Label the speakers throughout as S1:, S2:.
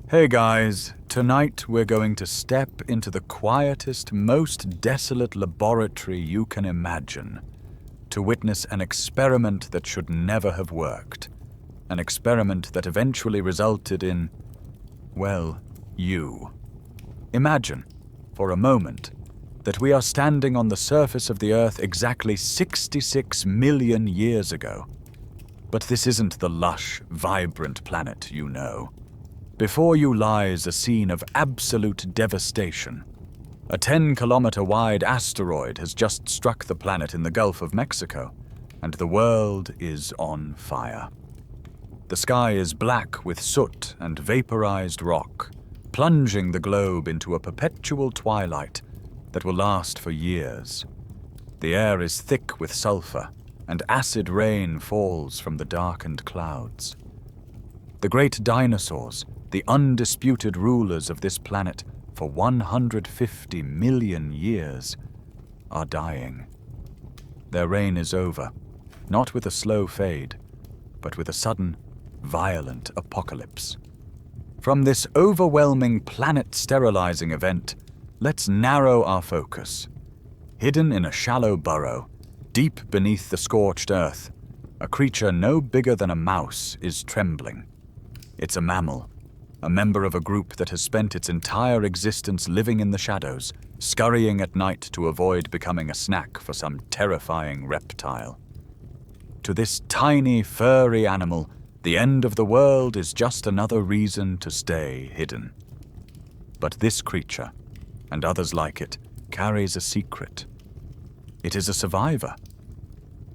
S1: Hey guys, tonight we're going to step into the quietest, most desolate laboratory you can imagine to witness an experiment that should never have worked. An experiment that eventually resulted in, well, you. Imagine, for a moment, that we are standing on the surface of the Earth exactly 66 million years ago. But this isn't the lush, vibrant planet you know. Before you lies a scene of absolute devastation. A 10-kilometer-wide asteroid has just struck the planet in the Gulf of Mexico, and the world is on fire. The sky is black with soot and vaporized rock, plunging the globe into a perpetual twilight that will last for years. The air is thick with sulfur, and acid rain falls from the darkened clouds. The great dinosaurs, the undisputed rulers of this planet for 150 million years, are dying. Their reign is over, not with a slow fade, but with a sudden, violent apocalypse. From this overwhelming planet-sterilizing event, let's narrow our focus. Hidden in a shallow burrow, deep beneath the scorched earth, a creature no bigger than a mouse is trembling. It's a mammal, a member of a group that has spent its entire existence living in the shadows, scurrying at night to avoid becoming a snack for some terrifying reptile. To this tiny, furry animal, the end of the world is just another reason to stay hidden. But this creature, and others like it, carries a secret. It is a survivor.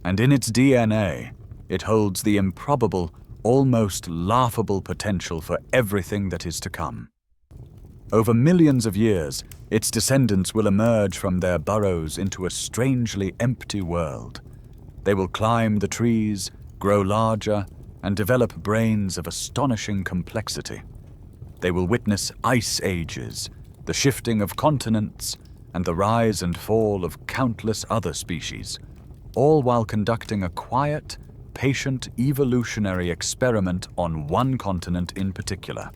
S1: And in its DNA, it holds the improbable, almost laughable potential for everything that is to come. Over millions of years, its descendants will emerge from their burrows into a strangely empty world. They will climb the trees, grow larger, and develop brains of astonishing complexity. They will witness ice ages, the shifting of continents, and the rise and fall of countless other species, all while conducting a quiet, patient evolutionary experiment on one continent in particular.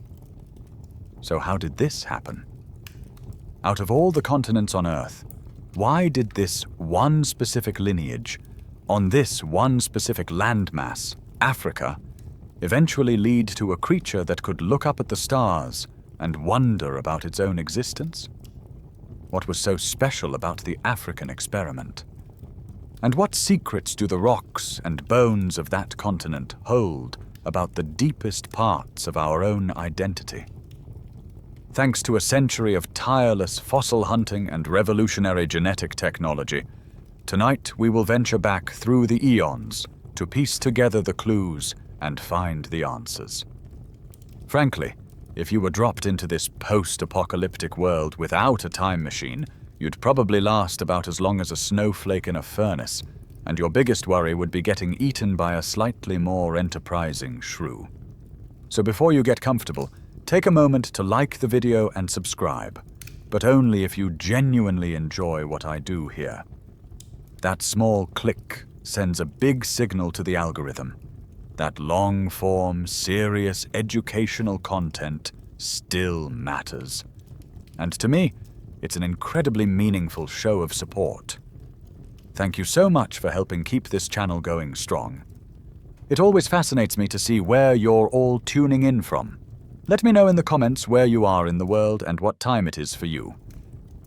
S1: So how did this happen? Out of all the continents on Earth, why did this one specific lineage, on this one specific landmass, Africa, eventually lead to a creature that could look up at the stars and wonder about its own existence? What was so special about the African experiment? And what secrets do the rocks and bones of that continent hold about the deepest parts of our own identity? Thanks to a century of tireless fossil hunting and revolutionary genetic technology, tonight we will venture back through the eons to piece together the clues and find the answers. Frankly, if you were dropped into this post-apocalyptic world without a time machine, you'd probably last about as long as a snowflake in a furnace, and your biggest worry would be getting eaten by a slightly more enterprising shrew. So before you get comfortable, take a moment to like the video and subscribe, but only if you genuinely enjoy what I do here. That small click sends a big signal to the algorithm. That long-form, serious educational content still matters. And to me, it's an incredibly meaningful show of support. Thank you so much for helping keep this channel going strong. It always fascinates me to see where you're all tuning in from. Let me know in the comments where you are in the world and what time it is for you.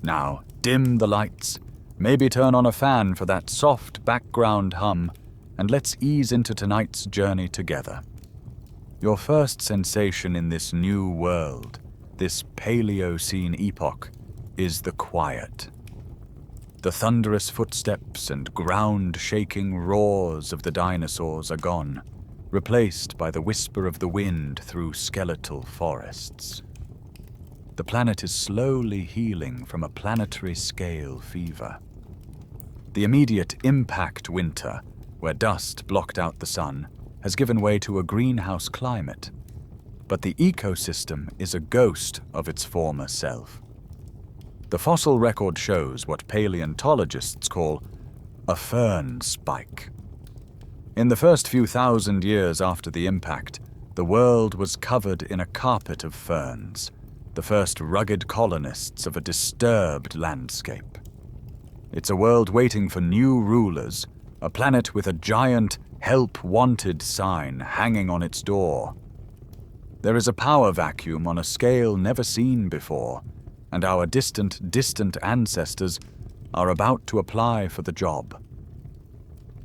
S1: Now, dim the lights, maybe turn on a fan for that soft background hum, and let's ease into tonight's journey together. Your first sensation in this new world, this Paleocene epoch, is the quiet. The thunderous footsteps and ground-shaking roars of the dinosaurs are gone, replaced by the whisper of the wind through skeletal forests. The planet is slowly healing from a planetary scale fever. The immediate impact winter, where dust blocked out the sun, has given way to a greenhouse climate. But the ecosystem is a ghost of its former self. The fossil record shows what paleontologists call a fern spike. In the first few thousand years after the impact, the world was covered in a carpet of ferns, the first rugged colonists of a disturbed landscape. It's a world waiting for new rulers, a planet with a giant "Help Wanted" sign hanging on its door. There is a power vacuum on a scale never seen before, and our distant ancestors are about to apply for the job.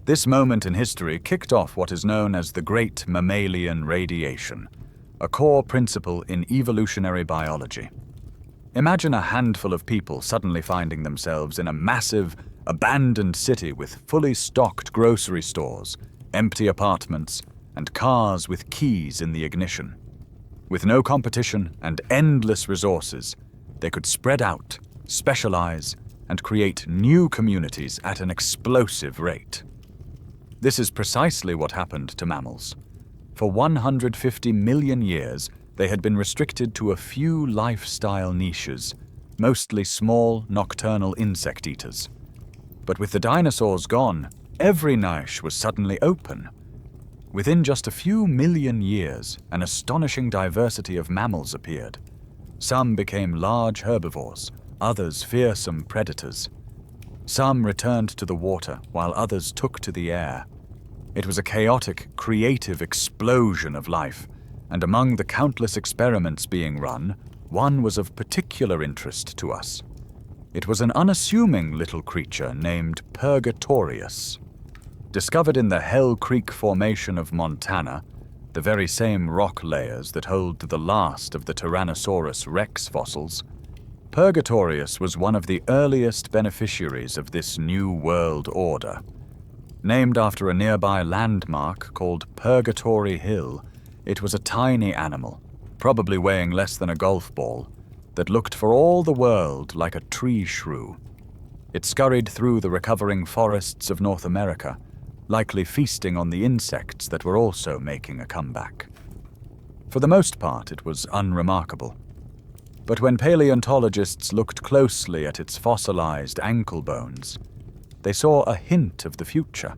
S1: This moment in history kicked off what is known as the Great Mammalian Radiation, a core principle in evolutionary biology. Imagine a handful of people suddenly finding themselves in a massive, abandoned city with fully stocked grocery stores, empty apartments, and cars with keys in the ignition. With no competition and endless resources, they could spread out, specialize, and create new communities at an explosive rate. This is precisely what happened to mammals. For 150 million years, they had been restricted to a few lifestyle niches, mostly small, nocturnal insect eaters. But with the dinosaurs gone, every niche was suddenly open. Within just a few million years, an astonishing diversity of mammals appeared. Some became large herbivores, others fearsome predators. Some returned to the water, while others took to the air. It was a chaotic, creative explosion of life, and among the countless experiments being run, one was of particular interest to us. It was an unassuming little creature named Purgatorius. Discovered in the Hell Creek Formation of Montana, the very same rock layers that hold the last of the Tyrannosaurus rex fossils, Purgatorius was one of the earliest beneficiaries of this new world order. Named after a nearby landmark called Purgatory Hill, it was a tiny animal, probably weighing less than a golf ball, that looked for all the world like a tree shrew. It scurried through the recovering forests of North America, likely feasting on the insects that were also making a comeback. For the most part, it was unremarkable. But when paleontologists looked closely at its fossilized ankle bones, they saw a hint of the future.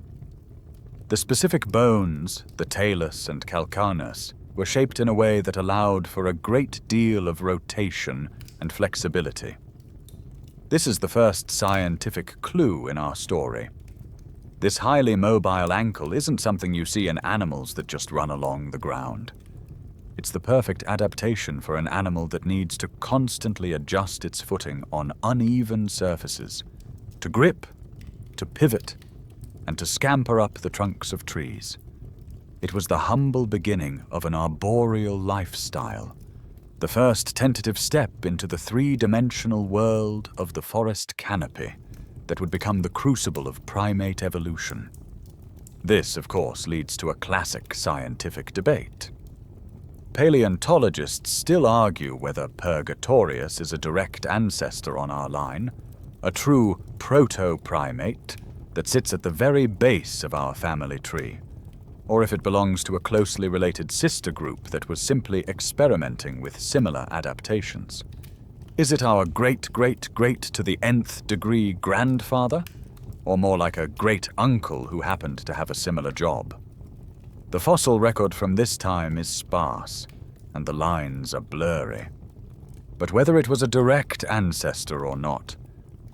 S1: The specific bones, the talus and calcaneus, were shaped in a way that allowed for a great deal of rotation and flexibility. This is the first scientific clue in our story. This highly mobile ankle isn't something you see in animals that just run along the ground. It's the perfect adaptation for an animal that needs to constantly adjust its footing on uneven surfaces, to grip, to pivot, and to scamper up the trunks of trees. It was the humble beginning of an arboreal lifestyle, the first tentative step into the three-dimensional world of the forest canopy that would become the crucible of primate evolution. This, of course, leads to a classic scientific debate. Paleontologists still argue whether Purgatorius is a direct ancestor on our line, a true proto-primate that sits at the very base of our family tree, or if it belongs to a closely related sister group that was simply experimenting with similar adaptations. Is it our great-great-great to the nth degree grandfather, or more like a great-uncle who happened to have a similar job? The fossil record from this time is sparse, and the lines are blurry. But whether it was a direct ancestor or not,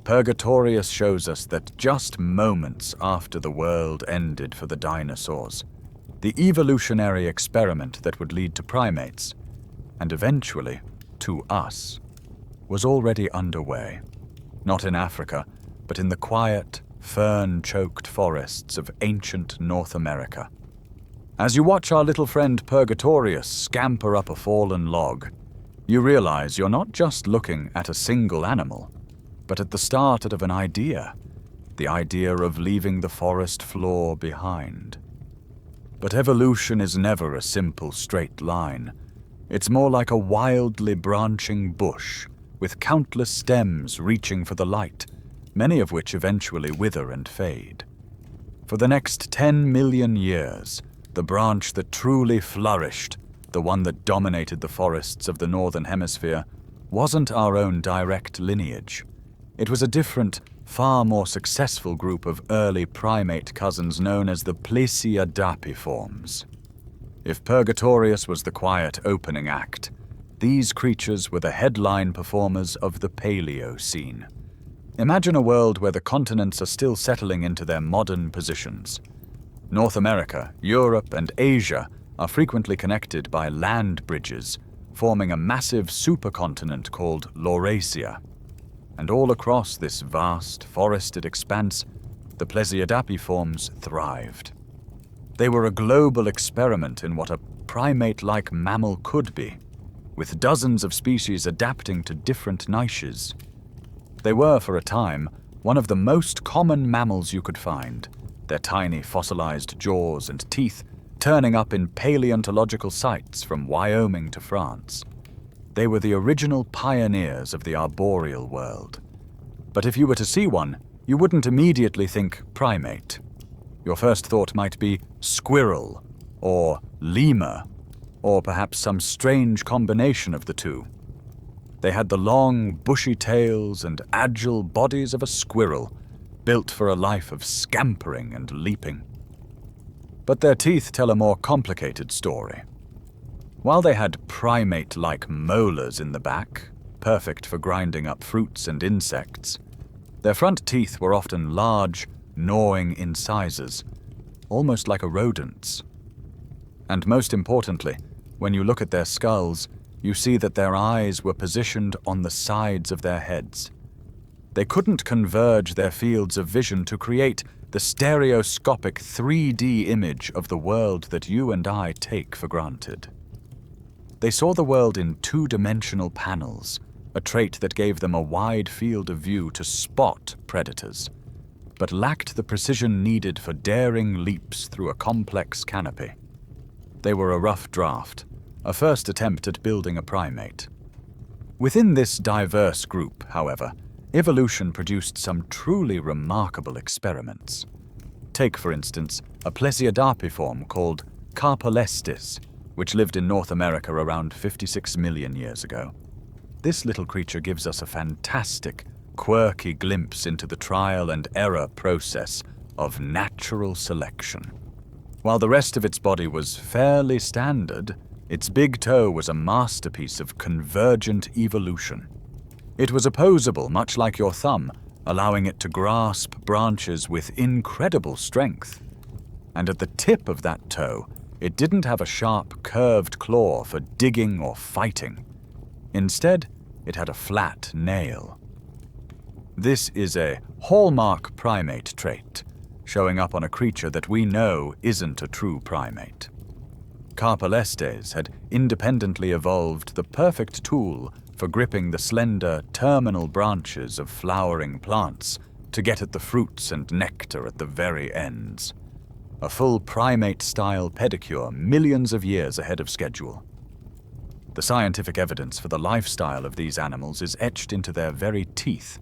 S1: Purgatorius shows us that just moments after the world ended for the dinosaurs, the evolutionary experiment that would lead to primates, and eventually to us, was already underway. Not in Africa, but in the quiet, fern-choked forests of ancient North America. As you watch our little friend Purgatorius scamper up a fallen log, you realize you're not just looking at a single animal, but at the start of an idea, the idea of leaving the forest floor behind. But evolution is never a simple straight line. It's more like a wildly branching bush, with countless stems reaching for the light, many of which eventually wither and fade. For the next 10 million years, the branch that truly flourished, the one that dominated the forests of the Northern Hemisphere, wasn't our own direct lineage. It was a different, far more successful group of early primate cousins known as the Plesiadapiforms. If Purgatorius was the quiet opening act, these creatures were the headline performers of the Paleocene. Imagine a world where the continents are still settling into their modern positions. North America, Europe, and Asia are frequently connected by land bridges, forming a massive supercontinent called Laurasia. And all across this vast, forested expanse, the Plesiadapiforms thrived. They were a global experiment in what a primate-like mammal could be, with dozens of species adapting to different niches. They were, for a time, one of the most common mammals you could find, their tiny fossilized jaws and teeth turning up in paleontological sites from Wyoming to France. They were the original pioneers of the arboreal world. But if you were to see one, you wouldn't immediately think primate. Your first thought might be squirrel, or lemur, or perhaps some strange combination of the two. They had the long, bushy tails and agile bodies of a squirrel, built for a life of scampering and leaping. But their teeth tell a more complicated story. While they had primate-like molars in the back, perfect for grinding up fruits and insects, their front teeth were often large, gnawing incisors, almost like a rodent's. And most importantly, when you look at their skulls, you see that their eyes were positioned on the sides of their heads. They couldn't converge their fields of vision to create the stereoscopic 3D image of the world that you and I take for granted. They saw the world in two-dimensional panels, a trait that gave them a wide field of view to spot predators, but lacked the precision needed for daring leaps through a complex canopy. They were a rough draft, a first attempt at building a primate. Within this diverse group, however, evolution produced some truly remarkable experiments. Take, for instance, a Plesiadapiform called Carpolestis, which lived in North America around 56 million years ago. This little creature gives us a fantastic, quirky glimpse into the trial and error process of natural selection. While the rest of its body was fairly standard, its big toe was a masterpiece of convergent evolution. It was opposable, much like your thumb, allowing it to grasp branches with incredible strength. And at the tip of that toe, it didn't have a sharp, curved claw for digging or fighting. Instead, it had a flat nail. This is a hallmark primate trait, showing up on a creature that we know isn't a true primate. Carpolestes had independently evolved the perfect tool for gripping the slender terminal branches of flowering plants to get at the fruits and nectar at the very ends. A full primate-style pedicure millions of years ahead of schedule. The scientific evidence for the lifestyle of these animals is etched into their very teeth.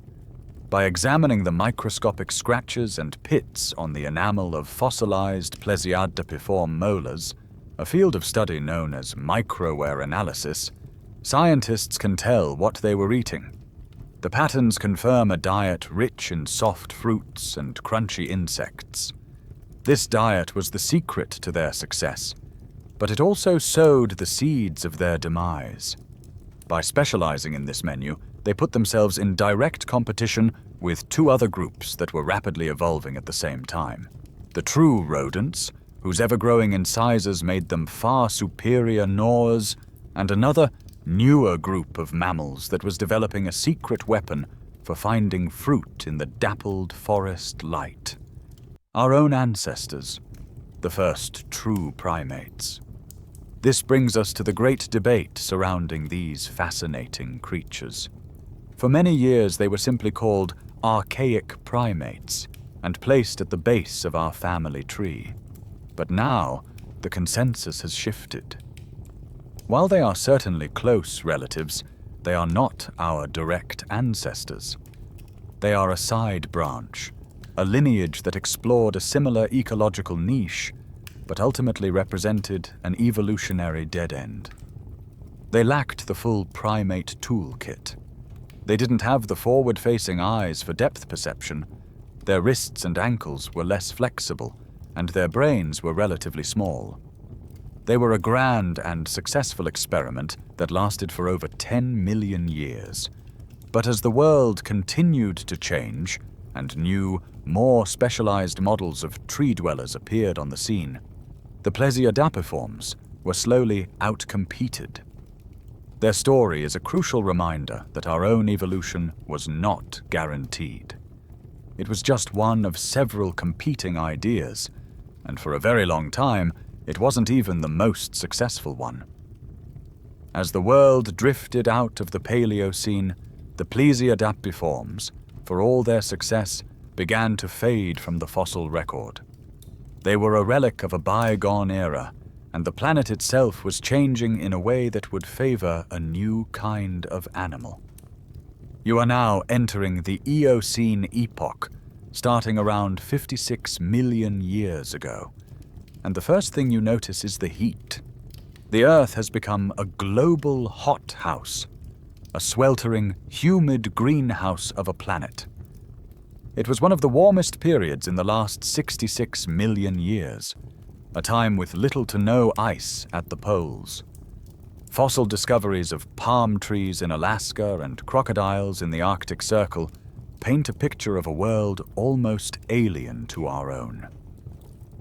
S1: By examining the microscopic scratches and pits on the enamel of fossilized Plesiadapiform molars, a field of study known as microwear analysis, scientists can tell what they were eating. The patterns confirm a diet rich in soft fruits and crunchy insects. This diet was the secret to their success, but it also sowed the seeds of their demise. By specializing in this menu, they put themselves in direct competition with two other groups that were rapidly evolving at the same time. The true rodents, whose ever-growing incisors made them far superior gnawers, and another, newer group of mammals that was developing a secret weapon for finding fruit in the dappled forest light. Our own ancestors, the first true primates. This brings us to the great debate surrounding these fascinating creatures. For many years they were simply called archaic primates and placed at the base of our family tree. But now, the consensus has shifted. While they are certainly close relatives, they are not our direct ancestors. They are a side branch, a lineage that explored a similar ecological niche, but ultimately represented an evolutionary dead end. They lacked the full primate toolkit. They didn't have the forward-facing eyes for depth perception. Their wrists and ankles were less flexible, and their brains were relatively small. They were a grand and successful experiment that lasted for over 10 million years. But as the world continued to change and new, more specialized models of tree dwellers appeared on the scene, the plesiadapiforms were slowly outcompeted. Their story is a crucial reminder that our own evolution was not guaranteed. It was just one of several competing ideas, and for a very long time, it wasn't even the most successful one. As the world drifted out of the Paleocene, the plesiadapiforms, for all their success, began to fade from the fossil record. They were a relic of a bygone era, and the planet itself was changing in a way that would favor a new kind of animal. You are now entering the Eocene epoch, starting around 56 million years ago. And the first thing you notice is the heat. The Earth has become a global hothouse, a sweltering, humid greenhouse of a planet. It was one of the warmest periods in the last 66 million years, a time with little to no ice at the poles. Fossil discoveries of palm trees in Alaska and crocodiles in the Arctic Circle paint a picture of a world almost alien to our own.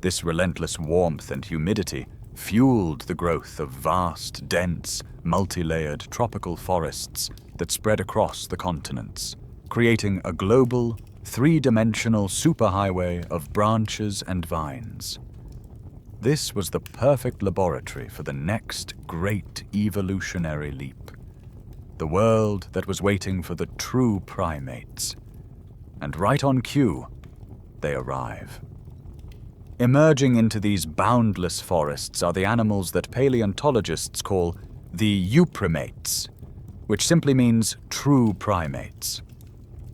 S1: This relentless warmth and humidity fueled the growth of vast, dense, multi-layered tropical forests that spread across the continents, creating a global, three-dimensional superhighway of branches and vines. This was the perfect laboratory for the next great evolutionary leap, the world that was waiting for the true primates. And right on cue, they arrive. Emerging into these boundless forests are the animals that paleontologists call the euprimates, which simply means true primates.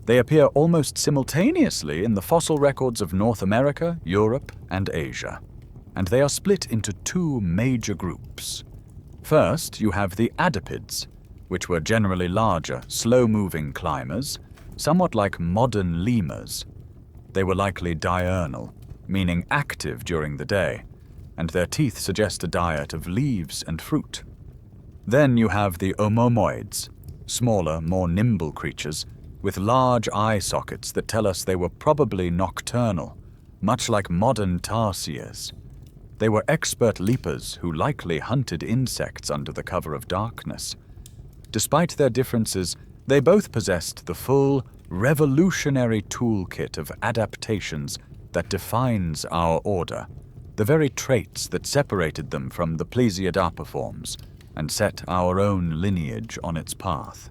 S1: They appear almost simultaneously in the fossil records of North America, Europe, and Asia, and they are split into two major groups. First, you have the adipids, which were generally larger, slow-moving climbers, somewhat like modern lemurs. They were likely diurnal, meaning active during the day, and their teeth suggest a diet of leaves and fruit. Then you have the omomoids, smaller, more nimble creatures, with large eye sockets that tell us they were probably nocturnal, much like modern tarsiers. They were expert leapers who likely hunted insects under the cover of darkness. Despite their differences, they both possessed the full, revolutionary toolkit of adaptations that defines our order, the very traits that separated them from the plesiadapiforms and set our own lineage on its path.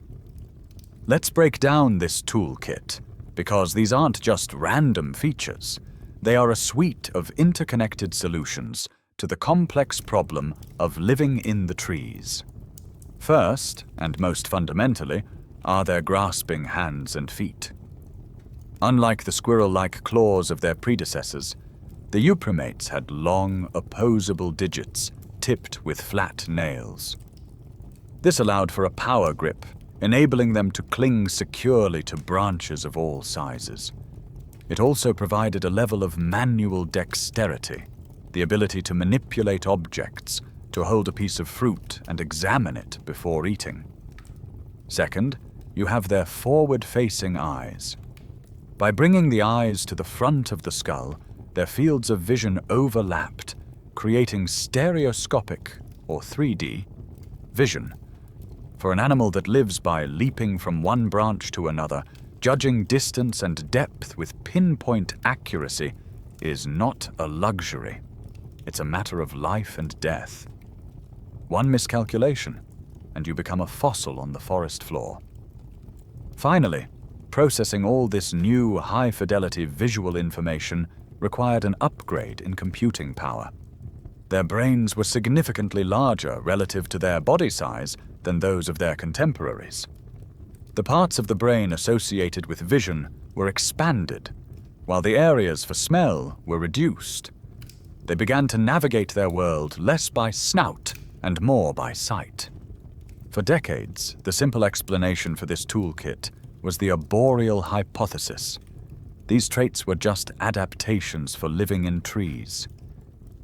S1: Let's break down this toolkit, because these aren't just random features. They are a suite of interconnected solutions to the complex problem of living in the trees. First, and most fundamentally, are their grasping hands and feet. Unlike the squirrel-like claws of their predecessors, the euprimates had long, opposable digits tipped with flat nails. This allowed for a power grip, enabling them to cling securely to branches of all sizes. It also provided a level of manual dexterity, the ability to manipulate objects, to hold a piece of fruit and examine it before eating. Second, you have their forward-facing eyes. By bringing the eyes to the front of the skull, their fields of vision overlapped, creating stereoscopic, or 3D, vision. For an animal that lives by leaping from one branch to another, judging distance and depth with pinpoint accuracy is not a luxury. It's a matter of life and death. One miscalculation, and you become a fossil on the forest floor. Finally, processing all this new high-fidelity visual information required an upgrade in computing power. Their brains were significantly larger relative to their body size than those of their contemporaries. The parts of the brain associated with vision were expanded, while the areas for smell were reduced. They began to navigate their world less by snout and more by sight. For decades, the simple explanation for this toolkit was the arboreal hypothesis. These traits were just adaptations for living in trees.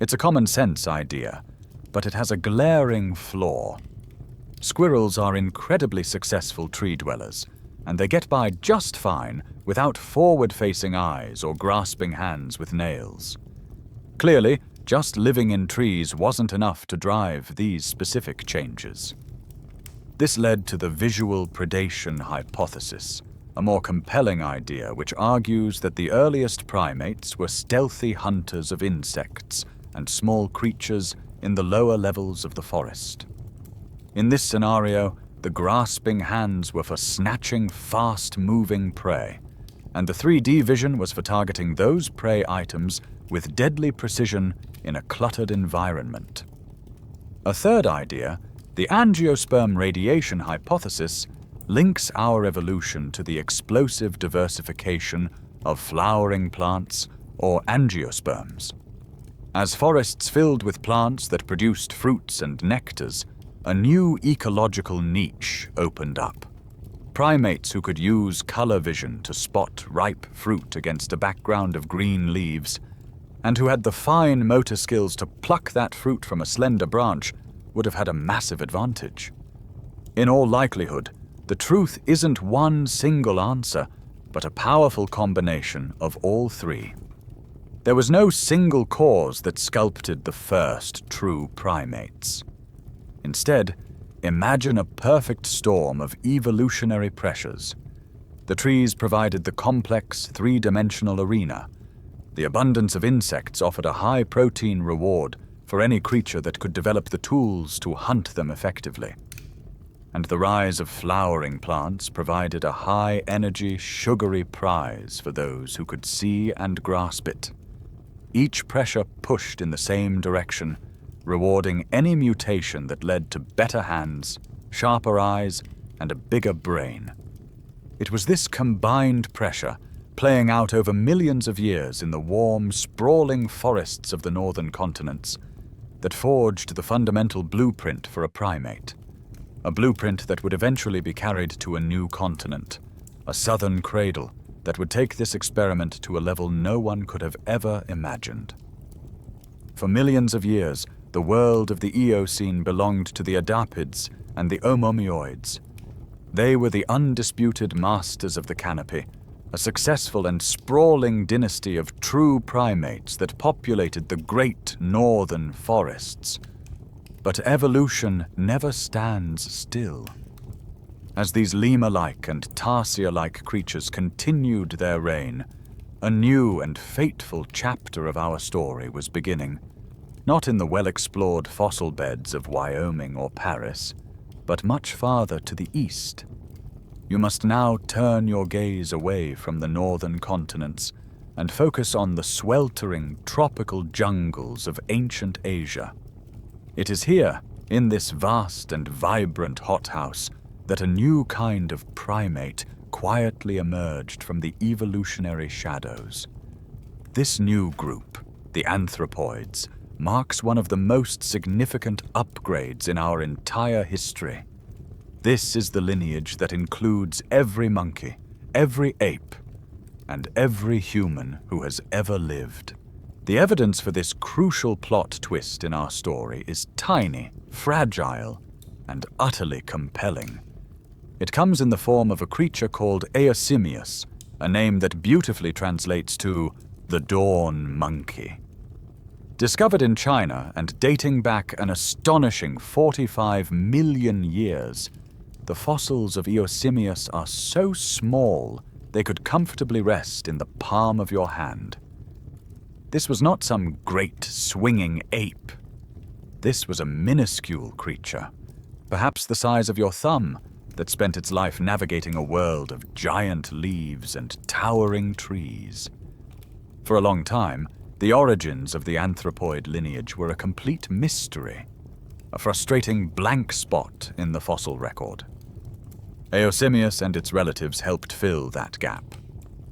S1: It's a common sense idea. but it has a glaring flaw. Squirrels are incredibly successful tree dwellers, and they get by just fine without forward-facing eyes or grasping hands with nails. Clearly, just living in trees wasn't enough to drive these specific changes. This led to the visual predation hypothesis, a more compelling idea which argues that the earliest primates were stealthy hunters of insects and small creatures in the lower levels of the forest. In this scenario, the grasping hands were for snatching fast-moving prey, and the 3D vision was for targeting those prey items with deadly precision in a cluttered environment. A third idea, the angiosperm radiation hypothesis, links our evolution to the explosive diversification of flowering plants or angiosperms. As forests filled with plants that produced fruits and nectars, a new ecological niche opened up. Primates who could use color vision to spot ripe fruit against a background of green leaves, and who had the fine motor skills to pluck that fruit from a slender branch, would have had a massive advantage. In all likelihood, the truth isn't one single answer, but a powerful combination of all three. There was no single cause that sculpted the first true primates. Instead, imagine a perfect storm of evolutionary pressures. The trees provided the complex, three-dimensional arena. The abundance of insects offered a high-protein reward for any creature that could develop the tools to hunt them effectively. And the rise of flowering plants provided a high-energy, sugary prize for those who could see and grasp it. Each pressure pushed in the same direction, rewarding any mutation that led to better hands, sharper eyes, and a bigger brain. It was this combined pressure, playing out over millions of years in the warm, sprawling forests of the northern continents, that forged the fundamental blueprint for a primate. A blueprint that would eventually be carried to a new continent, a southern cradle that would take this experiment to a level no one could have ever imagined. For millions of years, the world of the Eocene belonged to the Adapids and the Omomioids. They were the undisputed masters of the canopy, a successful and sprawling dynasty of true primates that populated the great northern forests. But evolution never stands still. As these lemur-like and tarsier-like creatures continued their reign, a new and fateful chapter of our story was beginning. Not in the well-explored fossil beds of Wyoming or Paris, but much farther to the east. You must now turn your gaze away from the northern continents and focus on the sweltering tropical jungles of ancient Asia. It is here, in this vast and vibrant hothouse, that a new kind of primate quietly emerged from the evolutionary shadows. This new group, the anthropoids, marks one of the most significant upgrades in our entire history. This is the lineage that includes every monkey, every ape, and every human who has ever lived. The evidence for this crucial plot twist in our story is tiny, fragile, and utterly compelling. It comes in the form of a creature called Eosimius, a name that beautifully translates to the dawn monkey. Discovered in China and dating back an astonishing 45 million years, the fossils of Eosimius are so small they could comfortably rest in the palm of your hand. This was not some great swinging ape. This was a minuscule creature, perhaps the size of your thumb, that spent its life navigating a world of giant leaves and towering trees. For a long time, the origins of the anthropoid lineage were a complete mystery, a frustrating blank spot in the fossil record. Eosimius and its relatives helped fill that gap,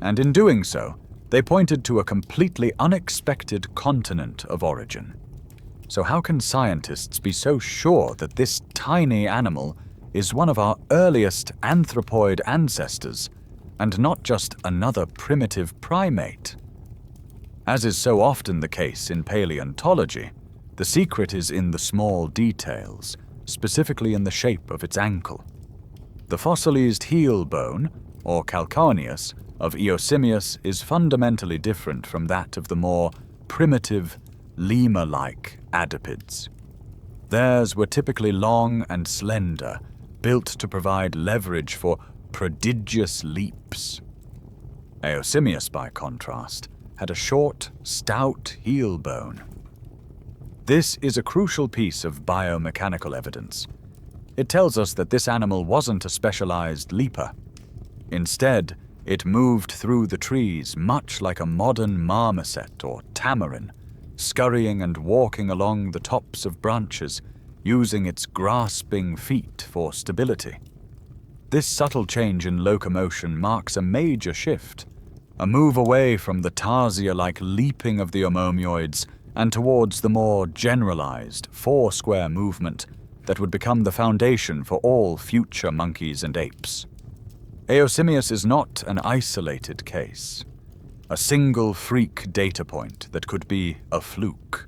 S1: and in doing so, they pointed to a completely unexpected continent of origin. So how can scientists be so sure that this tiny animal is one of our earliest anthropoid ancestors, and not just another primitive primate? As is so often the case in paleontology, The secret is in the small details, specifically in the shape of its ankle. The fossilized heel bone, or calcaneus, of Eosimius is fundamentally different from that of the more primitive, lemur-like adipeds. Theirs were typically long and slender, built to provide leverage for prodigious leaps. Eosimius, by contrast, had a short, stout heel bone. This is a crucial piece of biomechanical evidence. It tells us that this animal wasn't a specialized leaper. Instead, it moved through the trees much like a modern marmoset or tamarin, scurrying and walking along the tops of branches, using its grasping feet for stability. This subtle change in locomotion marks a major shift, a move away from the tarsier-like leaping of the homomioids and towards the more generalized, four-square movement that would become the foundation for all future monkeys and apes. Eosimius is not an isolated case, a single freak data point that could be a fluke.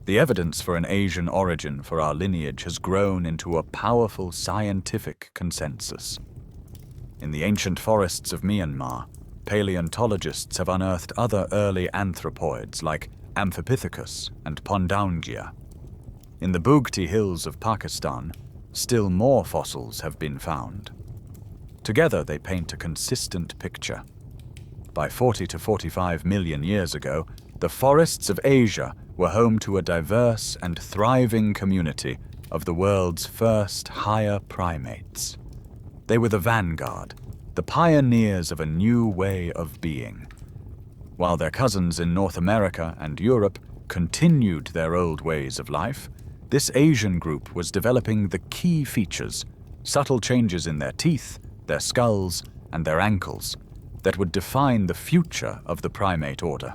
S1: The evidence for an Asian origin for our lineage has grown into a powerful scientific consensus. In the ancient forests of Myanmar, paleontologists have unearthed other early anthropoids like Amphipithecus and Pondoungia. In the Bugti hills of Pakistan, still more fossils have been found. Together they paint a consistent picture. By 40 to 45 million years ago, the forests of Asia were home to a diverse and thriving community of the world's first higher primates. They were the vanguard, the pioneers of a new way of being. While their cousins in North America and Europe continued their old ways of life, this Asian group was developing the key features, subtle changes in their teeth, their skulls, and their ankles, that would define the future of the primate order.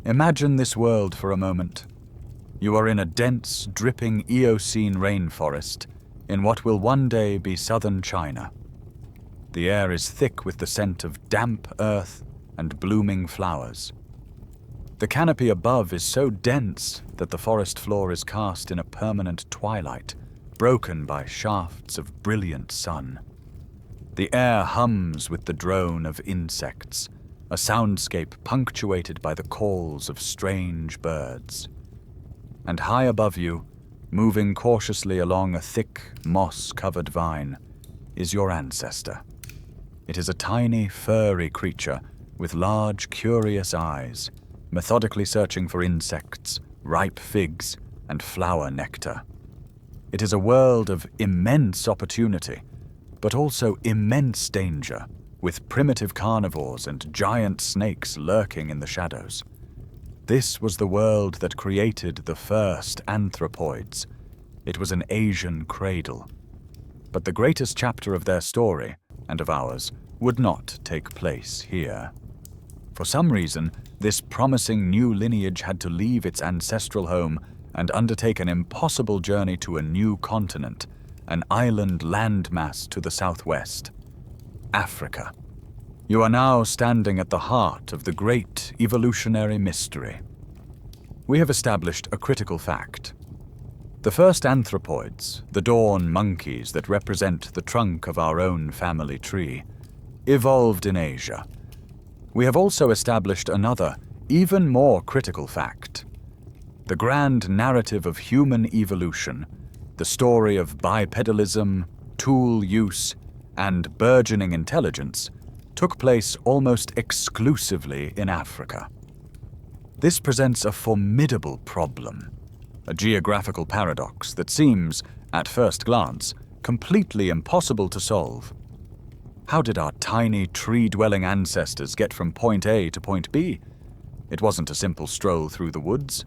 S1: Imagine this world for a moment. You are in a dense, dripping Eocene rainforest in what will one day be southern China. The air is thick with the scent of damp earth and blooming flowers. The canopy above is so dense that the forest floor is cast in a permanent twilight, broken by shafts of brilliant sun. The air hums with the drone of insects, a soundscape punctuated by the calls of strange birds. And high above you, moving cautiously along a thick, moss-covered vine, is your ancestor. It is a tiny, furry creature with large, curious eyes, methodically searching for insects, ripe figs, and flower nectar. It is a world of immense opportunity, but also immense danger, with primitive carnivores and giant snakes lurking in the shadows. This was the world that created the first anthropoids. It was an Asian cradle. But the greatest chapter of their story, and of ours, would not take place here. For some reason, this promising new lineage had to leave its ancestral home and undertake an impossible journey to a new continent, an island landmass to the southwest, Africa. You are now standing at the heart of the great evolutionary mystery. We have established a critical fact. The first anthropoids, the dawn monkeys that represent the trunk of our own family tree, evolved in Asia. We have also established another, even more critical fact. The grand narrative of human evolution, the story of bipedalism, tool use, and burgeoning intelligence, took place almost exclusively in Africa. This presents a formidable problem, a geographical paradox that seems, at first glance, completely impossible to solve. How did our tiny tree-dwelling ancestors get from point A to point B? It wasn't a simple stroll through the woods.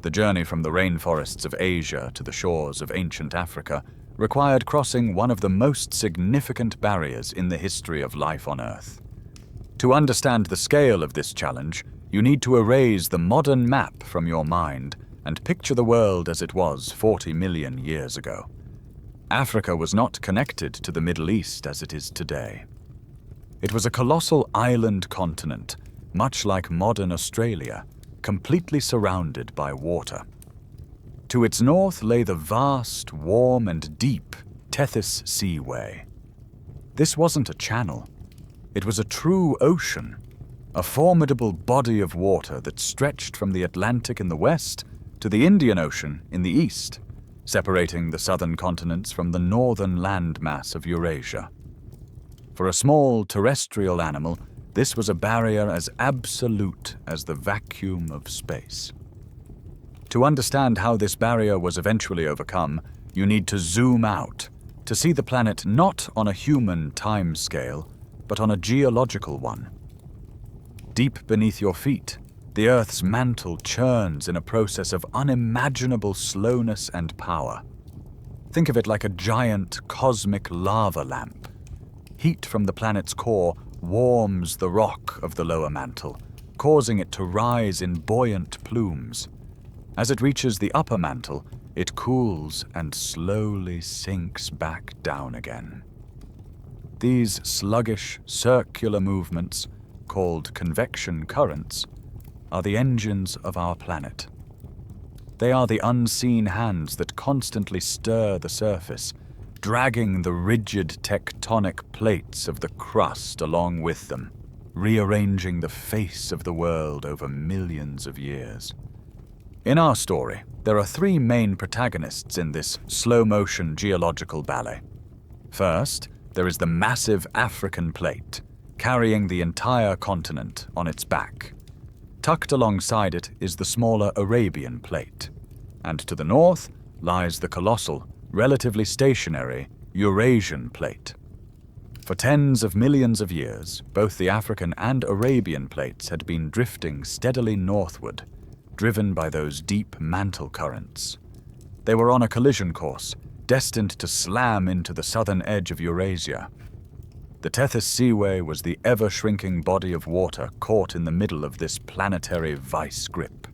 S1: The journey from the rainforests of Asia to the shores of ancient Africa required crossing one of the most significant barriers in the history of life on Earth. To understand the scale of this challenge, you need to erase the modern map from your mind and picture the world as it was 40 million years ago. Africa was not connected to the Middle East as it is today. It was a colossal island continent, much like modern Australia, completely surrounded by water. To its north lay the vast, warm and deep Tethys Seaway. This wasn't a channel. It was a true ocean, a formidable body of water that stretched from the Atlantic in the west to the Indian Ocean in the east, separating the southern continents from the northern landmass of Eurasia. For a small terrestrial animal, this was a barrier as absolute as the vacuum of space. To understand how this barrier was eventually overcome, you need to zoom out, to see the planet not on a human time scale, but on a geological one. Deep beneath your feet, the Earth's mantle churns in a process of unimaginable slowness and power. Think of it like a giant cosmic lava lamp. Heat from the planet's core warms the rock of the lower mantle, causing it to rise in buoyant plumes. As it reaches the upper mantle, it cools and slowly sinks back down again. These sluggish, circular movements, called convection currents, are the engines of our planet. They are the unseen hands that constantly stir the surface, dragging the rigid tectonic plates of the crust along with them, rearranging the face of the world over millions of years. In our story, there are three main protagonists in this slow-motion geological ballet. First, there is the massive African plate, carrying the entire continent on its back. Tucked alongside it is the smaller Arabian plate, and to the north lies the colossal, relatively stationary Eurasian plate. For tens of millions of years, both the African and Arabian plates had been drifting steadily northward, driven by those deep mantle currents. They were on a collision course, destined to slam into the southern edge of Eurasia. The Tethys Seaway was the ever-shrinking body of water caught in the middle of this planetary vice grip.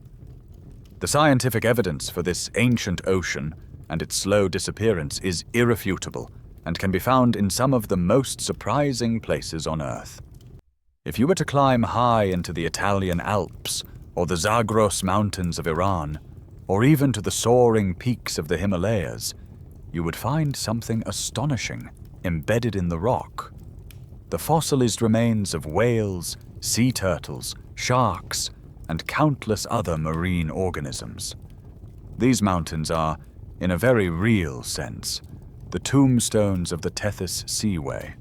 S1: The scientific evidence for this ancient ocean and its slow disappearance is irrefutable and can be found in some of the most surprising places on Earth. If you were to climb high into the Italian Alps, or the Zagros Mountains of Iran, or even to the soaring peaks of the Himalayas, you would find something astonishing embedded in the rock. The fossilized remains of whales, sea turtles, sharks, and countless other marine organisms. These mountains are, in a very real sense, the tombstones of the Tethys Seaway.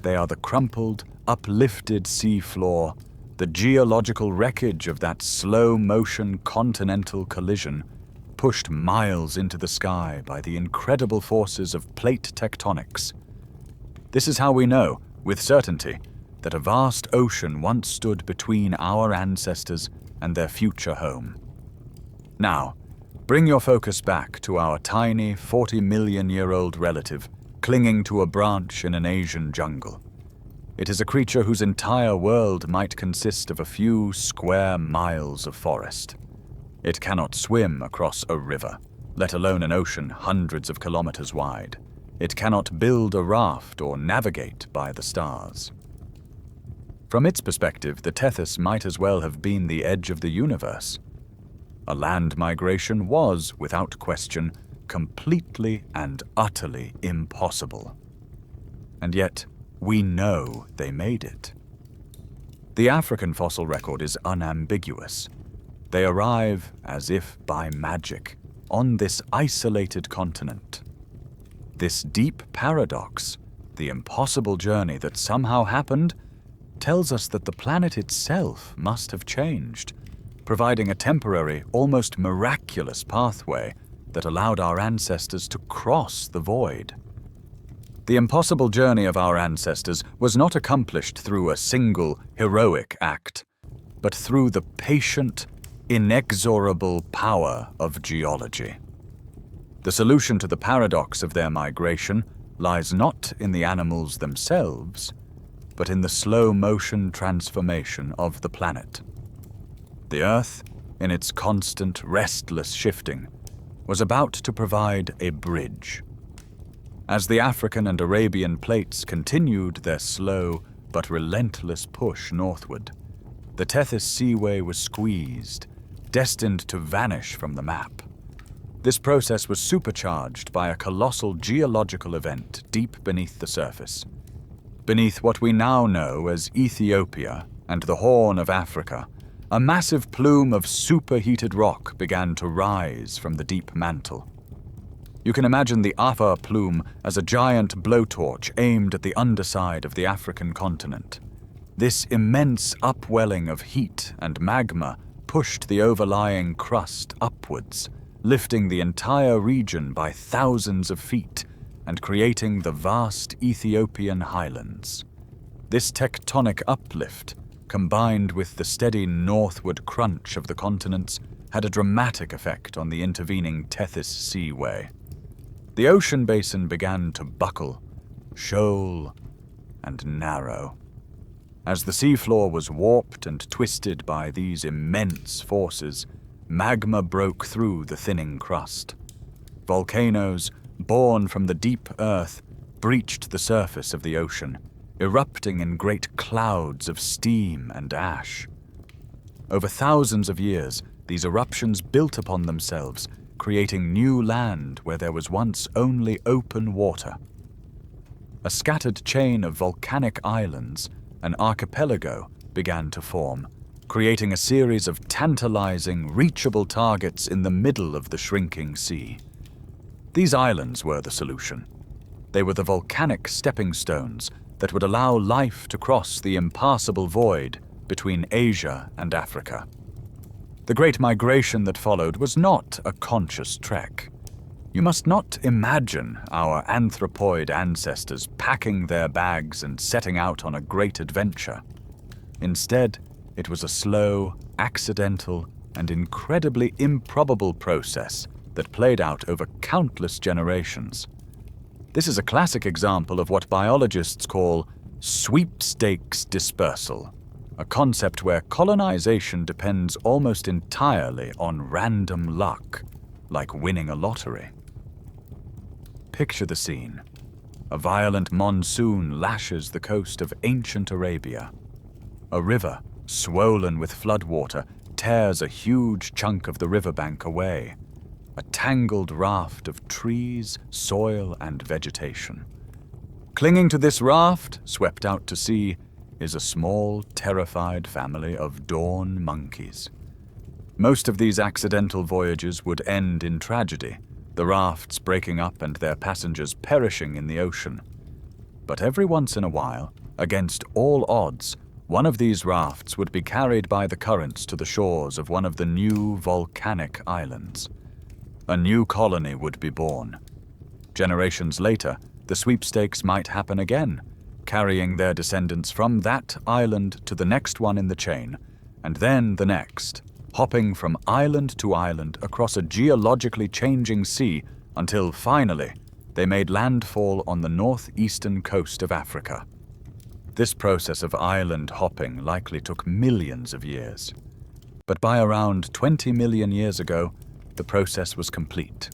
S1: They are the crumpled, uplifted sea floor, the geological wreckage of that slow-motion continental collision, pushed miles into the sky by the incredible forces of plate tectonics. This is how we know, with certainty, that a vast ocean once stood between our ancestors and their future home. Now, bring your focus back to our tiny 40-million-year-old relative clinging to a branch in an Asian jungle. It is a creature whose entire world might consist of a few square miles of forest. It cannot swim across a river, let alone an ocean hundreds of kilometers wide. It cannot build a raft or navigate by the stars. From its perspective, the Tethys might as well have been the edge of the universe. A land migration was, without question, completely and utterly impossible. And yet, we know they made it. The African fossil record is unambiguous. They arrive, as if by magic, on this isolated continent. This deep paradox, the impossible journey that somehow happened, tells us that the planet itself must have changed, providing a temporary, almost miraculous pathway that allowed our ancestors to cross the void. The impossible journey of our ancestors was not accomplished through a single heroic act, but through the patient, inexorable power of geology. The solution to the paradox of their migration lies not in the animals themselves, but in the slow-motion transformation of the planet. The Earth, in its constant, restless shifting, was about to provide a bridge. As the African and Arabian plates continued their slow but relentless push northward, the Tethys Seaway was squeezed, destined to vanish from the map. This process was supercharged by a colossal geological event deep beneath the surface. Beneath what we now know as Ethiopia and the Horn of Africa, a massive plume of superheated rock began to rise from the deep mantle. You can imagine the Afar plume as a giant blowtorch aimed at the underside of the African continent. This immense upwelling of heat and magma pushed the overlying crust upwards, lifting the entire region by thousands of feet and creating the vast Ethiopian highlands. This tectonic uplift, combined with the steady northward crunch of the continents, had a dramatic effect on the intervening Tethys Seaway. The ocean basin began to buckle, shoal, and narrow. As the seafloor was warped and twisted by these immense forces, magma broke through the thinning crust. Volcanoes, born from the deep earth, breached the surface of the ocean, erupting in great clouds of steam and ash. Over thousands of years, these eruptions built upon themselves, creating new land where there was once only open water. A scattered chain of volcanic islands, an archipelago, began to form, creating a series of tantalizing, reachable targets in the middle of the shrinking sea. These islands were the solution. They were the volcanic stepping stones that would allow life to cross the impassable void between Asia and Africa. The great migration that followed was not a conscious trek. You must not imagine our anthropoid ancestors packing their bags and setting out on a great adventure. Instead, it was a slow, accidental, and incredibly improbable process that played out over countless generations. This is a classic example of what biologists call sweepstakes dispersal, a concept where colonization depends almost entirely on random luck, like winning a lottery. Picture the scene. A violent monsoon lashes the coast of ancient Arabia. A river, swollen with floodwater, tears a huge chunk of the riverbank away. A tangled raft of trees, soil, and vegetation. Clinging to this raft, swept out to sea, is a small, terrified family of dawn monkeys. Most of these accidental voyages would end in tragedy, the rafts breaking up and their passengers perishing in the ocean. But every once in a while, against all odds, one of these rafts would be carried by the currents to the shores of one of the new volcanic islands. A new colony would be born. Generations later, the sweepstakes might happen again, carrying their descendants from that island to the next one in the chain, and then the next, hopping from island to island across a geologically changing sea until finally they made landfall on the northeastern coast of Africa. This process of island hopping likely took millions of years. But by around 20 million years ago, the process was complete.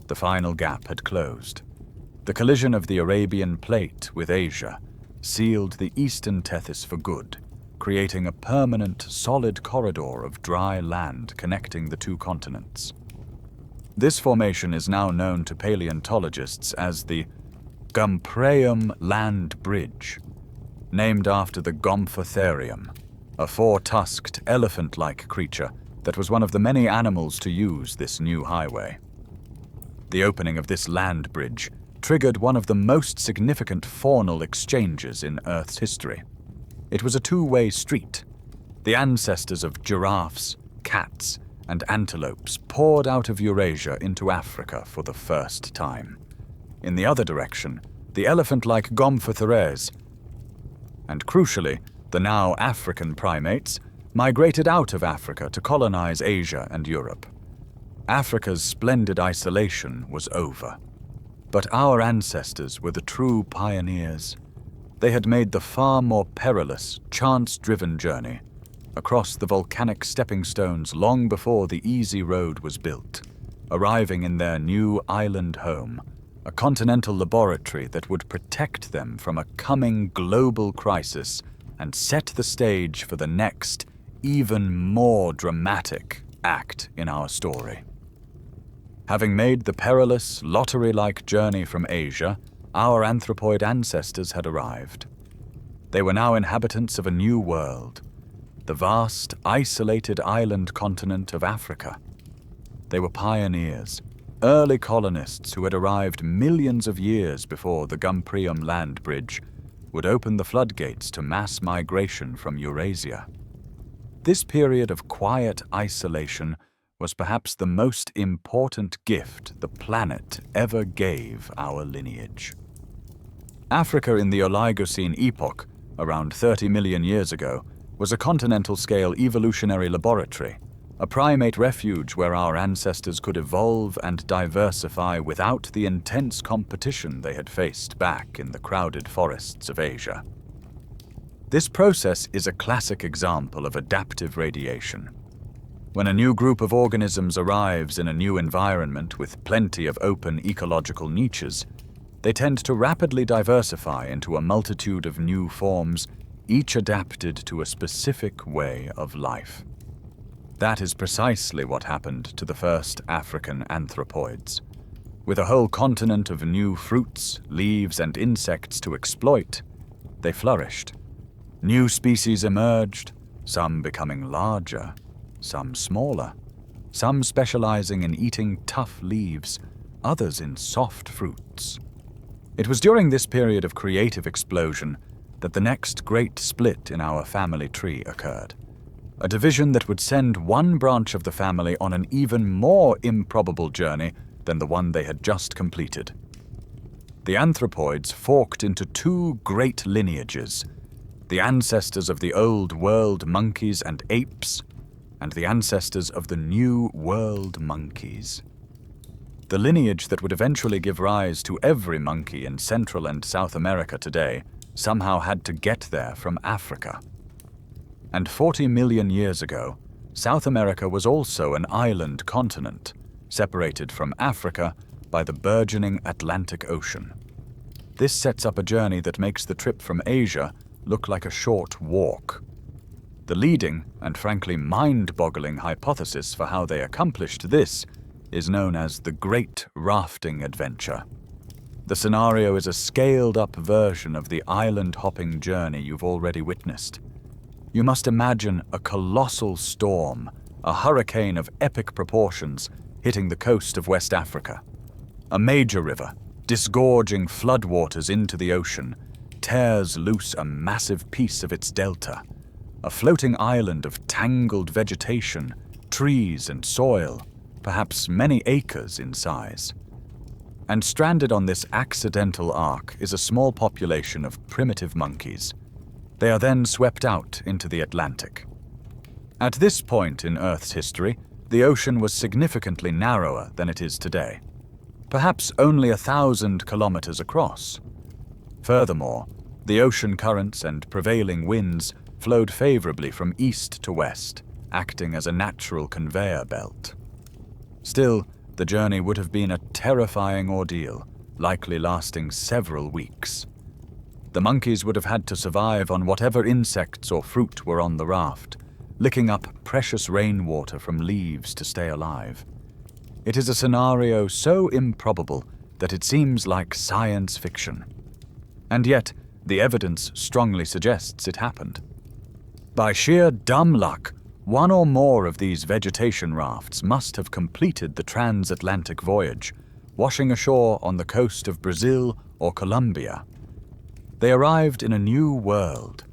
S1: The final gap had closed. The collision of the Arabian Plate with Asia sealed the eastern Tethys for good, creating a permanent, solid corridor of dry land connecting the two continents. This formation is now known to paleontologists as the Gumpreum Land Bridge, named after the Gomphotherium, a four-tusked, elephant-like creature that was one of the many animals to use this new highway. The opening of this land bridge triggered one of the most significant faunal exchanges in Earth's history. It was a two-way street. The ancestors of giraffes, cats, and antelopes poured out of Eurasia into Africa for the first time. In the other direction, the elephant-like Gomphotheres, and crucially, the now African primates, migrated out of Africa to colonize Asia and Europe. Africa's splendid isolation was over. But our ancestors were the true pioneers. They had made the far more perilous, chance-driven journey across the volcanic stepping stones long before the easy road was built, arriving in their new island home, a continental laboratory that would protect them from a coming global crisis and set the stage for the next, even more dramatic act in our story. Having made the perilous, lottery-like journey from Asia, our anthropoid ancestors had arrived. They were now inhabitants of a new world, the vast, isolated island continent of Africa. They were pioneers, early colonists who had arrived millions of years before the Gumprium land bridge would open the floodgates to mass migration from Eurasia. This period of quiet isolation was perhaps the most important gift the planet ever gave our lineage. Africa in the Oligocene epoch, around 30 million years ago, was a continental-scale evolutionary laboratory, a primate refuge where our ancestors could evolve and diversify without the intense competition they had faced back in the crowded forests of Asia. This process is a classic example of adaptive radiation. When a new group of organisms arrives in a new environment with plenty of open ecological niches, they tend to rapidly diversify into a multitude of new forms, each adapted to a specific way of life. That is precisely what happened to the first African anthropoids. With a whole continent of new fruits, leaves, and insects to exploit, they flourished. New species emerged, some becoming larger, some smaller, some specializing in eating tough leaves, others in soft fruits. It was during this period of creative explosion that the next great split in our family tree occurred, a division that would send one branch of the family on an even more improbable journey than the one they had just completed. The anthropoids forked into two great lineages, the ancestors of the old world monkeys and apes, and the ancestors of the new world monkeys. The lineage that would eventually give rise to every monkey in Central and South America today somehow had to get there from Africa. And 40 million years ago, South America was also an island continent, separated from Africa by the burgeoning Atlantic Ocean. This sets up a journey that makes the trip from Asia look like a short walk. The leading, and frankly mind-boggling hypothesis for how they accomplished this is known as the Great Rafting Adventure. The scenario is a scaled-up version of the island-hopping journey you've already witnessed. You must imagine a colossal storm, a hurricane of epic proportions, hitting the coast of West Africa. A major river, disgorging floodwaters into the ocean, tears loose a massive piece of its delta, a floating island of tangled vegetation, trees and soil, perhaps many acres in size. And stranded on this accidental ark is a small population of primitive monkeys. They are then swept out into the Atlantic. At this point in Earth's history, the ocean was significantly narrower than it is today, perhaps only 1,000 kilometers across. Furthermore, the ocean currents and prevailing winds flowed favorably from east to west, acting as a natural conveyor belt. Still, the journey would have been a terrifying ordeal, likely lasting several weeks. The monkeys would have had to survive on whatever insects or fruit were on the raft, licking up precious rainwater from leaves to stay alive. It is a scenario so improbable that it seems like science fiction. And yet, the evidence strongly suggests it happened. By sheer dumb luck, one or more of these vegetation rafts must have completed the transatlantic voyage, washing ashore on the coast of Brazil or Colombia. They arrived in a new world,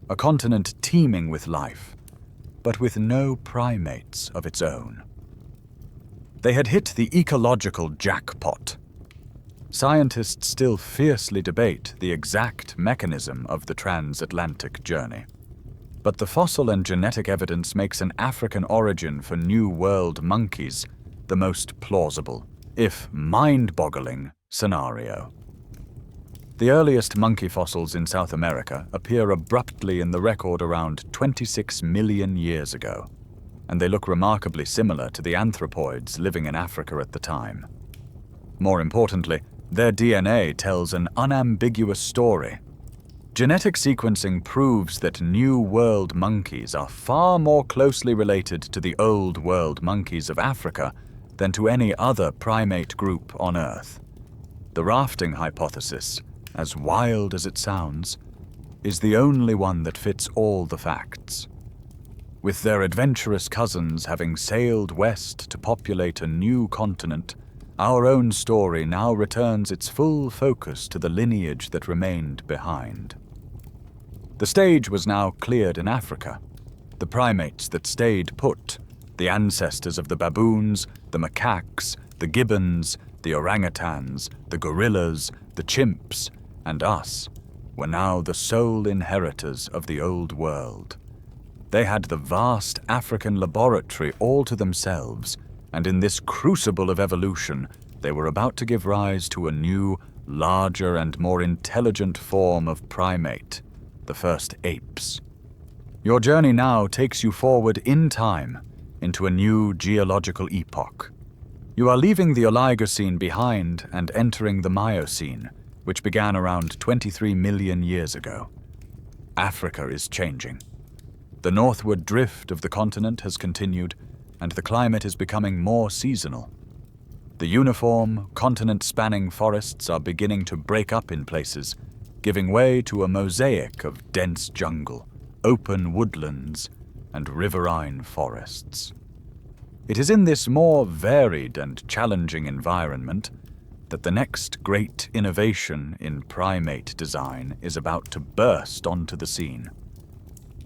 S1: a continent teeming with life, but with no primates of its own. They had hit the ecological jackpot. Scientists still fiercely debate the exact mechanism of the transatlantic journey. But the fossil and genetic evidence makes an African origin for New World monkeys the most plausible, if mind-boggling, scenario. The earliest monkey fossils in South America appear abruptly in the record around 26 million years ago, and they look remarkably similar to the anthropoids living in Africa at the time. More importantly, their DNA tells an unambiguous story. Genetic sequencing proves that New World monkeys are far more closely related to the Old World monkeys of Africa than to any other primate group on Earth. The rafting hypothesis, as wild as it sounds, is the only one that fits all the facts. With their adventurous cousins having sailed west to populate a new continent, our own story now returns its full focus to the lineage that remained behind. The stage was now cleared in Africa. The primates that stayed put, the ancestors of the baboons, the macaques, the gibbons, the orangutans, the gorillas, the chimps, and us, were now the sole inheritors of the old world. They had the vast African laboratory all to themselves, and in this crucible of evolution, they were about to give rise to a new, larger and more intelligent form of primate, the first apes. Your journey now takes you forward in time into a new geological epoch. You are leaving the Oligocene behind and entering the Miocene, which began around 23 million years ago. Africa is changing. The northward drift of the continent has continued, and the climate is becoming more seasonal. The uniform, continent-spanning forests are beginning to break up in places, giving way to a mosaic of dense jungle, open woodlands, and riverine forests. It is in this more varied and challenging environment that the next great innovation in primate design is about to burst onto the scene.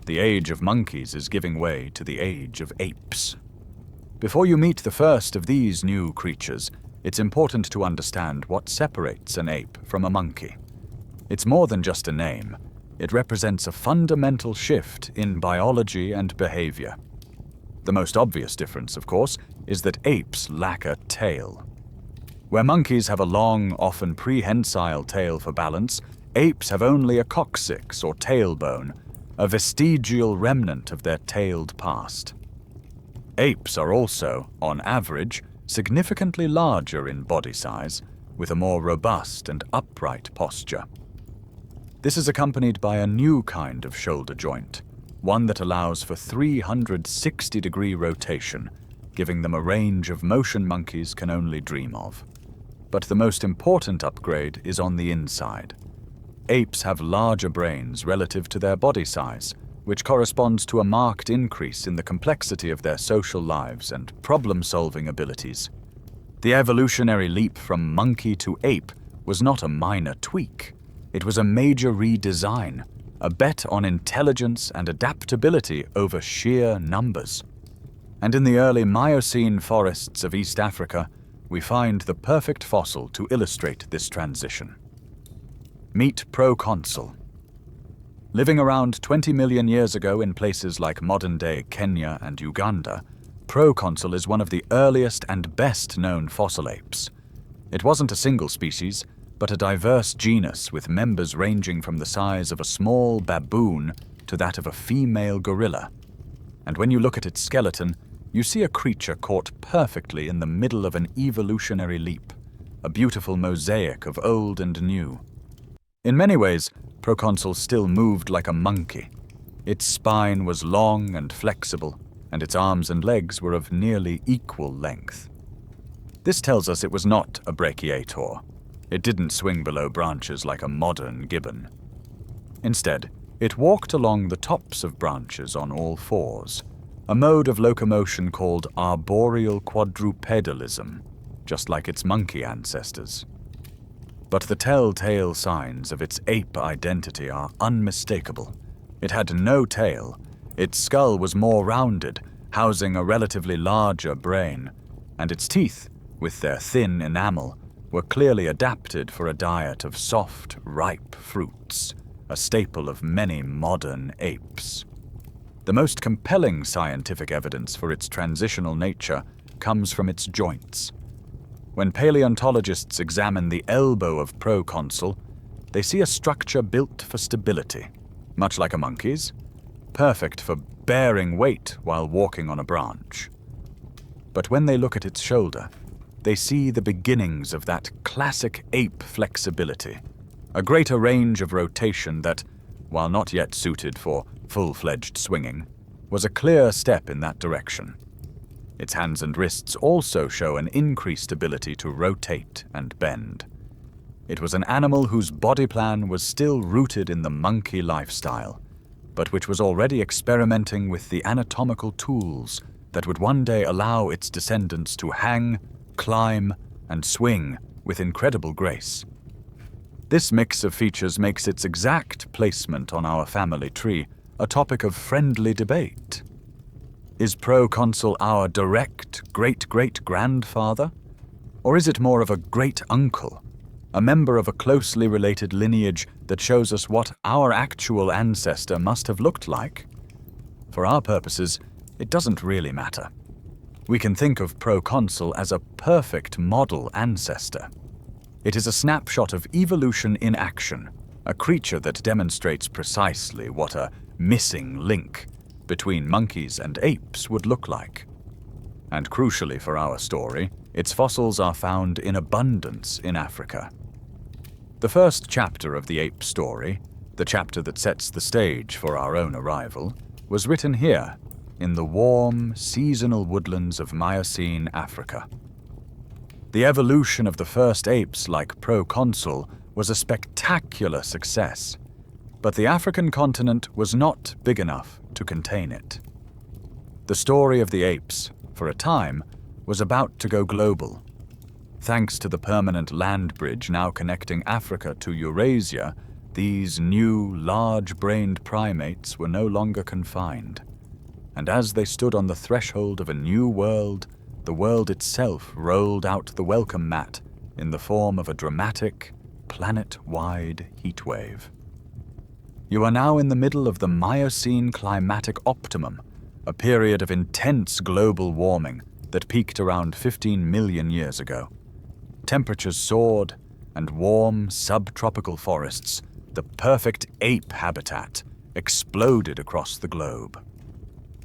S1: The age of monkeys is giving way to the age of apes. Before you meet the first of these new creatures, it's important to understand what separates an ape from a monkey. It's more than just a name. It represents a fundamental shift in biology and behavior. The most obvious difference, of course, is that apes lack a tail. Where monkeys have a long, often prehensile tail for balance, apes have only a coccyx or tailbone, a vestigial remnant of their tailed past. Apes are also, on average, significantly larger in body size, with a more robust and upright posture. This is accompanied by a new kind of shoulder joint, one that allows for 360-degree rotation, giving them a range of motion monkeys can only dream of. But the most important upgrade is on the inside. Apes have larger brains relative to their body size, which corresponds to a marked increase in the complexity of their social lives and problem-solving abilities. The evolutionary leap from monkey to ape was not a minor tweak. It was a major redesign, a bet on intelligence and adaptability over sheer numbers. And in the early Miocene forests of East Africa, we find the perfect fossil to illustrate this transition. Meet proconsul. Living around 20 million years ago in places like modern-day Kenya and Uganda, proconsul is one of the earliest and best-known fossil apes. It wasn't a single species, but a diverse genus with members ranging from the size of a small baboon to that of a female gorilla. And when you look at its skeleton, you see a creature caught perfectly in the middle of an evolutionary leap, a beautiful mosaic of old and new. In many ways, proconsul still moved like a monkey. Its spine was long and flexible, and its arms and legs were of nearly equal length. This tells us it was not a brachiator. It didn't swing below branches like a modern gibbon. Instead, it walked along the tops of branches on all fours, a mode of locomotion called arboreal quadrupedalism, just like its monkey ancestors. But the telltale signs of its ape identity are unmistakable. It had no tail. Its skull was more rounded, housing a relatively larger brain, and its teeth, with their thin enamel, were clearly adapted for a diet of soft, ripe fruits, a staple of many modern apes. The most compelling scientific evidence for its transitional nature comes from its joints. When paleontologists examine the elbow of proconsul, they see a structure built for stability, much like a monkey's, perfect for bearing weight while walking on a branch. But when they look at its shoulder, they see the beginnings of that classic ape flexibility, a greater range of rotation that, while not yet suited for full-fledged swinging, was a clear step in that direction. Its hands and wrists also show an increased ability to rotate and bend. It was an animal whose body plan was still rooted in the monkey lifestyle, but which was already experimenting with the anatomical tools that would one day allow its descendants to hang, climb, and swing with incredible grace. This mix of features makes its exact placement on our family tree a topic of friendly debate. Is proconsul our direct great-great-grandfather? Or is it more of a great-uncle, a member of a closely related lineage that shows us what our actual ancestor must have looked like? For our purposes, it doesn't really matter. We can think of proconsul as a perfect model ancestor. It is a snapshot of evolution in action, a creature that demonstrates precisely what a missing link between monkeys and apes would look like. And crucially for our story, its fossils are found in abundance in Africa. The first chapter of the ape story, the chapter that sets the stage for our own arrival, was written here, in the warm, seasonal woodlands of Miocene Africa. The evolution of the first apes like proconsul was a spectacular success, but the African continent was not big enough to contain it. The story of the apes, for a time, was about to go global. Thanks to the permanent land bridge now connecting Africa to Eurasia, these new, large-brained primates were no longer confined. And as they stood on the threshold of a new world, the world itself rolled out the welcome mat in the form of a dramatic, planet-wide heatwave. You are now in the middle of the Miocene climatic optimum, a period of intense global warming that peaked around 15 million years ago. Temperatures soared, and warm, subtropical forests, the perfect ape habitat, exploded across the globe.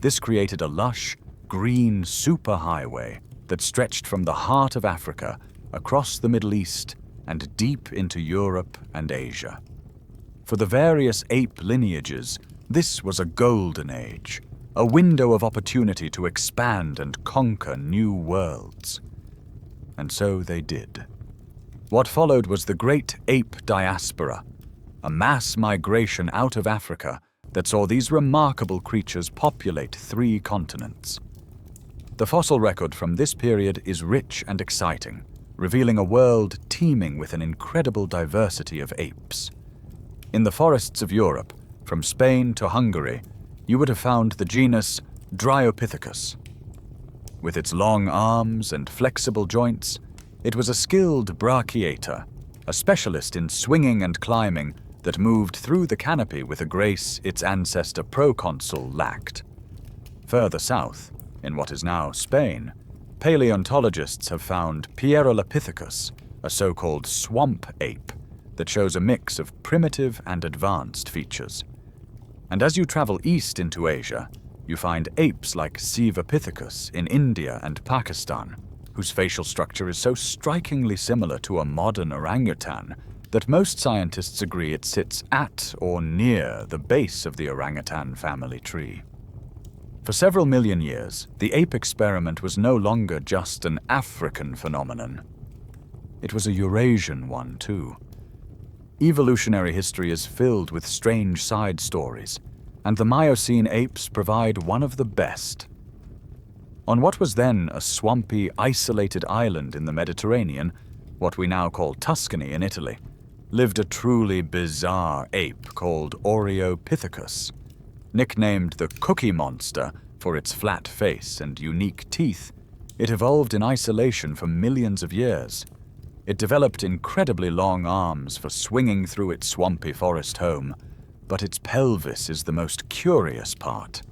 S1: This created a lush, green superhighway that stretched from the heart of Africa across the Middle East and deep into Europe and Asia. For the various ape lineages, this was a golden age, a window of opportunity to expand and conquer new worlds. And so they did. What followed was the Great Ape Diaspora, a mass migration out of Africa that saw these remarkable creatures populate 3 continents. The fossil record from this period is rich and exciting, revealing a world teeming with an incredible diversity of apes. In the forests of Europe, from Spain to Hungary, you would have found the genus Australopithecus. With its long arms and flexible joints, it was a skilled brachiator, a specialist in swinging and climbing that moved through the canopy with a grace its ancestor proconsul lacked. Further south, in what is now Spain, paleontologists have found Australopithecus, a so-called swamp ape that shows a mix of primitive and advanced features. And as you travel east into Asia, you find apes like Australopithecus in India and Pakistan, whose facial structure is so strikingly similar to a modern orangutan that most scientists agree it sits at or near the base of the orangutan family tree. For several million years, the ape experiment was no longer just an African phenomenon. It was a Eurasian one, too. Evolutionary history is filled with strange side stories, and the Miocene apes provide one of the best. On what was then a swampy, isolated island in the Mediterranean, what we now call Tuscany in Italy, lived a truly bizarre ape called Australopithecus. Nicknamed the Cookie Monster for its flat face and unique teeth, it evolved in isolation for millions of years. It developed incredibly long arms for swinging through its swampy forest home, but its pelvis is the most curious part.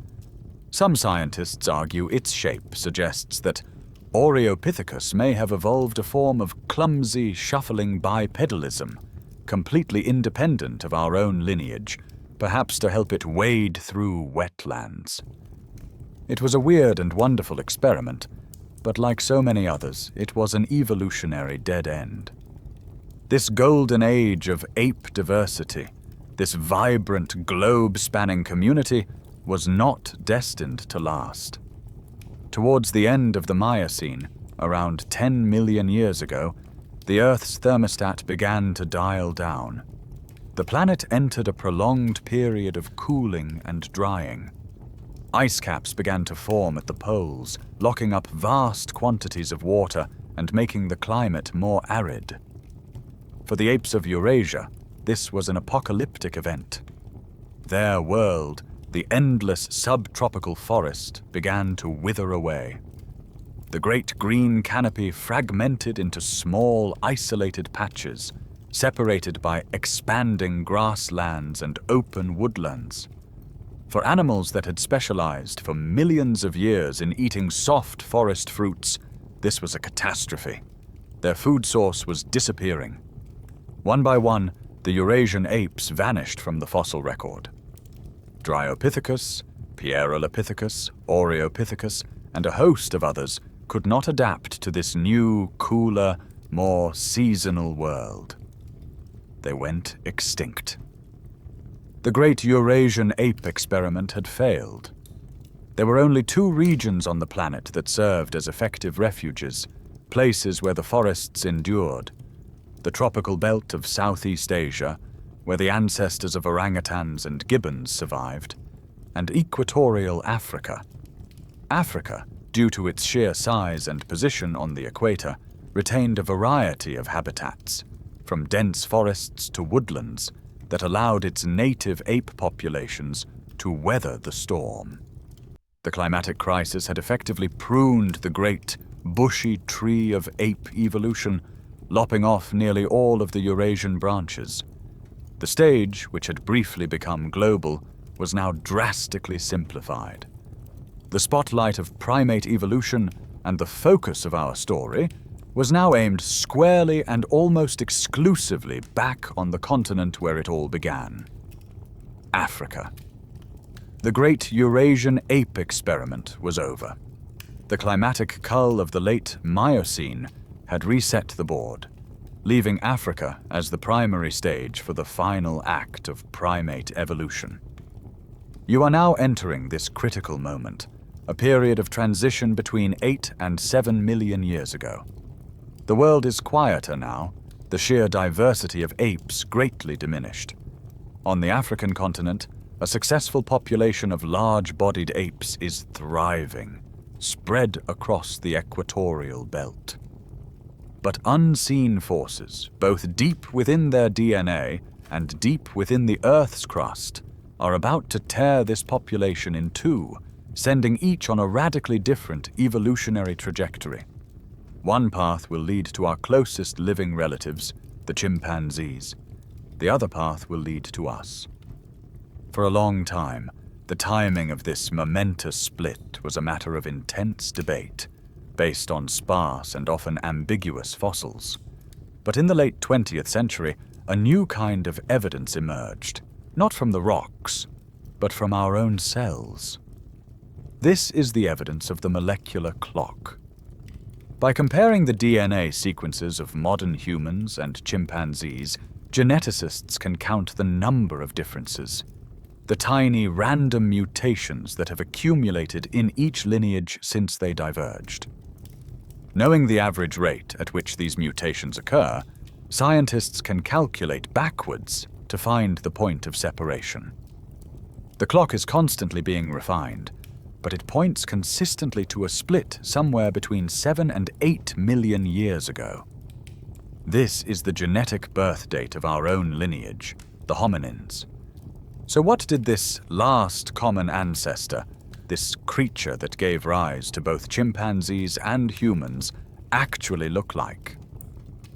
S1: Some scientists argue its shape suggests that Australopithecus may have evolved a form of clumsy, shuffling bipedalism, completely independent of our own lineage, perhaps to help it wade through wetlands. It was a weird and wonderful experiment, but like so many others, it was an evolutionary dead end. This golden age of ape diversity, this vibrant, globe-spanning community, was not destined to last. Towards the end of the Miocene, around 10 million years ago, the Earth's thermostat began to dial down. The planet entered a prolonged period of cooling and drying. Ice caps began to form at the poles, locking up vast quantities of water and making the climate more arid. For the apes of Eurasia, this was an apocalyptic event. Their world, the endless subtropical forest, began to wither away. The great green canopy fragmented into small, isolated patches, separated by expanding grasslands and open woodlands. For animals that had specialized for millions of years in eating soft forest fruits, this was a catastrophe. Their food source was disappearing. One by one, the Eurasian apes vanished from the fossil record. Dryopithecus, Pierolopithecus, Aureopithecus, and a host of others could not adapt to this new, cooler, more seasonal world. They went extinct. The great Eurasian ape experiment had failed. There were only 2 regions on the planet that served as effective refuges, places where the forests endured: the tropical belt of Southeast Asia, where the ancestors of orangutans and gibbons survived, and equatorial Africa. Africa, due to its sheer size and position on the equator, retained a variety of habitats, from dense forests to woodlands, that allowed its native ape populations to weather the storm. The climatic crisis had effectively pruned the great, bushy tree of ape evolution, lopping off nearly all of the Eurasian branches. The stage, which had briefly become global, was now drastically simplified. The spotlight of primate evolution and the focus of our story was now aimed squarely and almost exclusively back on the continent where it all began: Africa. The great Eurasian ape experiment was over. The climatic cull of the late Miocene had reset the board, leaving Africa as the primary stage for the final act of primate evolution. You are now entering this critical moment, a period of transition between 8 and 7 million years ago. The world is quieter now, the sheer diversity of apes greatly diminished. On the African continent, a successful population of large-bodied apes is thriving, spread across the equatorial belt. But unseen forces, both deep within their DNA and deep within the Earth's crust, are about to tear this population in two, sending each on a radically different evolutionary trajectory. One path will lead to our closest living relatives, the chimpanzees. The other path will lead to us. For a long time, the timing of this momentous split was a matter of intense debate, based on sparse and often ambiguous fossils. But in the late 20th century, a new kind of evidence emerged, not from the rocks, but from our own cells. This is the evidence of the molecular clock. By comparing the DNA sequences of modern humans and chimpanzees, geneticists can count the number of differences, the tiny random mutations that have accumulated in each lineage since they diverged. Knowing the average rate at which these mutations occur, scientists can calculate backwards to find the point of separation. The clock is constantly being refined, but it points consistently to a split somewhere between 7 and 8 million years ago. This is the genetic birth date of our own lineage, the hominins. So what did this last common ancestor, this creature that gave rise to both chimpanzees and humans, actually look like?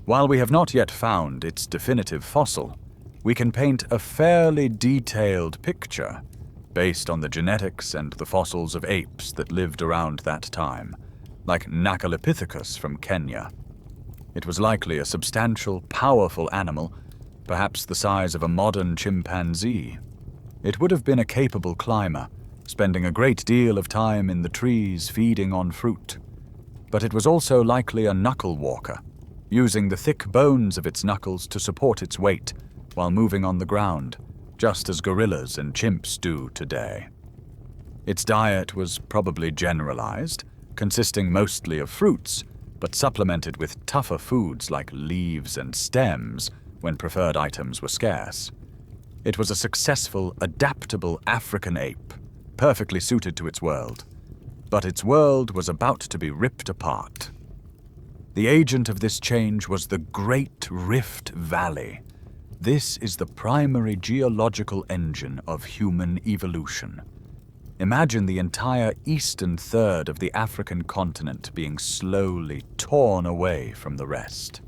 S1: While we have not yet found its definitive fossil, we can paint a fairly detailed picture based on the genetics and the fossils of apes that lived around that time, like Australopithecus from Kenya. It was likely a substantial, powerful animal, perhaps the size of a modern chimpanzee. It would have been a capable climber, spending a great deal of time in the trees feeding on fruit. But it was also likely a knuckle walker, using the thick bones of its knuckles to support its weight while moving on the ground, just as gorillas and chimps do today. Its diet was probably generalized, consisting mostly of fruits, but supplemented with tougher foods like leaves and stems when preferred items were scarce. It was a successful, adaptable African ape, perfectly suited to its world. But its world was about to be ripped apart. The agent of this change was the Great Rift Valley. This is the primary geological engine of human evolution. Imagine the entire eastern third of the African continent being slowly torn away from the rest.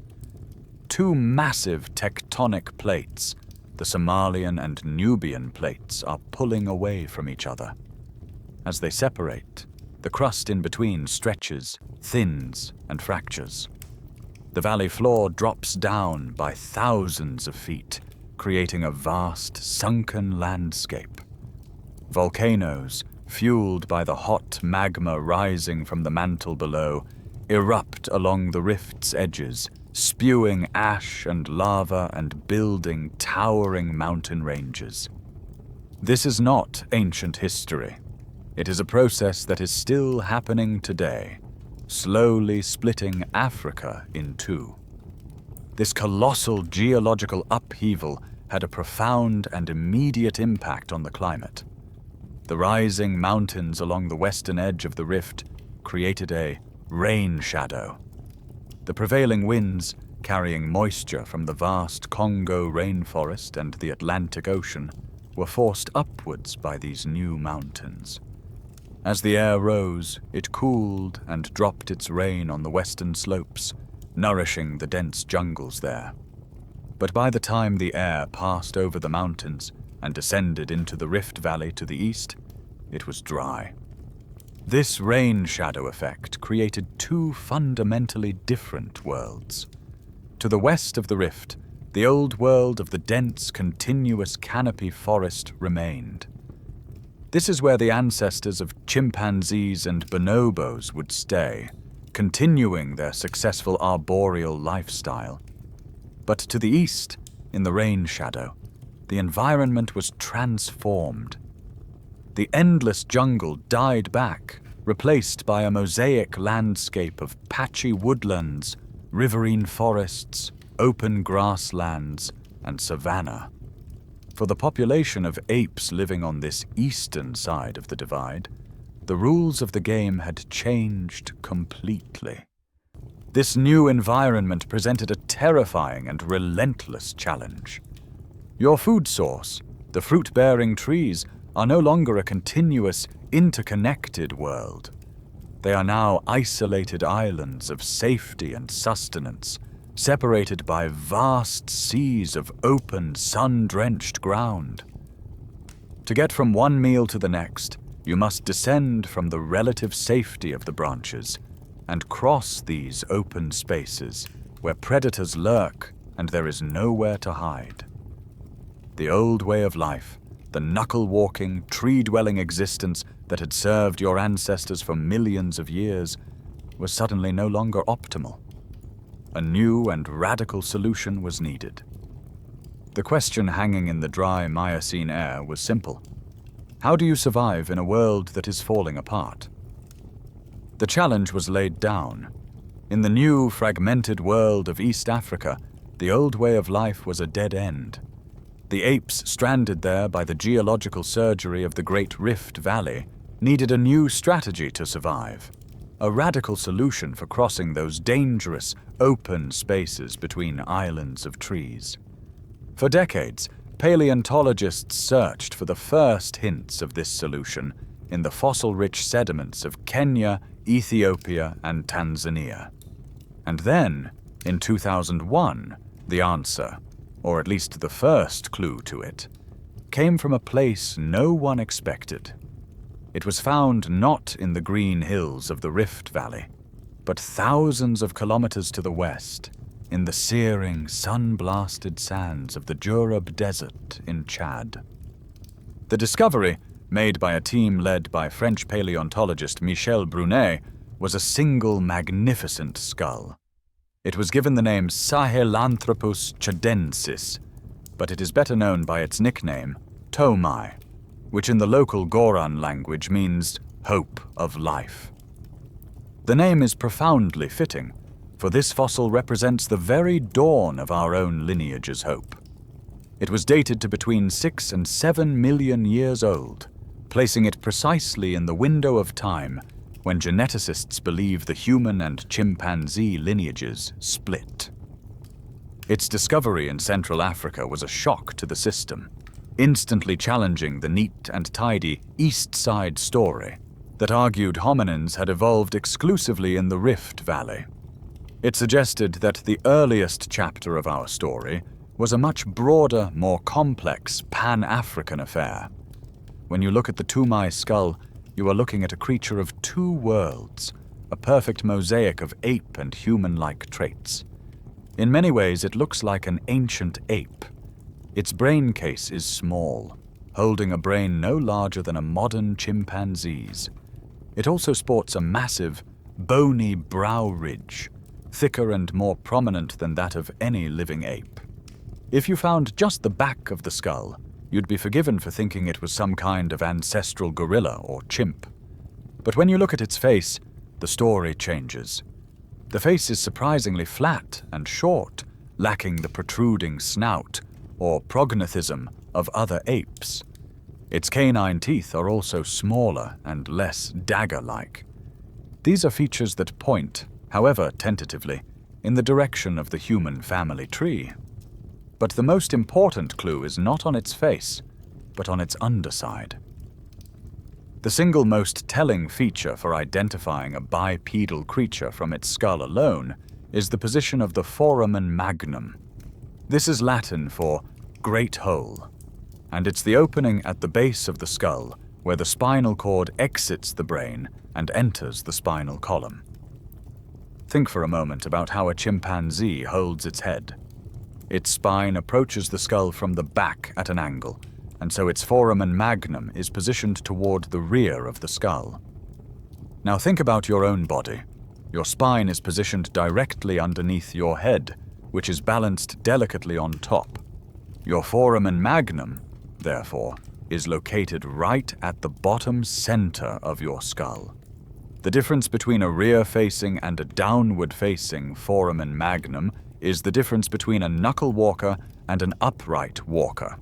S1: Two massive tectonic plates, the Somalian and Nubian plates, are pulling away from each other. As they separate, the crust in between stretches, thins, and fractures. The valley floor drops down by thousands of feet, creating a vast, sunken landscape. Volcanoes, fueled by the hot magma rising from the mantle below, erupt along the rift's edges, spewing ash and lava and building towering mountain ranges. This is not ancient history. It is a process that is still happening today, slowly splitting Africa in two. This colossal geological upheaval had a profound and immediate impact on the climate. The rising mountains along the western edge of the rift created a rain shadow. The prevailing winds, carrying moisture from the vast Congo rainforest and the Atlantic Ocean, were forced upwards by these new mountains. As the air rose, it cooled and dropped its rain on the western slopes, nourishing the dense jungles there. But by the time the air passed over the mountains and descended into the Rift Valley to the east, it was dry. This rain shadow effect created two fundamentally different worlds. To the west of the rift, the old world of the dense, continuous canopy forest remained. This is where the ancestors of chimpanzees and bonobos would stay, continuing their successful arboreal lifestyle. But to the east, in the rain shadow, the environment was transformed. The endless jungle died back, replaced by a mosaic landscape of patchy woodlands, riverine forests, open grasslands, and savanna. For the population of apes living on this eastern side of the divide, the rules of the game had changed completely. This new environment presented a terrifying and relentless challenge. Your food source, the fruit-bearing trees, are no longer a continuous, interconnected world. They are now isolated islands of safety and sustenance, separated by vast seas of open, sun-drenched ground. To get from one meal to the next, you must descend from the relative safety of the branches and cross these open spaces where predators lurk and there is nowhere to hide. The old way of life, the knuckle-walking, tree-dwelling existence that had served your ancestors for millions of years, was suddenly no longer optimal. A new and radical solution was needed. The question hanging in the dry Miocene air was simple. How do you survive in a world that is falling apart? The challenge was laid down. In the new, fragmented world of East Africa, the old way of life was a dead end. The apes stranded there by the geological surgery of the Great Rift Valley needed a new strategy to survive, a radical solution for crossing those dangerous, open spaces between islands of trees. For decades, paleontologists searched for the first hints of this solution in the fossil-rich sediments of Kenya, Ethiopia, and Tanzania. And then, in 2001, the answer, or at least the first clue to it, came from a place no one expected. It was found not in the green hills of the Rift Valley, but thousands of kilometers to the west, in the searing, sun-blasted sands of the Jurab Desert in Chad. The discovery, made by a team led by French paleontologist Michel Brunet, was a single magnificent skull. It was given the name Sahelanthropus chadensis, but it is better known by its nickname, Tomai, which in the local Goran language means hope of life. The name is profoundly fitting, for this fossil represents the very dawn of our own lineage's hope. It was dated to between 6 and 7 million years old, placing it precisely in the window of time when geneticists believe the human and chimpanzee lineages split. Its discovery in Central Africa was a shock to the system, instantly challenging the neat and tidy East Side story that argued hominins had evolved exclusively in the Rift Valley. It suggested that the earliest chapter of our story was a much broader, more complex Pan-African affair. When you look at the Toumai skull, you are looking at a creature of two worlds, a perfect mosaic of ape and human-like traits. In many ways, it looks like an ancient ape. Its brain case is small, holding a brain no larger than a modern chimpanzee's. It also sports a massive, bony brow ridge, thicker and more prominent than that of any living ape. If you found just the back of the skull, you'd be forgiven for thinking it was some kind of ancestral gorilla or chimp. But when you look at its face, the story changes. The face is surprisingly flat and short, lacking the protruding snout or prognathism of other apes. Its canine teeth are also smaller and less dagger-like. These are features that point, however tentatively, in the direction of the human family tree. But the most important clue is not on its face, but on its underside. The single most telling feature for identifying a bipedal creature from its skull alone is the position of the foramen magnum. This is Latin for great hole, and it's the opening at the base of the skull where the spinal cord exits the brain and enters the spinal column. Think for a moment about how a chimpanzee holds its head. Its spine approaches the skull from the back at an angle, and so its foramen magnum is positioned toward the rear of the skull. Now think about your own body. Your spine is positioned directly underneath your head, which is balanced delicately on top. Your foramen magnum, therefore, is located right at the bottom center of your skull. The difference between a rear-facing and a downward-facing foramen magnum is the difference between a knuckle walker and an upright walker.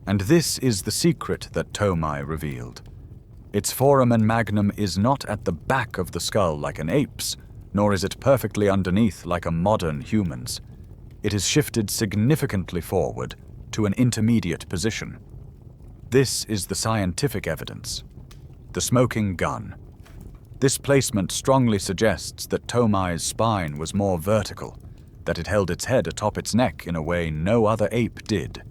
S1: And this is the secret that Toumai revealed. Its foramen magnum is not at the back of the skull like an ape's, nor is it perfectly underneath like a modern human's. It is shifted significantly forward to an intermediate position. This is the scientific evidence. The smoking gun. This placement strongly suggests that Toumai's spine was more vertical, that it held its head atop its neck in a way no other ape did.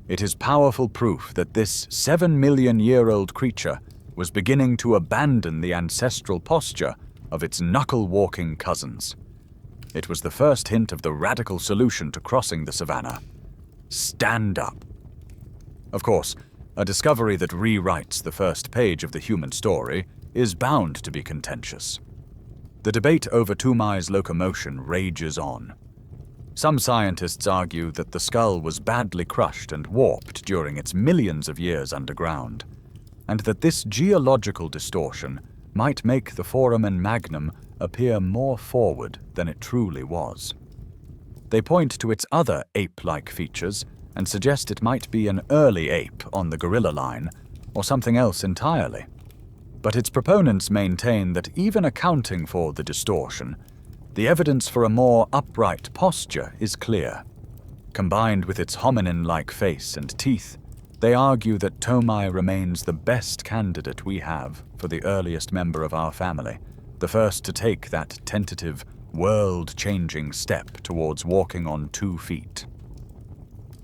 S1: It is powerful proof that this 7-million-year-old creature was beginning to abandon the ancestral posture of its knuckle-walking cousins. It was the first hint of the radical solution to crossing the savannah. Stand up. Of course, a discovery that rewrites the first page of the human story is bound to be contentious. The debate over Toumai's locomotion rages on. Some scientists argue that the skull was badly crushed and warped during its millions of years underground, and that this geological distortion might make the foramen magnum appear more forward than it truly was. They point to its other ape-like features and suggest it might be an early ape on the gorilla line, or something else entirely. But its proponents maintain that even accounting for the distortion, the evidence for a more upright posture is clear. Combined with its hominin-like face and teeth, they argue that Toumai remains the best candidate we have for the earliest member of our family, the first to take that tentative, world-changing step towards walking on 2 feet.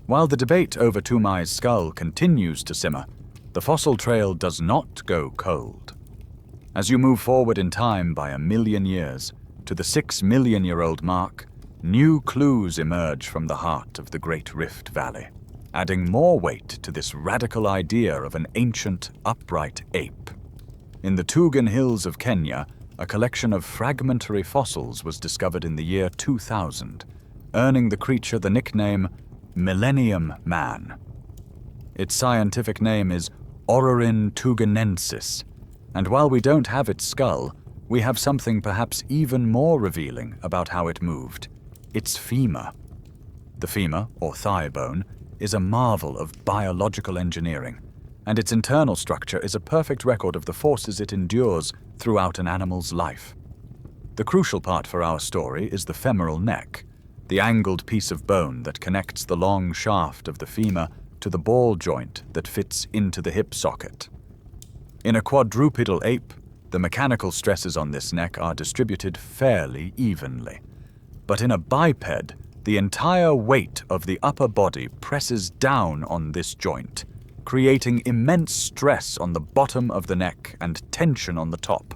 S1: While the debate over Toumai's skull continues to simmer, the fossil trail does not go cold. As you move forward in time by 1 million years, to the 6-million-year-old mark, new clues emerge from the heart of the Great Rift Valley, adding more weight to this radical idea of an ancient, upright ape. In the Tugan Hills of Kenya, a collection of fragmentary fossils was discovered in the year 2000, earning the creature the nickname Millennium Man. Its scientific name is Orangutans, and while we don't have its skull, we have something perhaps even more revealing about how it moved: its femur. The femur, or thigh bone, is a marvel of biological engineering, and its internal structure is a perfect record of the forces it endures throughout an animal's life. The crucial part for our story is the femoral neck, the angled piece of bone that connects the long shaft of the femur to the ball joint that fits into the hip socket. In a quadrupedal ape, the mechanical stresses on this neck are distributed fairly evenly. But in a biped, the entire weight of the upper body presses down on this joint, creating immense stress on the bottom of the neck and tension on the top.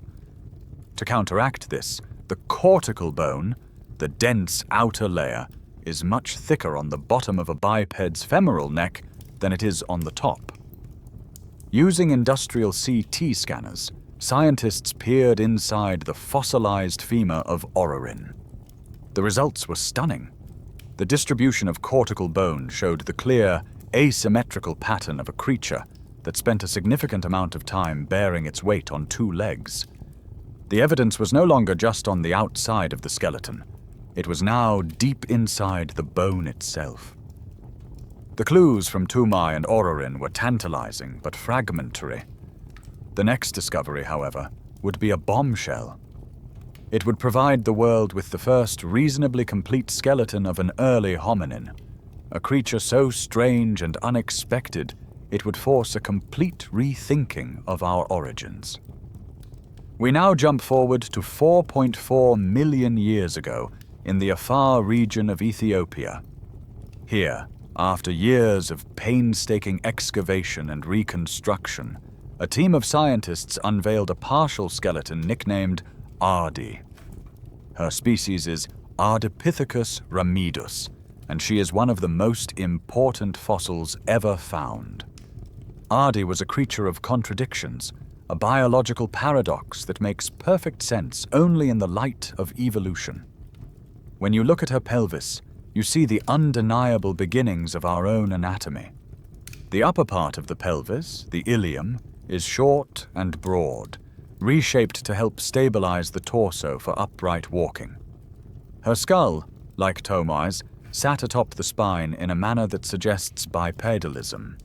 S1: To counteract this, the cortical bone, the dense outer layer, is much thicker on the bottom of a biped's femoral neck than it is on the top. Using industrial CT scanners, scientists peered inside the fossilized femur of Orarin. The results were stunning. The distribution of cortical bone showed the clear, asymmetrical pattern of a creature that spent a significant amount of time bearing its weight on two legs. The evidence was no longer just on the outside of the skeleton. It was now deep inside the bone itself. The clues from Toomai and Orarin were tantalizing but fragmentary. The next discovery, however, would be a bombshell. It would provide the world with the first reasonably complete skeleton of an early hominin, a creature so strange and unexpected it would force a complete rethinking of our origins. We now jump forward to 4.4 million years ago in the Afar region of Ethiopia. Here, after years of painstaking excavation and reconstruction, a team of scientists unveiled a partial skeleton nicknamed Ardi. Her species is Ardipithecus ramidus, and she is one of the most important fossils ever found. Ardi was a creature of contradictions, a biological paradox that makes perfect sense only in the light of evolution. When you look at her pelvis, you see the undeniable beginnings of our own anatomy. The upper part of the pelvis, the ilium, is short and broad, reshaped to help stabilize the torso for upright walking. Her skull, like Toomai's, sat atop the spine in a manner that suggests bipedalism.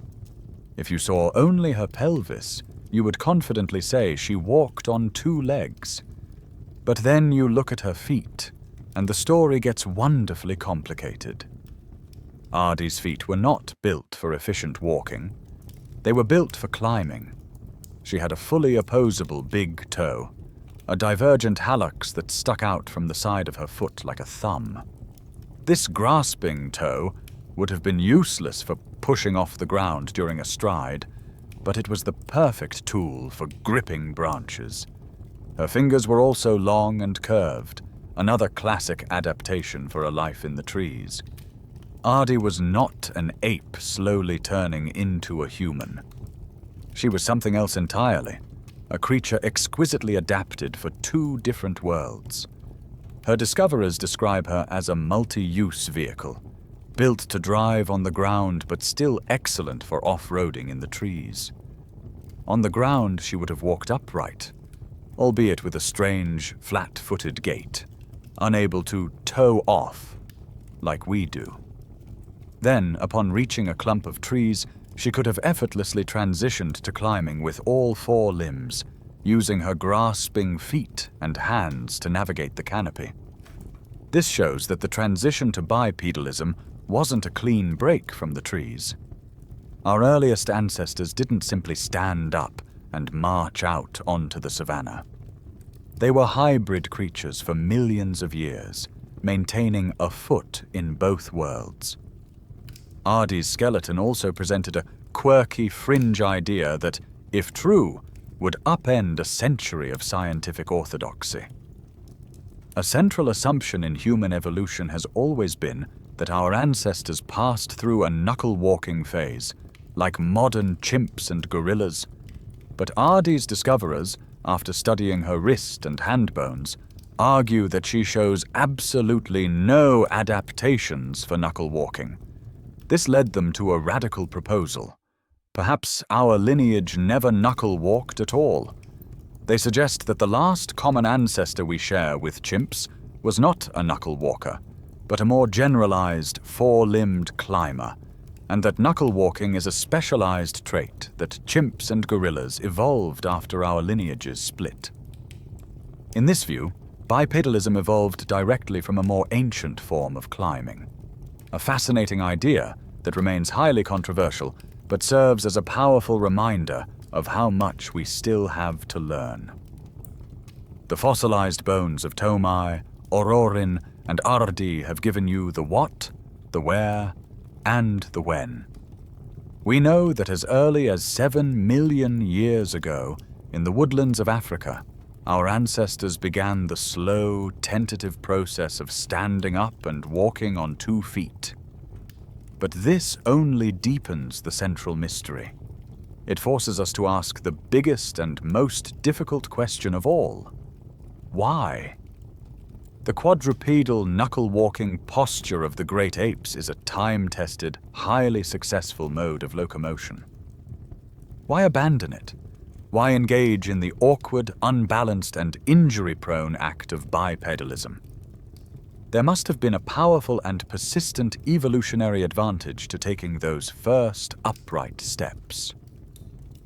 S1: If you saw only her pelvis, you would confidently say she walked on two legs. But then you look at her feet, and the story gets wonderfully complicated. Ardi's feet were not built for efficient walking. They were built for climbing. She had a fully opposable big toe, a divergent hallux that stuck out from the side of her foot like a thumb. This grasping toe would have been useless for pushing off the ground during a stride, but it was the perfect tool for gripping branches. Her fingers were also long and curved, another classic adaptation for a life in the trees. Ardi was not an ape slowly turning into a human. She was something else entirely, a creature exquisitely adapted for two different worlds. Her discoverers describe her as a multi-use vehicle, built to drive on the ground but still excellent for off-roading in the trees. On the ground, she would have walked upright, albeit with a strange, flat-footed gait, unable to toe off like we do. Then, upon reaching a clump of trees, she could have effortlessly transitioned to climbing with all four limbs, using her grasping feet and hands to navigate the canopy. This shows that the transition to bipedalism wasn't a clean break from the trees. Our earliest ancestors didn't simply stand up and march out onto the savanna. They were hybrid creatures for millions of years, maintaining a foot in both worlds. Ardi's skeleton also presented a quirky fringe idea that, if true, would upend a century of scientific orthodoxy. A central assumption in human evolution has always been that our ancestors passed through a knuckle-walking phase, like modern chimps and gorillas. But Ardi's discoverers, after studying her wrist and hand bones, argue that she shows absolutely no adaptations for knuckle walking. This led them to a radical proposal. Perhaps our lineage never knuckle walked at all. They suggest that the last common ancestor we share with chimps was not a knuckle walker, but a more generalized, four-limbed climber, and that knuckle walking is a specialized trait that chimps and gorillas evolved after our lineages split. In this view, bipedalism evolved directly from a more ancient form of climbing. A fascinating idea that remains highly controversial, but serves as a powerful reminder of how much we still have to learn. The fossilized bones of Tomai, Ororin, and Ardi have given you the what, the where, and the when. We know that as early as 7 million years ago, in the woodlands of Africa, our ancestors began the slow, tentative process of standing up and walking on 2 feet. But this only deepens the central mystery. It forces us to ask the biggest and most difficult question of all. Why? The quadrupedal, knuckle-walking posture of the great apes is a time-tested, highly successful mode of locomotion. Why abandon it? Why engage in the awkward, unbalanced, and injury-prone act of bipedalism? There must have been a powerful and persistent evolutionary advantage to taking those first upright steps.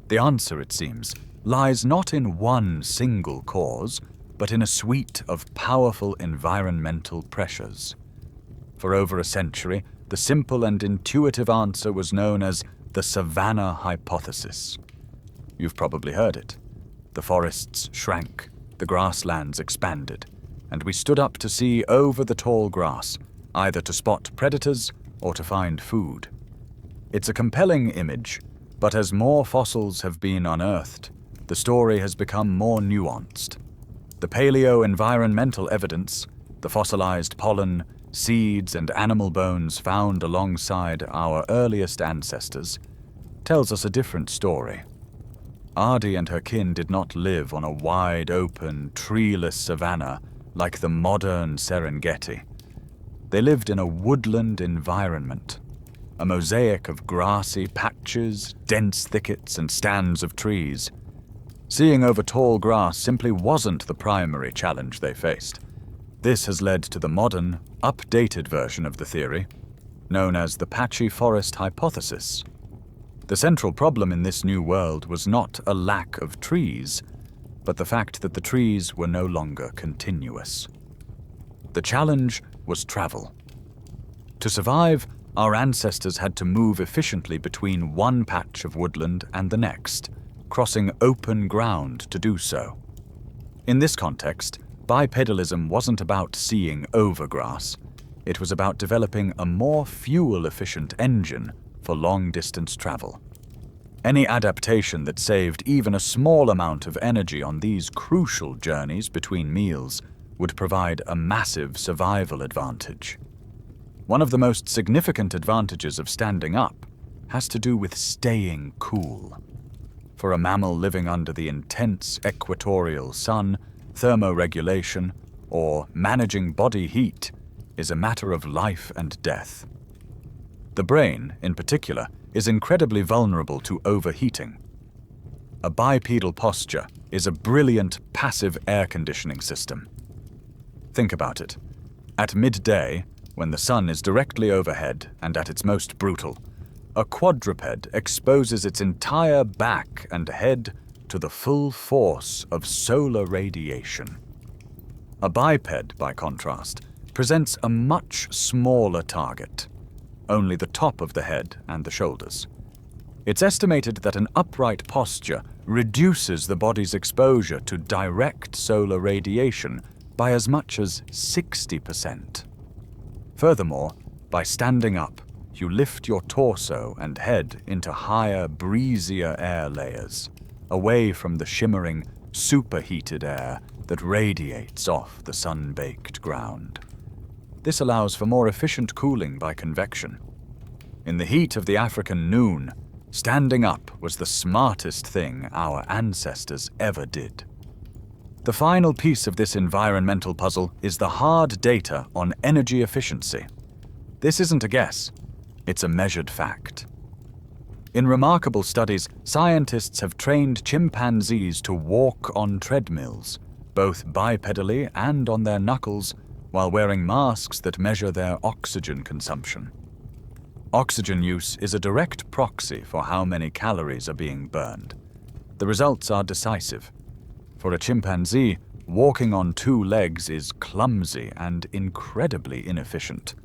S1: The answer, it seems, lies not in one single cause, but in a suite of powerful environmental pressures. For over a century, the simple and intuitive answer was known as the savanna hypothesis. You've probably heard it. The forests shrank, the grasslands expanded, and we stood up to see over the tall grass, either to spot predators or to find food. It's a compelling image, but as more fossils have been unearthed, the story has become more nuanced. The paleo-environmental evidence, the fossilized pollen, seeds, and animal bones found alongside our earliest ancestors, tells us a different story. Ardi and her kin did not live on a wide-open, treeless savanna like the modern Serengeti. They lived in a woodland environment, a mosaic of grassy patches, dense thickets, and stands of trees. Seeing over tall grass simply wasn't the primary challenge they faced. This has led to the modern, updated version of the theory, known as the patchy forest hypothesis. The central problem in this new world was not a lack of trees, but the fact that the trees were no longer continuous. The challenge was travel. To survive, our ancestors had to move efficiently between one patch of woodland and the next, crossing open ground to do so. In this context, bipedalism wasn't about seeing over grass. It was about developing a more fuel-efficient engine for long-distance travel. Any adaptation that saved even a small amount of energy on these crucial journeys between meals would provide a massive survival advantage. One of the most significant advantages of standing up has to do with staying cool. For a mammal living under the intense equatorial sun, thermoregulation, or managing body heat is a matter of life and death. The brain, in particular, is incredibly vulnerable to overheating. A bipedal posture is a brilliant passive air conditioning system. Think about it. At midday, when the sun is directly overhead and at its most brutal, a quadruped exposes its entire back and head to the full force of solar radiation. A biped, by contrast, presents a much smaller target, only the top of the head and the shoulders. It's estimated that an upright posture reduces the body's exposure to direct solar radiation by as much as 60%. Furthermore, by standing up, you lift your torso and head into higher, breezier air layers, away from the shimmering, superheated air that radiates off the sun-baked ground. This allows for more efficient cooling by convection. In the heat of the African noon, standing up was the smartest thing our ancestors ever did. The final piece of this environmental puzzle is the hard data on energy efficiency. This isn't a guess, it's a measured fact. In remarkable studies, scientists have trained chimpanzees to walk on treadmills, both bipedally and on their knuckles, while wearing masks that measure their oxygen consumption. Oxygen use is a direct proxy for how many calories are being burned. The results are decisive. For a chimpanzee, walking on two legs is clumsy and incredibly inefficient.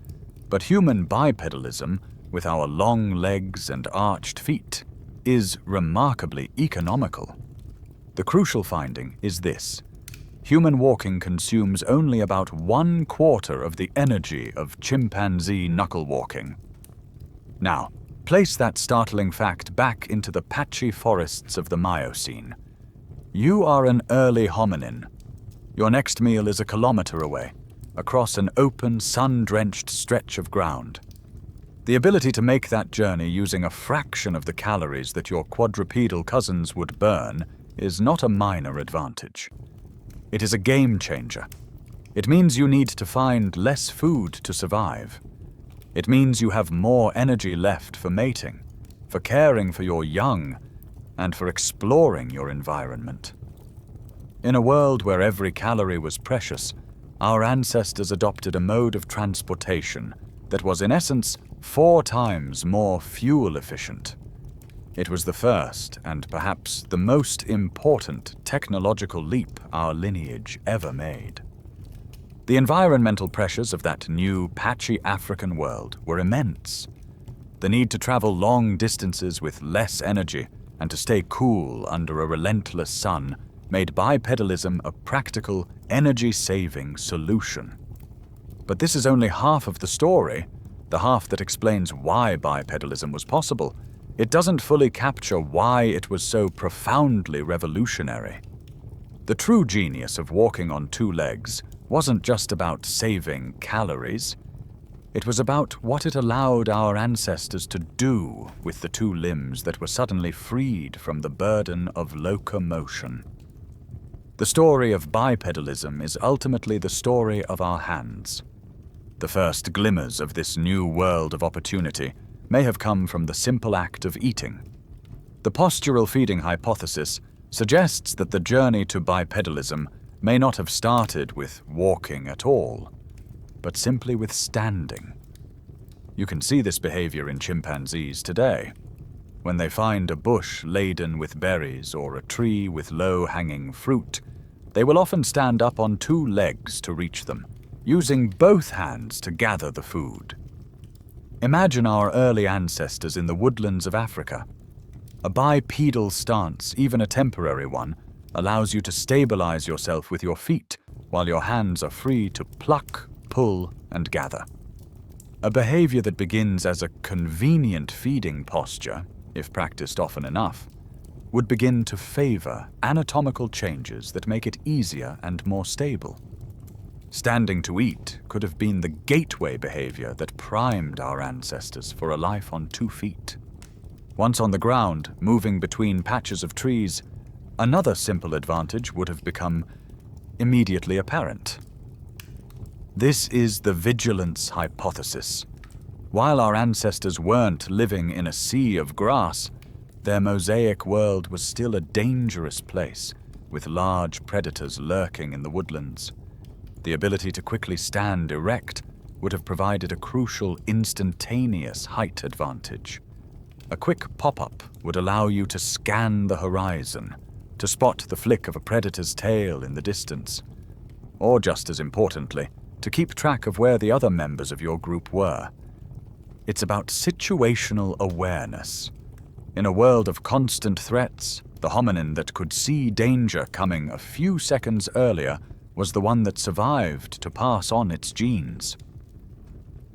S1: But human bipedalism, with our long legs and arched feet, is remarkably economical. The crucial finding is this: human walking consumes only about 1/4 of the energy of chimpanzee knuckle walking. Now, place that startling fact back into the patchy forests of the Miocene. You are an early hominin. Your next meal is a kilometer away, across an open, sun-drenched stretch of ground. The ability to make that journey using a fraction of the calories that your quadrupedal cousins would burn is not a minor advantage. It is a game changer. It means you need to find less food to survive. It means you have more energy left for mating, for caring for your young, and for exploring your environment. In a world where every calorie was precious, our ancestors adopted a mode of transportation that was in essence 4 times more fuel efficient. It was the first and perhaps the most important technological leap our lineage ever made. The environmental pressures of that new, patchy African world were immense. The need to travel long distances with less energy and to stay cool under a relentless sun made bipedalism a practical, energy-saving solution. But this is only half of the story, the half that explains why bipedalism was possible. It doesn't fully capture why it was so profoundly revolutionary. The true genius of walking on 2 legs wasn't just about saving calories. It was about what it allowed our ancestors to do with the 2 limbs that were suddenly freed from the burden of locomotion. The story of bipedalism is ultimately the story of our hands. The first glimmers of this new world of opportunity may have come from the simple act of eating. The postural feeding hypothesis suggests that the journey to bipedalism may not have started with walking at all, but simply with standing. You can see this behavior in chimpanzees today. When they find a bush laden with berries or a tree with low-hanging fruit, they will often stand up on 2 legs to reach them, using both hands to gather the food. Imagine our early ancestors in the woodlands of Africa. A bipedal stance, even a temporary one, allows you to stabilize yourself with your feet while your hands are free to pluck, pull, and gather. A behavior that begins as a convenient feeding posture, if practiced often enough, would begin to favor anatomical changes that make it easier and more stable. Standing to eat could have been the gateway behavior that primed our ancestors for a life on 2 feet. Once on the ground, moving between patches of trees, another simple advantage would have become immediately apparent. This is the vigilance hypothesis. While our ancestors weren't living in a sea of grass, their mosaic world was still a dangerous place, with large predators lurking in the woodlands. The ability to quickly stand erect would have provided a crucial instantaneous height advantage. A quick pop-up would allow you to scan the horizon, to spot the flick of a predator's tail in the distance, or just as importantly, to keep track of where the other members of your group were. It's about situational awareness. In a world of constant threats, the hominin that could see danger coming a few seconds earlier was the one that survived to pass on its genes.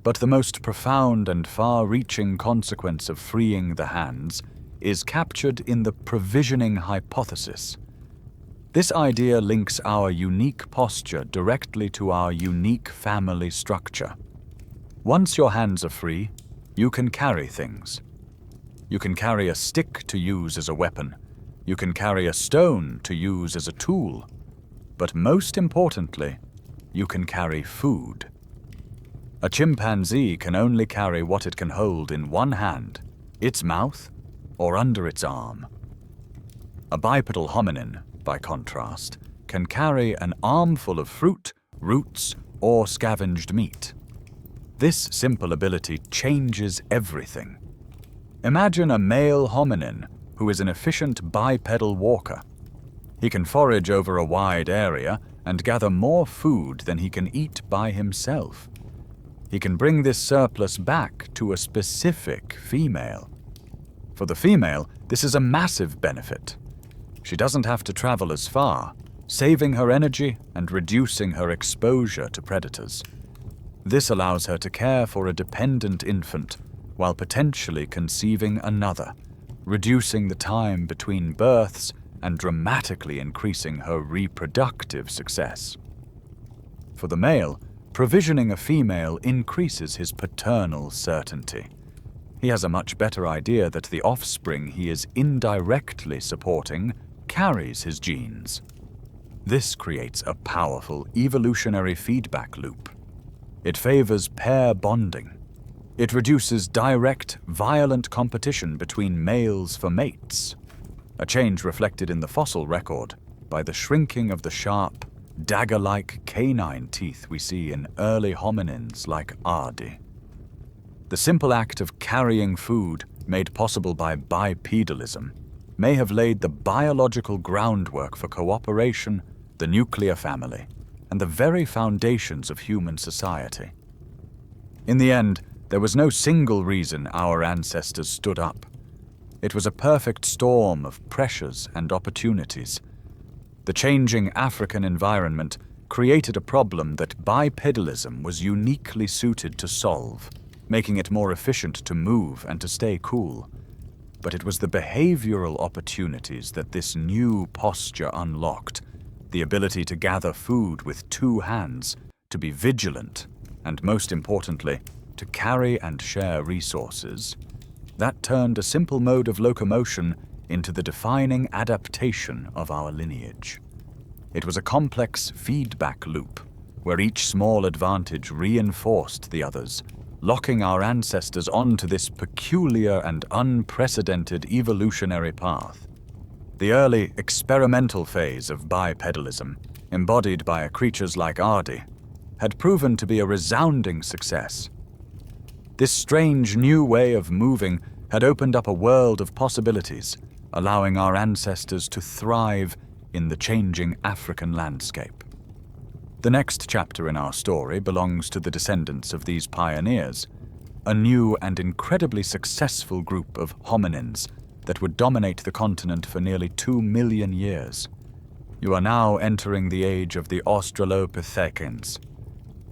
S1: But the most profound and far-reaching consequence of freeing the hands is captured in the provisioning hypothesis. This idea links our unique posture directly to our unique family structure. Once your hands are free, you can carry things. You can carry a stick to use as a weapon. You can carry a stone to use as a tool. But most importantly, you can carry food. A chimpanzee can only carry what it can hold in one hand, its mouth, or under its arm. A bipedal hominin, by contrast, can carry an armful of fruit, roots, or scavenged meat. This simple ability changes everything. Imagine a male hominin who is an efficient bipedal walker. He can forage over a wide area and gather more food than he can eat by himself. He can bring this surplus back to a specific female. For the female, this is a massive benefit. She doesn't have to travel as far, saving her energy and reducing her exposure to predators. This allows her to care for a dependent infant while potentially conceiving another, reducing the time between births and dramatically increasing her reproductive success. For the male, provisioning a female increases his paternal certainty. He has a much better idea that the offspring he is indirectly supporting carries his genes. This creates a powerful evolutionary feedback loop. It favors pair bonding. It reduces direct, violent competition between males for mates, a change reflected in the fossil record by the shrinking of the sharp, dagger-like canine teeth we see in early hominins like Ardi. The simple act of carrying food, made possible by bipedalism, may have laid the biological groundwork for cooperation, the nuclear family, and the very foundations of human society. In the end, there was no single reason our ancestors stood up. It was a perfect storm of pressures and opportunities. The changing African environment created a problem that bipedalism was uniquely suited to solve, making it more efficient to move and to stay cool. But it was the behavioral opportunities that this new posture unlocked, the ability to gather food with two hands, to be vigilant, and most importantly, to carry and share resources. That turned a simple mode of locomotion into the defining adaptation of our lineage. It was a complex feedback loop, where each small advantage reinforced the others, locking our ancestors onto this peculiar and unprecedented evolutionary path. The early experimental phase of bipedalism, embodied by creatures like Ardi, had proven to be a resounding success. This strange new way of moving had opened up a world of possibilities, allowing our ancestors to thrive in the changing African landscape. The next chapter in our story belongs to the descendants of these pioneers, a new and incredibly successful group of hominins that would dominate the continent for nearly 2 million years. You are now entering the age of the Australopithecus.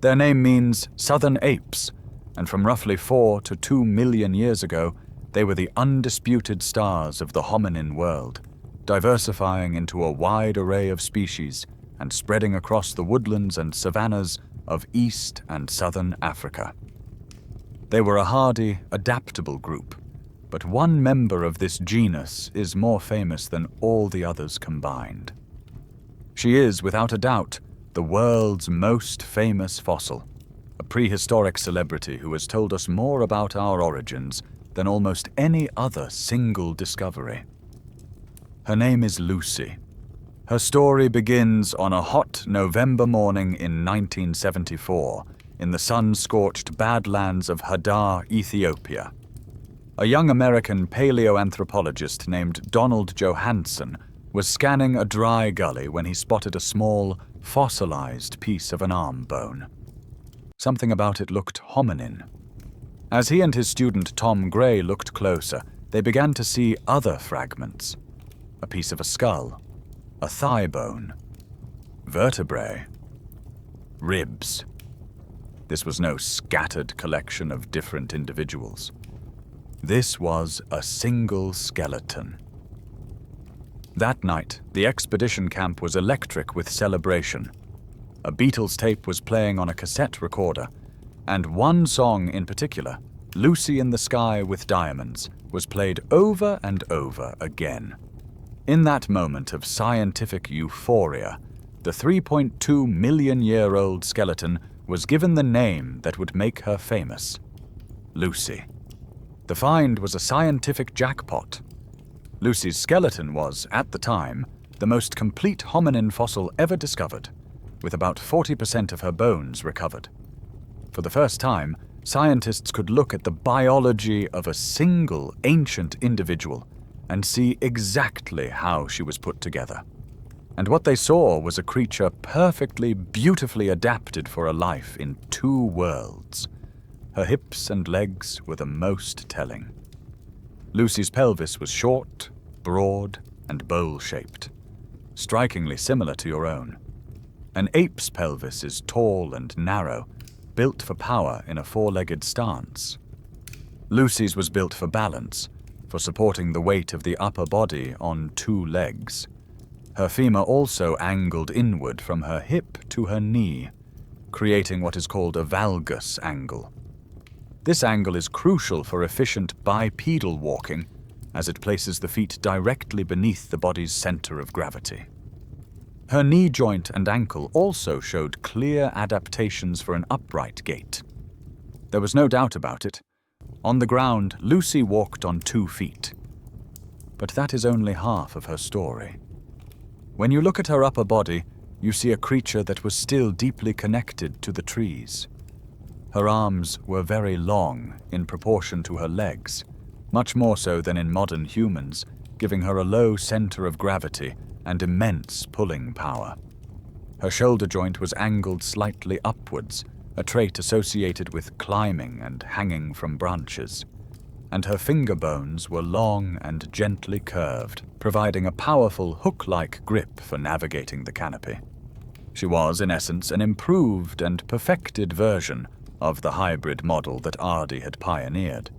S1: Their name means southern apes, and from roughly 4 to 2 million years ago, they were the undisputed stars of the hominin world, diversifying into a wide array of species and spreading across the woodlands and savannas of East and Southern Africa. They were a hardy, adaptable group, but one member of this genus is more famous than all the others combined. She is, without a doubt, the world's most famous fossil, a prehistoric celebrity who has told us more about our origins than almost any other single discovery. Her name is Lucy. Her story begins on a hot November morning in 1974 in the sun-scorched badlands of Hadar, Ethiopia. A young American paleoanthropologist named Donald Johanson was scanning a dry gully when he spotted a small, fossilized piece of an arm bone. Something about it looked hominin. As he and his student Tom Gray looked closer, they began to see other fragments. A piece of a skull, a thigh bone, vertebrae, ribs. This was no scattered collection of different individuals. This was a single skeleton. That night, the expedition camp was electric with celebration. A Beatles tape was playing on a cassette recorder, and one song in particular, Lucy in the Sky with Diamonds, was played over and over again. In that moment of scientific euphoria, the 3.2 million-year-old skeleton was given the name that would make her famous: Lucy. The find was a scientific jackpot, Lucy's skeleton was, at the time, the most complete hominin fossil ever discovered, with about 40% of her bones recovered. For the first time, scientists could look at the biology of a single ancient individual and see exactly how she was put together. And what they saw was a creature perfectly, beautifully adapted for a life in two worlds. Her hips and legs were the most telling. Lucy's pelvis was short, broad, and bowl-shaped, strikingly similar to your own. An ape's pelvis is tall and narrow, built for power in a four-legged stance. Lucy's was built for balance, for supporting the weight of the upper body on two legs. Her femur also angled inward from her hip to her knee, creating what is called a valgus angle. This angle is crucial for efficient bipedal walking, as it places the feet directly beneath the body's center of gravity. Her knee joint and ankle also showed clear adaptations for an upright gait. There was no doubt about it. On the ground, Lucy walked on 2 feet. But that is only half of her story. When you look at her upper body, you see a creature that was still deeply connected to the trees. Her arms were very long in proportion to her legs, much more so than in modern humans, giving her a low center of gravity and immense pulling power. Her shoulder joint was angled slightly upwards, a trait associated with climbing and hanging from branches. And her finger bones were long and gently curved, providing a powerful hook-like grip for navigating the canopy. She was, in essence, an improved and perfected version of the hybrid model that Ardi had pioneered.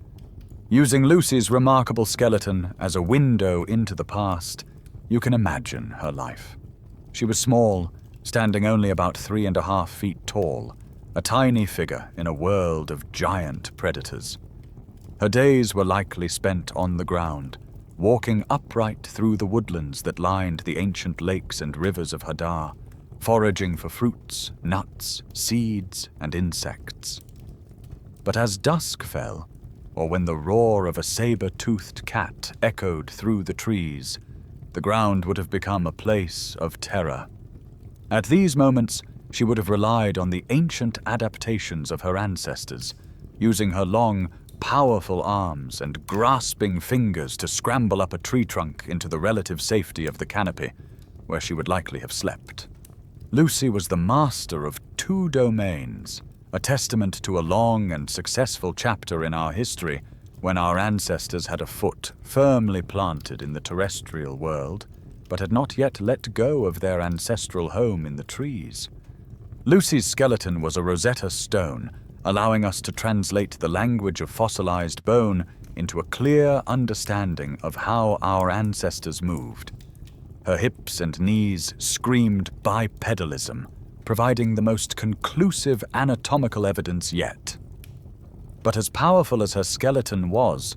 S1: Using Lucy's remarkable skeleton as a window into the past, you can imagine her life. She was small, standing only about 3.5 feet tall, a tiny figure in a world of giant predators. Her days were likely spent on the ground, walking upright through the woodlands that lined the ancient lakes and rivers of Hadar, foraging for fruits, nuts, seeds, and insects. But as dusk fell, or when the roar of a saber-toothed cat echoed through the trees, the ground would have become a place of terror. At these moments, she would have relied on the ancient adaptations of her ancestors, using her long, powerful arms and grasping fingers to scramble up a tree trunk into the relative safety of the canopy, where she would likely have slept. Lucy was the master of 2 domains, a testament to a long and successful chapter in our history when our ancestors had a foot firmly planted in the terrestrial world, but had not yet let go of their ancestral home in the trees. Lucy's skeleton was a Rosetta Stone, allowing us to translate the language of fossilized bone into a clear understanding of how our ancestors moved. Her hips and knees screamed bipedalism, providing the most conclusive anatomical evidence yet. But as powerful as her skeleton was,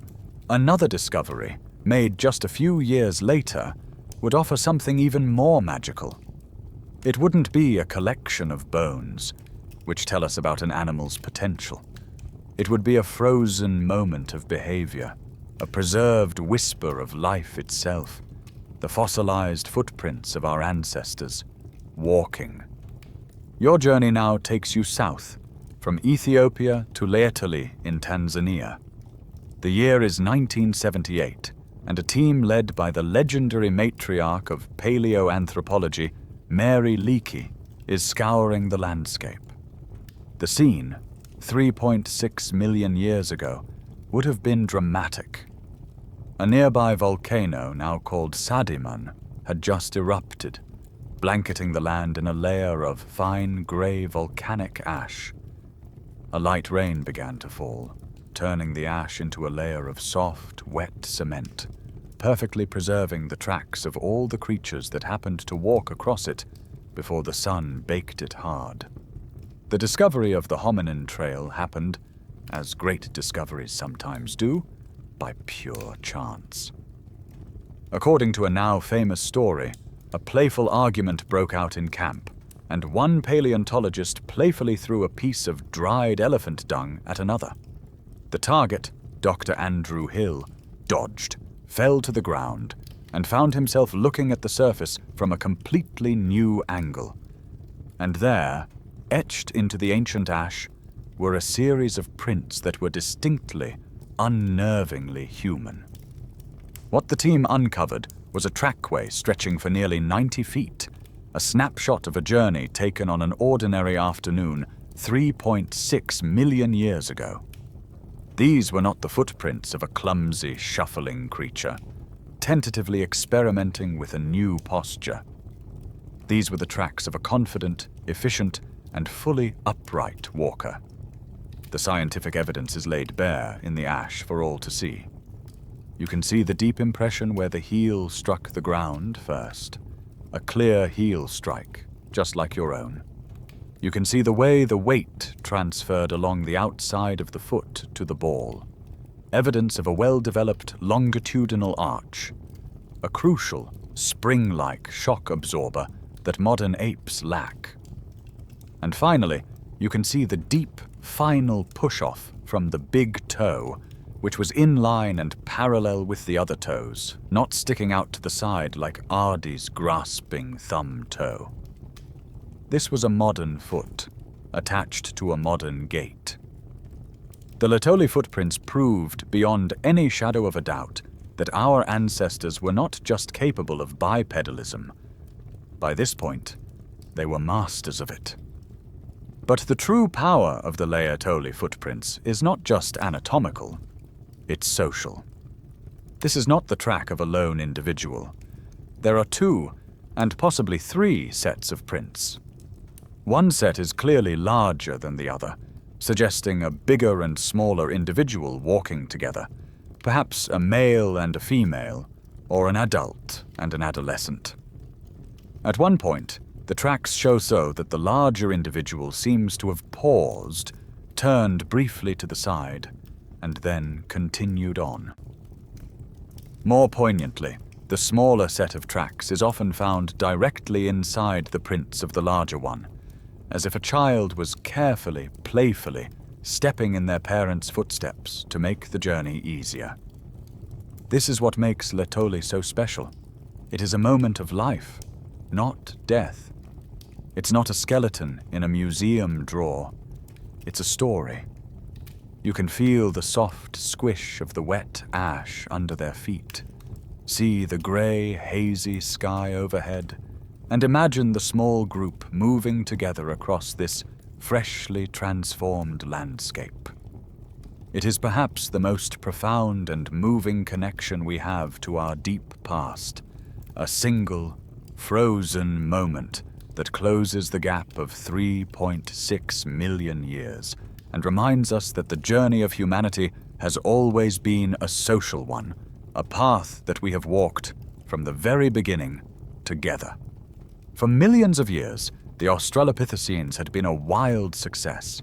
S1: another discovery, made just a few years later, would offer something even more magical. It wouldn't be a collection of bones, which tell us about an animal's potential. It would be a frozen moment of behavior, a preserved whisper of life itself, the fossilized footprints of our ancestors, walking. Your journey now takes you south, from Ethiopia to Laetoli in Tanzania. The year is 1978, and a team led by the legendary matriarch of paleoanthropology, Mary Leakey, is scouring the landscape. The scene, 3.6 million years ago, would have been dramatic. A nearby volcano, now called Sadiman, had just erupted, blanketing the land in a layer of fine grey volcanic ash. A light rain began to fall, turning the ash into a layer of soft, wet cement, perfectly preserving the tracks of all the creatures that happened to walk across it before the sun baked it hard. The discovery of the hominin trail happened, as great discoveries sometimes do, by pure chance. According to a now famous story, a playful argument broke out in camp, and one paleontologist playfully threw a piece of dried elephant dung at another. The target, Dr. Andrew Hill, dodged, fell to the ground, and found himself looking at the surface from a completely new angle. And there, etched into the ancient ash, were a series of prints that were distinctly, unnervingly human. What the team uncovered was a trackway stretching for nearly 90 feet, a snapshot of a journey taken on an ordinary afternoon 3.6 million years ago. These were not the footprints of a clumsy, shuffling creature, tentatively experimenting with a new posture. These were the tracks of a confident, efficient, and fully upright walker. The scientific evidence is laid bare in the ash for all to see. You can see the deep impression where the heel struck the ground first, a clear heel strike, just like your own. You can see the way the weight transferred along the outside of the foot to the ball, evidence of a well-developed longitudinal arch, a crucial, spring-like shock absorber that modern apes lack. And finally, you can see the deep, final push-off from the big toe, which was in line and parallel with the other toes, not sticking out to the side like Ardi's grasping thumb toe. This was a modern foot, attached to a modern gait. The Laetoli footprints proved, beyond any shadow of a doubt, that our ancestors were not just capable of bipedalism. By this point, they were masters of it. But the true power of the Laetoli footprints is not just anatomical, it's social. This is not the track of a lone individual. There are two, and possibly three sets of prints. One set is clearly larger than the other, suggesting a bigger and smaller individual walking together, perhaps a male and a female, or an adult and an adolescent. At one point, the tracks show so that the larger individual seems to have paused, turned briefly to the side, and then continued on. More poignantly, the smaller set of tracks is often found directly inside the prints of the larger one, as if a child was carefully, playfully, stepping in their parents' footsteps to make the journey easier. This is what makes Laetoli so special. It is a moment of life, not death. It's not a skeleton in a museum drawer. It's a story. You can feel the soft squish of the wet ash under their feet, see the grey, hazy sky overhead, and imagine the small group moving together across this freshly transformed landscape. It is perhaps the most profound and moving connection we have to our deep past, a single, frozen moment that closes the gap of 3.6 million years and reminds us that the journey of humanity has always been a social one, a path that we have walked from the very beginning together. For millions of years, the Australopithecines had been a wild success.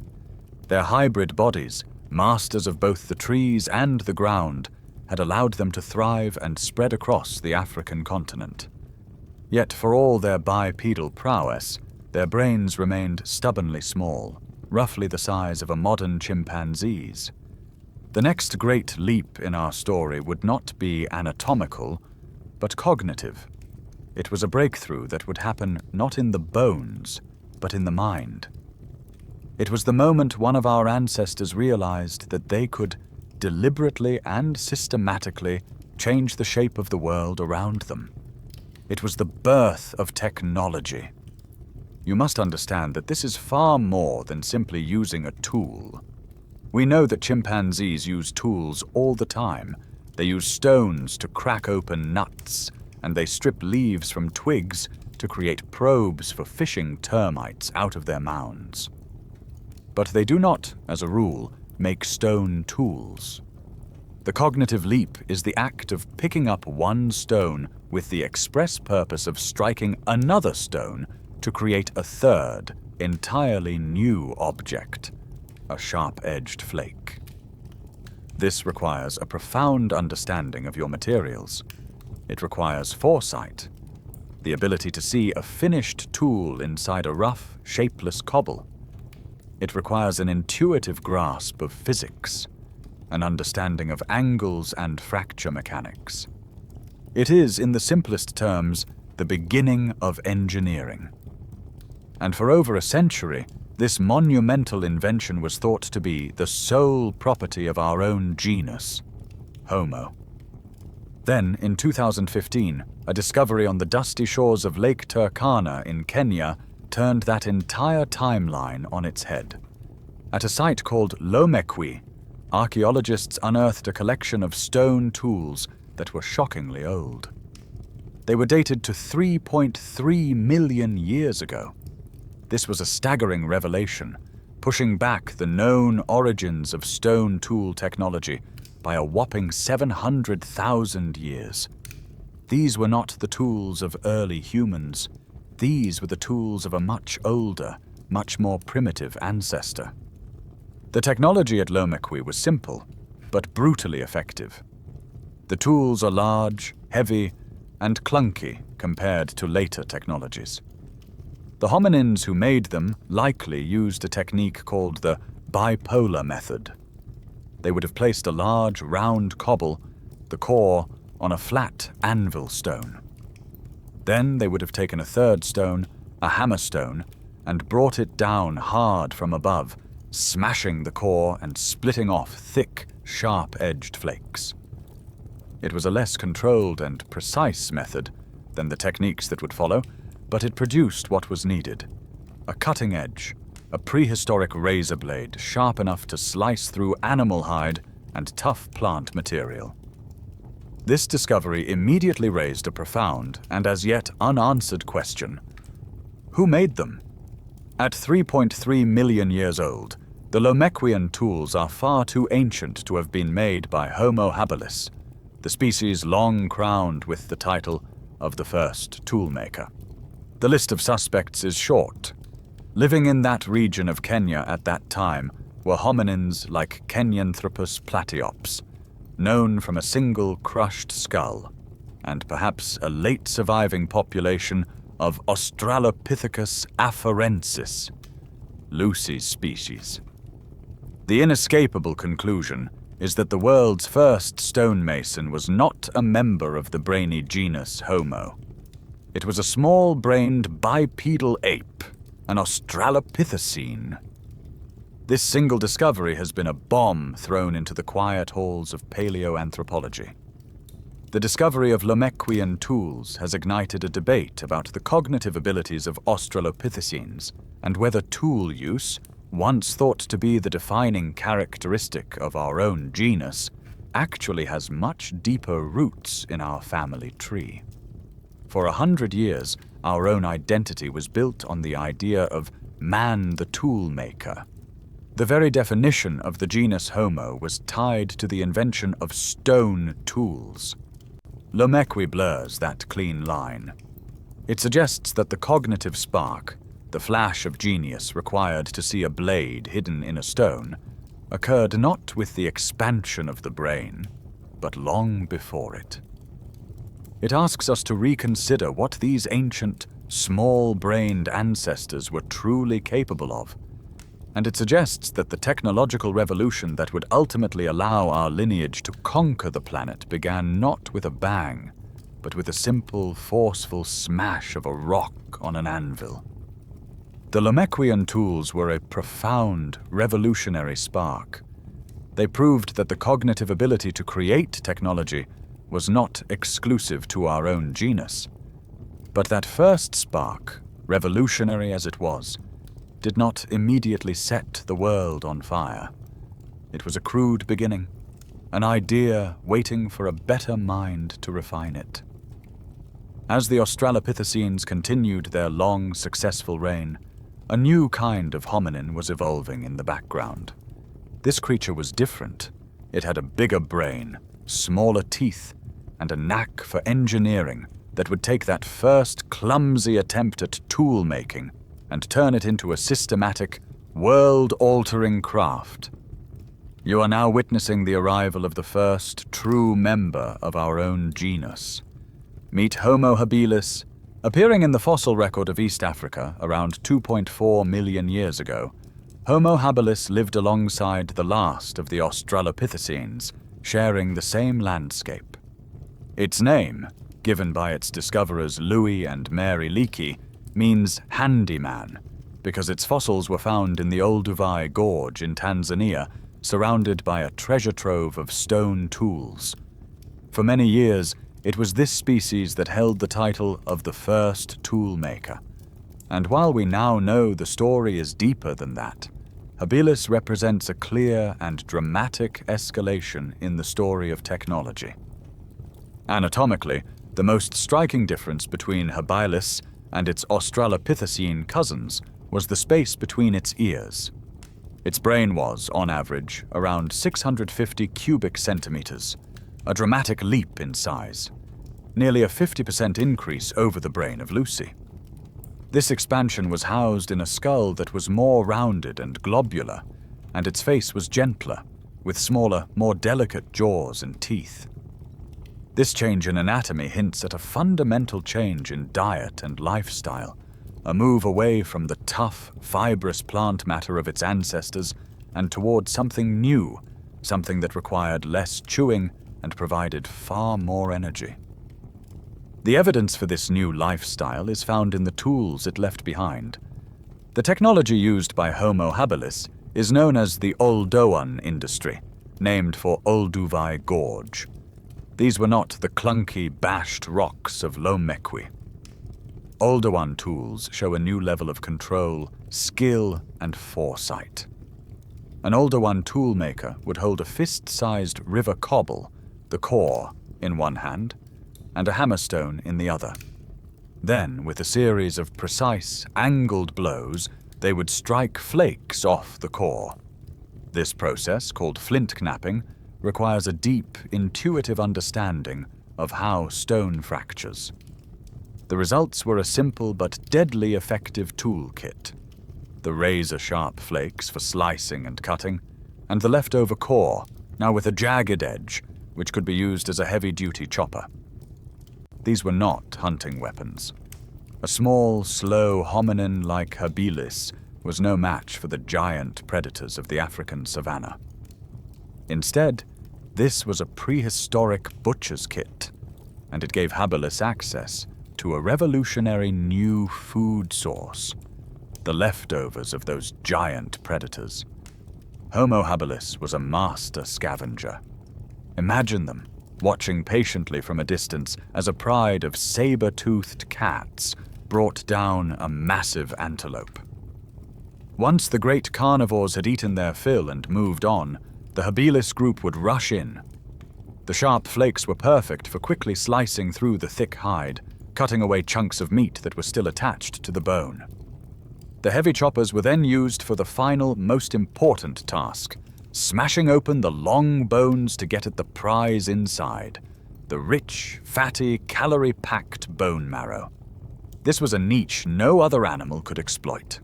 S1: Their hybrid bodies, masters of both the trees and the ground, had allowed them to thrive and spread across the African continent. Yet for all their bipedal prowess, their brains remained stubbornly small, roughly the size of a modern chimpanzee's. The next great leap in our story would not be anatomical, but cognitive. It was a breakthrough that would happen not in the bones, but in the mind. It was the moment one of our ancestors realized that they could deliberately and systematically change the shape of the world around them. It was the birth of technology. You must understand that this is far more than simply using a tool. We know that chimpanzees use tools all the time. They use stones to crack open nuts, and they strip leaves from twigs to create probes for fishing termites out of their mounds. But they do not, as a rule, make stone tools. The cognitive leap is the act of picking up one stone with the express purpose of striking another stone to create a third, entirely new object, a sharp-edged flake. This requires a profound understanding of your materials. It requires foresight, the ability to see a finished tool inside a rough, shapeless cobble. It requires an intuitive grasp of physics, an understanding of angles and fracture mechanics. It is, in the simplest terms, the beginning of engineering. And for over a century, this monumental invention was thought to be the sole property of our own genus, Homo. Then, in 2015, a discovery on the dusty shores of Lake Turkana in Kenya turned that entire timeline on its head. At a site called Lomekwi, archaeologists unearthed a collection of stone tools that were shockingly old. They were dated to 3.3 million years ago. This was a staggering revelation, pushing back the known origins of stone tool technology by a whopping 700,000 years. These were not the tools of early humans. These were the tools of a much older, much more primitive ancestor. The technology at Lomekwi was simple, but brutally effective. The tools are large, heavy, and clunky compared to later technologies. The hominins who made them likely used a technique called the bipolar method. They would have placed a large, round cobble, the core, on a flat anvil stone. Then they would have taken a third stone, a hammerstone, and brought it down hard from above, smashing the core and splitting off thick, sharp-edged flakes. It was a less controlled and precise method than the techniques that would follow, but it produced what was needed: a cutting edge, a prehistoric razor blade sharp enough to slice through animal hide and tough plant material. This discovery immediately raised a profound and as yet unanswered question. Who made them? At 3.3 million years old, the Lomekwian tools are far too ancient to have been made by Homo habilis, the species long crowned with the title of the first toolmaker. The list of suspects is short. Living in that region of Kenya at that time were hominins like Kenyanthropus platyops, known from a single crushed skull, and perhaps a late surviving population of Australopithecus afarensis, Lucy's species. The inescapable conclusion is that the world's first stonemason was not a member of the brainy genus Homo. It was a small-brained bipedal ape, an Australopithecine. This single discovery has been a bomb thrown into the quiet halls of paleoanthropology. The discovery of Lomekwian tools has ignited a debate about the cognitive abilities of Australopithecines and whether tool use, once thought to be the defining characteristic of our own genus, actually has much deeper roots in our family tree. For 100 years, our own identity was built on the idea of man the tool maker. The very definition of the genus Homo was tied to the invention of stone tools. Lomekwi blurs that clean line. It suggests that the cognitive spark, the flash of genius required to see a blade hidden in a stone, occurred not with the expansion of the brain, but long before it. It asks us to reconsider what these ancient, small-brained ancestors were truly capable of, and it suggests that the technological revolution that would ultimately allow our lineage to conquer the planet began not with a bang, but with a simple, forceful smash of a rock on an anvil. The Lomekwian tools were a profound, revolutionary spark. They proved that the cognitive ability to create technology was not exclusive to our own genus. But that first spark, revolutionary as it was, did not immediately set the world on fire. It was a crude beginning, an idea waiting for a better mind to refine it. As the Australopithecines continued their long, successful reign, a new kind of hominin was evolving in the background. This creature was different. It had a bigger brain, smaller teeth, and a knack for engineering that would take that first clumsy attempt at tool-making and turn it into a systematic, world-altering craft. You are now witnessing the arrival of the first true member of our own genus. Meet Homo habilis, appearing in the fossil record of East Africa around 2.4 million years ago. Homo habilis lived alongside the last of the Australopithecines, sharing the same landscape. Its name, given by its discoverers Louis and Mary Leakey, means handyman, because its fossils were found in the Olduvai Gorge in Tanzania, surrounded by a treasure trove of stone tools. For many years, it was this species that held the title of the first tool maker. And while we now know the story is deeper than that, habilis represents a clear and dramatic escalation in the story of technology. Anatomically, the most striking difference between habilis and its Australopithecine cousins was the space between its ears. Its brain was, on average, around 650 cubic centimeters, a dramatic leap in size, nearly a 50% increase over the brain of Lucy. This expansion was housed in a skull that was more rounded and globular, and its face was gentler, with smaller, more delicate jaws and teeth. This change in anatomy hints at a fundamental change in diet and lifestyle, a move away from the tough, fibrous plant matter of its ancestors and toward something new, something that required less chewing and provided far more energy. The evidence for this new lifestyle is found in the tools it left behind. The technology used by Homo habilis is known as the Oldowan industry, named for Olduvai Gorge. These were not the clunky, bashed rocks of Lomekwi. Oldowan tools show a new level of control, skill, and foresight. An Oldowan toolmaker would hold a fist-sized river cobble, the core, in one hand, and a hammerstone in the other. Then, with a series of precise, angled blows, they would strike flakes off the core. This process, called flint knapping, requires a deep, intuitive understanding of how stone fractures. The results were a simple but deadly effective toolkit. The razor-sharp flakes for slicing and cutting, and the leftover core, now with a jagged edge, which could be used as a heavy-duty chopper. These were not hunting weapons. A small, slow hominin like habilis was no match for the giant predators of the African savanna. Instead, this was a prehistoric butcher's kit, and it gave habilis access to a revolutionary new food source, the leftovers of those giant predators. Homo habilis was a master scavenger. Imagine them, watching patiently from a distance as a pride of saber-toothed cats brought down a massive antelope. Once the great carnivores had eaten their fill and moved on, the habilis group would rush in. The sharp flakes were perfect for quickly slicing through the thick hide, cutting away chunks of meat that were still attached to the bone. The heavy choppers were then used for the final, most important task, smashing open the long bones to get at the prize inside, the rich, fatty, calorie-packed bone marrow. This was a niche no other animal could exploit.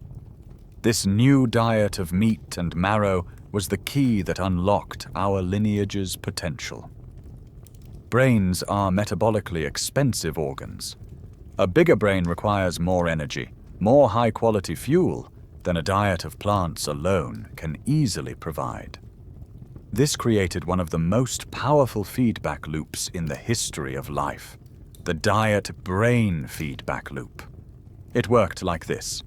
S1: This new diet of meat and marrow was the key that unlocked our lineage's potential. Brains are metabolically expensive organs. A bigger brain requires more energy, more high-quality fuel than a diet of plants alone can easily provide. This created one of the most powerful feedback loops in the history of life, the diet-brain feedback loop. It worked like this.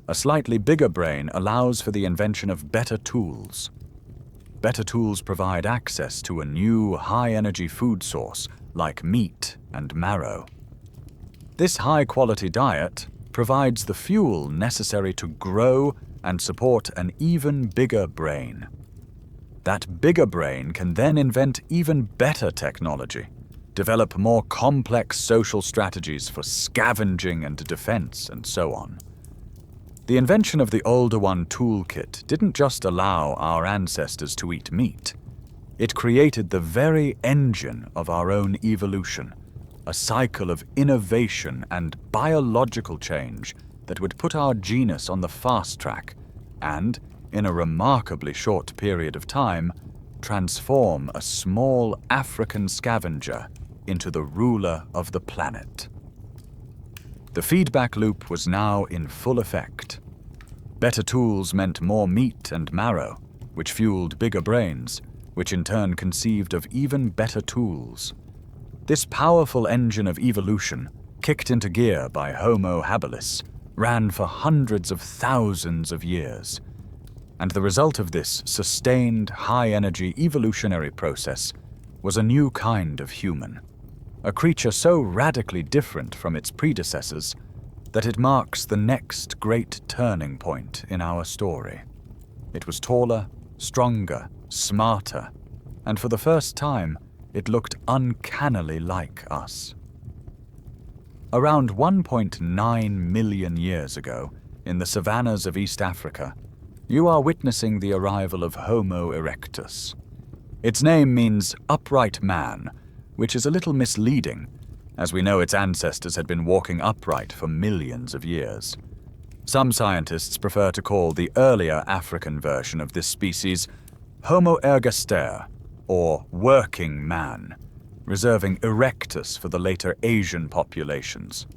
S1: A slightly bigger brain allows for the invention of better tools. Better tools provide access to a new high-energy food source like meat and marrow. This high-quality diet provides the fuel necessary to grow and support an even bigger brain. That bigger brain can then invent even better technology, develop more complex social strategies for scavenging and defense, and so on. The invention of the Oldowan toolkit didn't just allow our ancestors to eat meat. It created the very engine of our own evolution, a cycle of innovation and biological change that would put our genus on the fast track and, in a remarkably short period of time, transform a small African scavenger into the ruler of the planet. The feedback loop was now in full effect. Better tools meant more meat and marrow, which fueled bigger brains, which in turn conceived of even better tools. This powerful engine of evolution, kicked into gear by Homo habilis, ran for hundreds of thousands of years. And the result of this sustained, high-energy evolutionary process was a new kind of human, a creature so radically different from its predecessors that it marks the next great turning point in our story. It was taller, stronger, smarter, and for the first time, it looked uncannily like us. Around 1.9 million years ago, in the savannas of East Africa, you are witnessing the arrival of Homo erectus. Its name means upright man, which is a little misleading, as we know its ancestors had been walking upright for millions of years. Some scientists prefer to call the earlier African version of this species Homo ergaster, or working man, reserving erectus for the later Asian populations.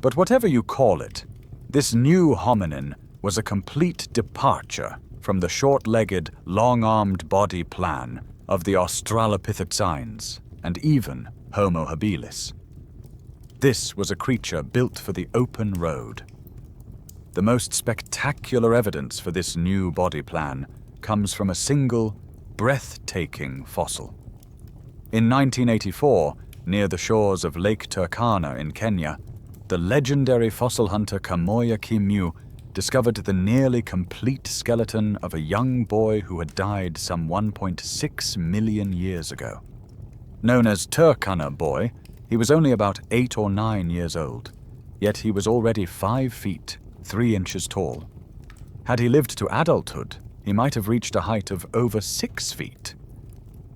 S1: But whatever you call it, this new hominin was a complete departure from the short-legged, long-armed body plan of the Australopithecus and even Homo habilis. This was a creature built for the open road. The most spectacular evidence for this new body plan comes from a single, breathtaking fossil. In 1984, near the shores of Lake Turkana in Kenya, the legendary fossil hunter Kamoya Kimyu discovered the nearly complete skeleton of a young boy who had died some 1.6 million years ago. Known as Turkana Boy, he was only about 8 or 9 years old, yet he was already 5 feet, 3 inches tall. Had he lived to adulthood, he might have reached a height of over 6 feet.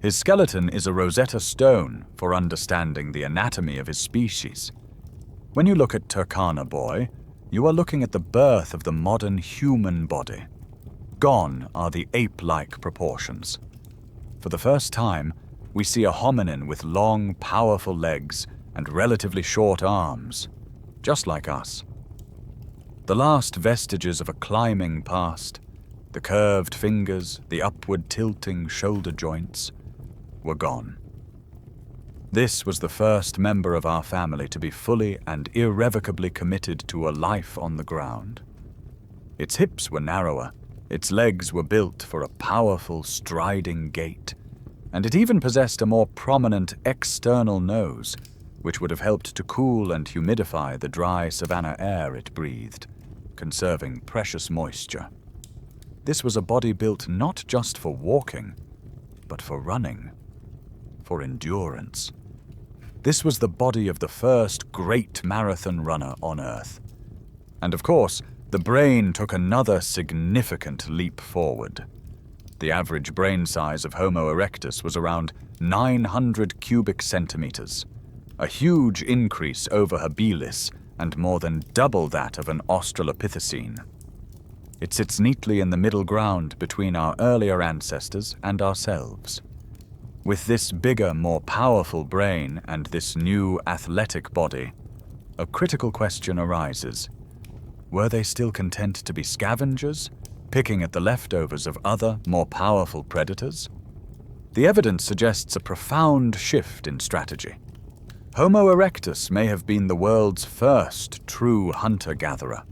S1: His skeleton is a Rosetta Stone for understanding the anatomy of his species. When you look at Turkana Boy, you are looking at the birth of the modern human body. Gone are the ape-like proportions. For the first time, we see a hominin with long, powerful legs and relatively short arms, just like us. The last vestiges of a climbing past, the curved fingers, the upward tilting shoulder joints, were gone. This was the first member of our family to be fully and irrevocably committed to a life on the ground. Its hips were narrower, its legs were built for a powerful, striding gait, and it even possessed a more prominent external nose, which would have helped to cool and humidify the dry savanna air it breathed, conserving precious moisture. This was a body built not just for walking, but for running, for endurance. This was the body of the first great marathon runner on Earth. And of course, the brain took another significant leap forward. The average brain size of Homo erectus was around 900 cubic centimeters, a huge increase over habilis and more than double that of an Australopithecine. It sits neatly in the middle ground between our earlier ancestors and ourselves. With this bigger, more powerful brain and this new athletic body, a critical question arises. Were they still content to be scavengers, picking at the leftovers of other, more powerful predators? The evidence suggests a profound shift in strategy. Homo erectus may have been the world's first true hunter-gatherer.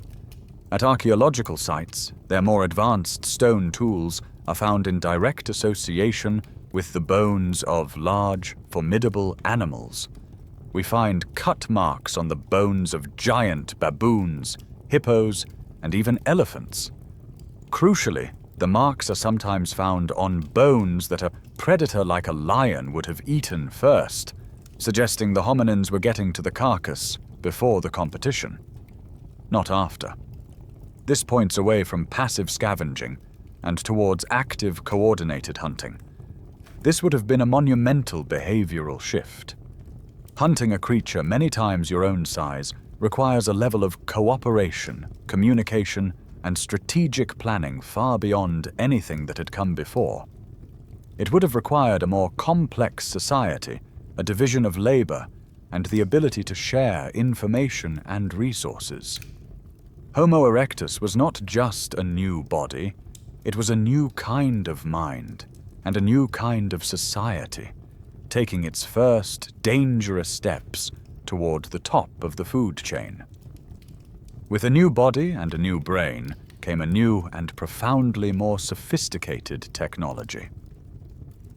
S1: At archaeological sites, their more advanced stone tools are found in direct association with the bones of large, formidable animals. We find cut marks on the bones of giant baboons, hippos, and even elephants. Crucially, the marks are sometimes found on bones that a predator like a lion would have eaten first, suggesting the hominins were getting to the carcass before the competition, not after. This points away from passive scavenging and towards active, coordinated hunting. This would have been a monumental behavioral shift. Hunting a creature many times your own size requires a level of cooperation, communication, and strategic planning far beyond anything that had come before. It would have required a more complex society, a division of labor, and the ability to share information and resources. Homo erectus was not just a new body, it was a new kind of mind and a new kind of society, taking its first dangerous steps toward the top of the food chain. With a new body and a new brain came a new and profoundly more sophisticated technology.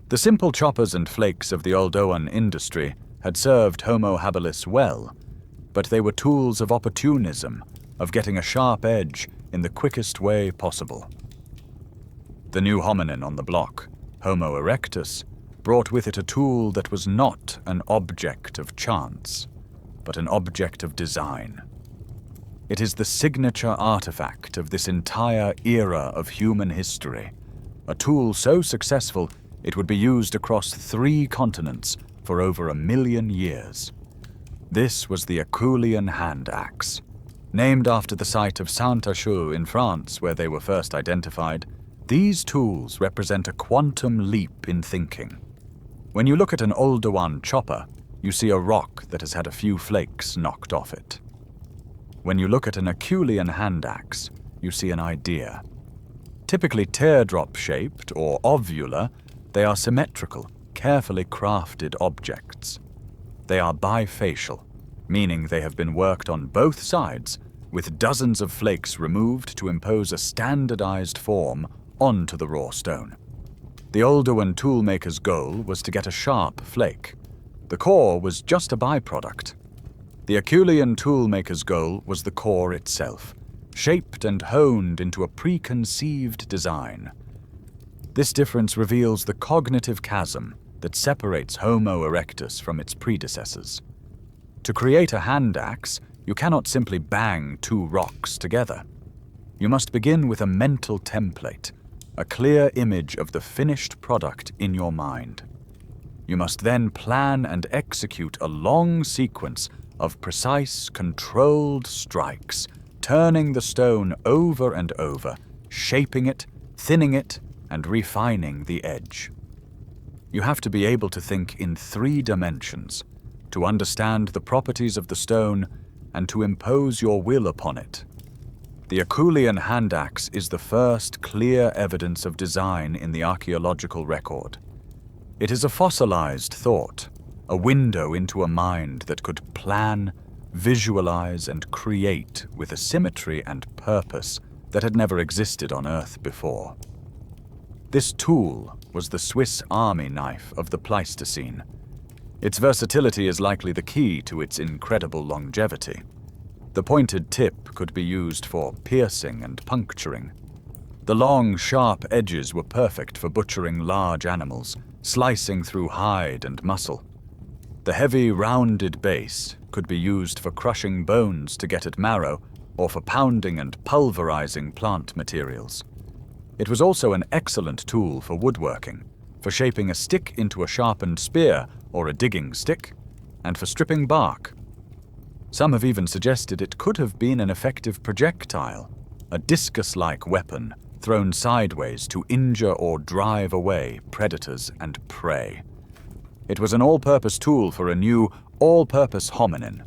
S1: The simple choppers and flakes of the Oldowan industry had served Homo habilis well, but they were tools of opportunism, of getting a sharp edge in the quickest way possible. The new hominin on the block, Homo erectus, brought with it a tool that was not an object of chance, but an object of design. It is the signature artifact of this entire era of human history, a tool so successful it would be used across 3 continents for over 1 million years. This was the Acheulean hand axe. Named after the site of Saint-Acheux in France where they were first identified, these tools represent a quantum leap in thinking. When you look at an Oldowan chopper, you see a rock that has had a few flakes knocked off it. When you look at an Acheulean hand axe, you see an idea. Typically teardrop-shaped or ovular, they are symmetrical, carefully crafted objects. They are bifacial, meaning they have been worked on both sides, with dozens of flakes removed to impose a standardized form onto the raw stone. The Oldowan toolmaker's goal was to get a sharp flake. The core was just a byproduct. The Acheulean toolmaker's goal was the core itself, shaped and honed into a preconceived design. This difference reveals the cognitive chasm that separates Homo erectus from its predecessors. To create a hand axe, you cannot simply bang 2 rocks together. You must begin with a mental template, a clear image of the finished product in your mind. You must then plan and execute a long sequence of precise, controlled strikes, turning the stone over and over, shaping it, thinning it, and refining the edge. You have to be able to think in 3 dimensions, to understand the properties of the stone, and to impose your will upon it. The Acheulean hand axe is the first clear evidence of design in the archaeological record. It is a fossilized thought, a window into a mind that could plan, visualize, and create with a symmetry and purpose that had never existed on Earth before. This tool was the Swiss Army knife of the Pleistocene. Its versatility is likely the key to its incredible longevity. The pointed tip could be used for piercing and puncturing. The long, sharp edges were perfect for butchering large animals, slicing through hide and muscle. The heavy, rounded base could be used for crushing bones to get at marrow, or for pounding and pulverizing plant materials. It was also an excellent tool for woodworking, for shaping a stick into a sharpened spear or a digging stick, and for stripping bark. Some have even suggested it could have been an effective projectile, a discus-like weapon thrown sideways to injure or drive away predators and prey. It was an all-purpose tool for a new, all-purpose hominin.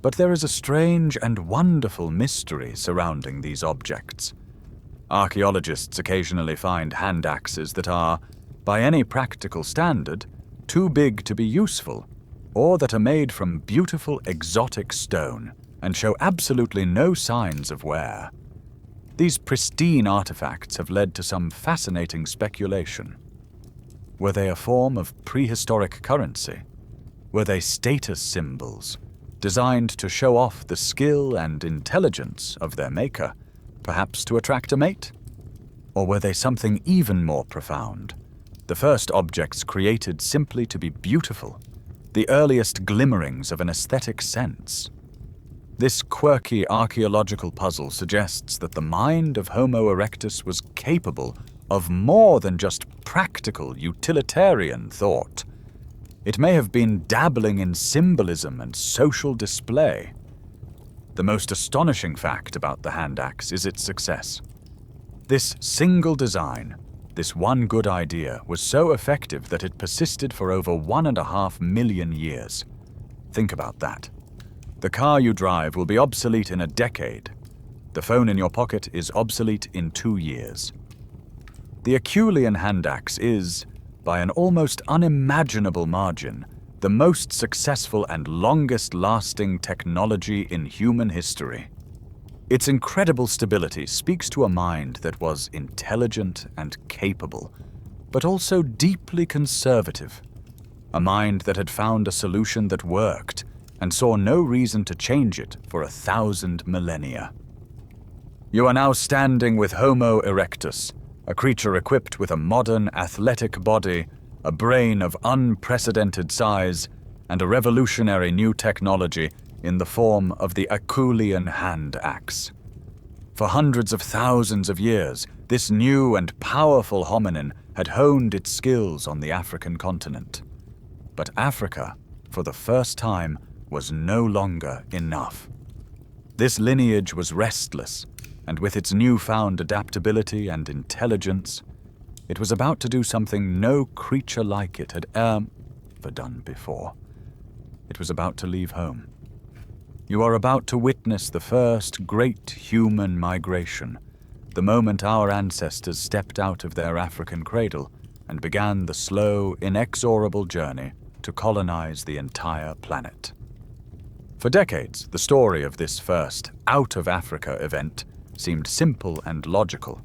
S1: But there is a strange and wonderful mystery surrounding these objects. Archaeologists occasionally find hand axes that are, by any practical standard, too big to be useful, or that are made from beautiful exotic stone and show absolutely no signs of wear. These pristine artifacts have led to some fascinating speculation. Were they a form of prehistoric currency? Were they status symbols, designed to show off the skill and intelligence of their maker, perhaps to attract a mate? Or were they something even more profound, the first objects created simply to be beautiful, the earliest glimmerings of an aesthetic sense? This quirky archaeological puzzle suggests that the mind of Homo erectus was capable of more than just practical utilitarian thought. It may have been dabbling in symbolism and social display. The most astonishing fact about the hand axe is its success. This single design, this one good idea, was so effective that it persisted for over 1.5 million years. Think about that. The car you drive will be obsolete in a decade, The phone in your pocket is obsolete in 2 years. The Acheulean hand axe is, by an almost unimaginable margin, the most successful and longest-lasting technology in human history. Its incredible stability speaks to a mind that was intelligent and capable, but also deeply conservative. A mind that had found a solution that worked and saw no reason to change it for 1,000 millennia. You are now standing with Homo erectus, a creature equipped with a modern, athletic body, a brain of unprecedented size, and a revolutionary new technology in the form of the Acheulean hand axe. For hundreds of thousands of years, this new and powerful hominin had honed its skills on the African continent. But Africa, for the first time, was no longer enough. This lineage was restless, and with its newfound adaptability and intelligence, it was about to do something no creature like it had ever done before. It was about to leave home. You are about to witness the first great human migration, the moment our ancestors stepped out of their African cradle and began the slow, inexorable journey to colonize the entire planet. For decades, the story of this first out-of-Africa event seemed simple and logical.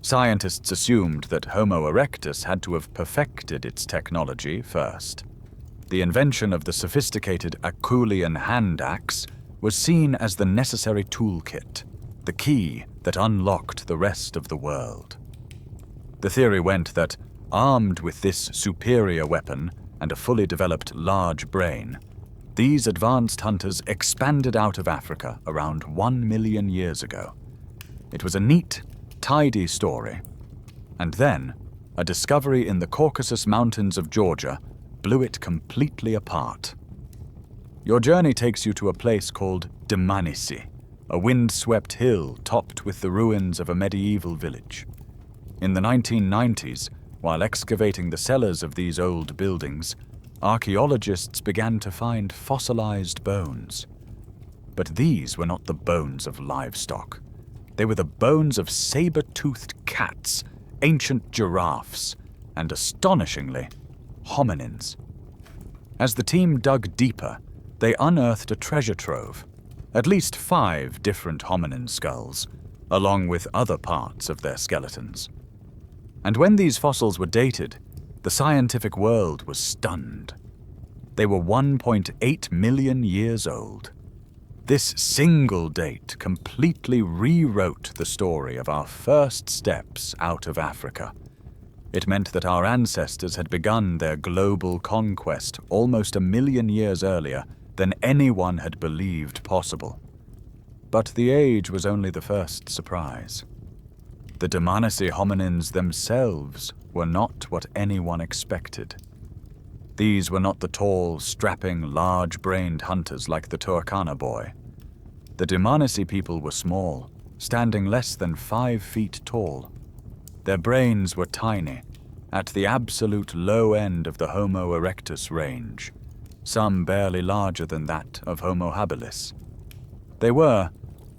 S1: Scientists assumed that Homo erectus had to have perfected its technology first. The invention of the sophisticated Acheulean hand axe was seen as the necessary toolkit, the key that unlocked the rest of the world. The theory went that, armed with this superior weapon and a fully developed large brain, these advanced hunters expanded out of Africa around 1 million years ago. It was a neat, tidy story. And then, a discovery in the Caucasus Mountains of Georgia blew it completely apart. Your journey takes you to a place called Dmanisi, a wind-swept hill topped with the ruins of a medieval village. In the 1990s, while excavating the cellars of these old buildings, archaeologists began to find fossilized bones. But these were not the bones of livestock. They were the bones of saber-toothed cats, ancient giraffes, and astonishingly, hominins. As the team dug deeper, they unearthed a treasure trove, at least 5 different hominin skulls, along with other parts of their skeletons. And when these fossils were dated, the scientific world was stunned. They were 1.8 million years old. This single date completely rewrote the story of our first steps out of Africa. It meant that our ancestors had begun their global conquest almost 1 million years earlier than anyone had believed possible. But the age was only the first surprise. The Dmanisi hominins themselves were not what anyone expected. These were not the tall, strapping, large-brained hunters like the Turkana boy. The Dmanisi people were small, standing less than 5 feet tall. Their brains were tiny, at the absolute low end of the Homo erectus range, some barely larger than that of Homo habilis. They were,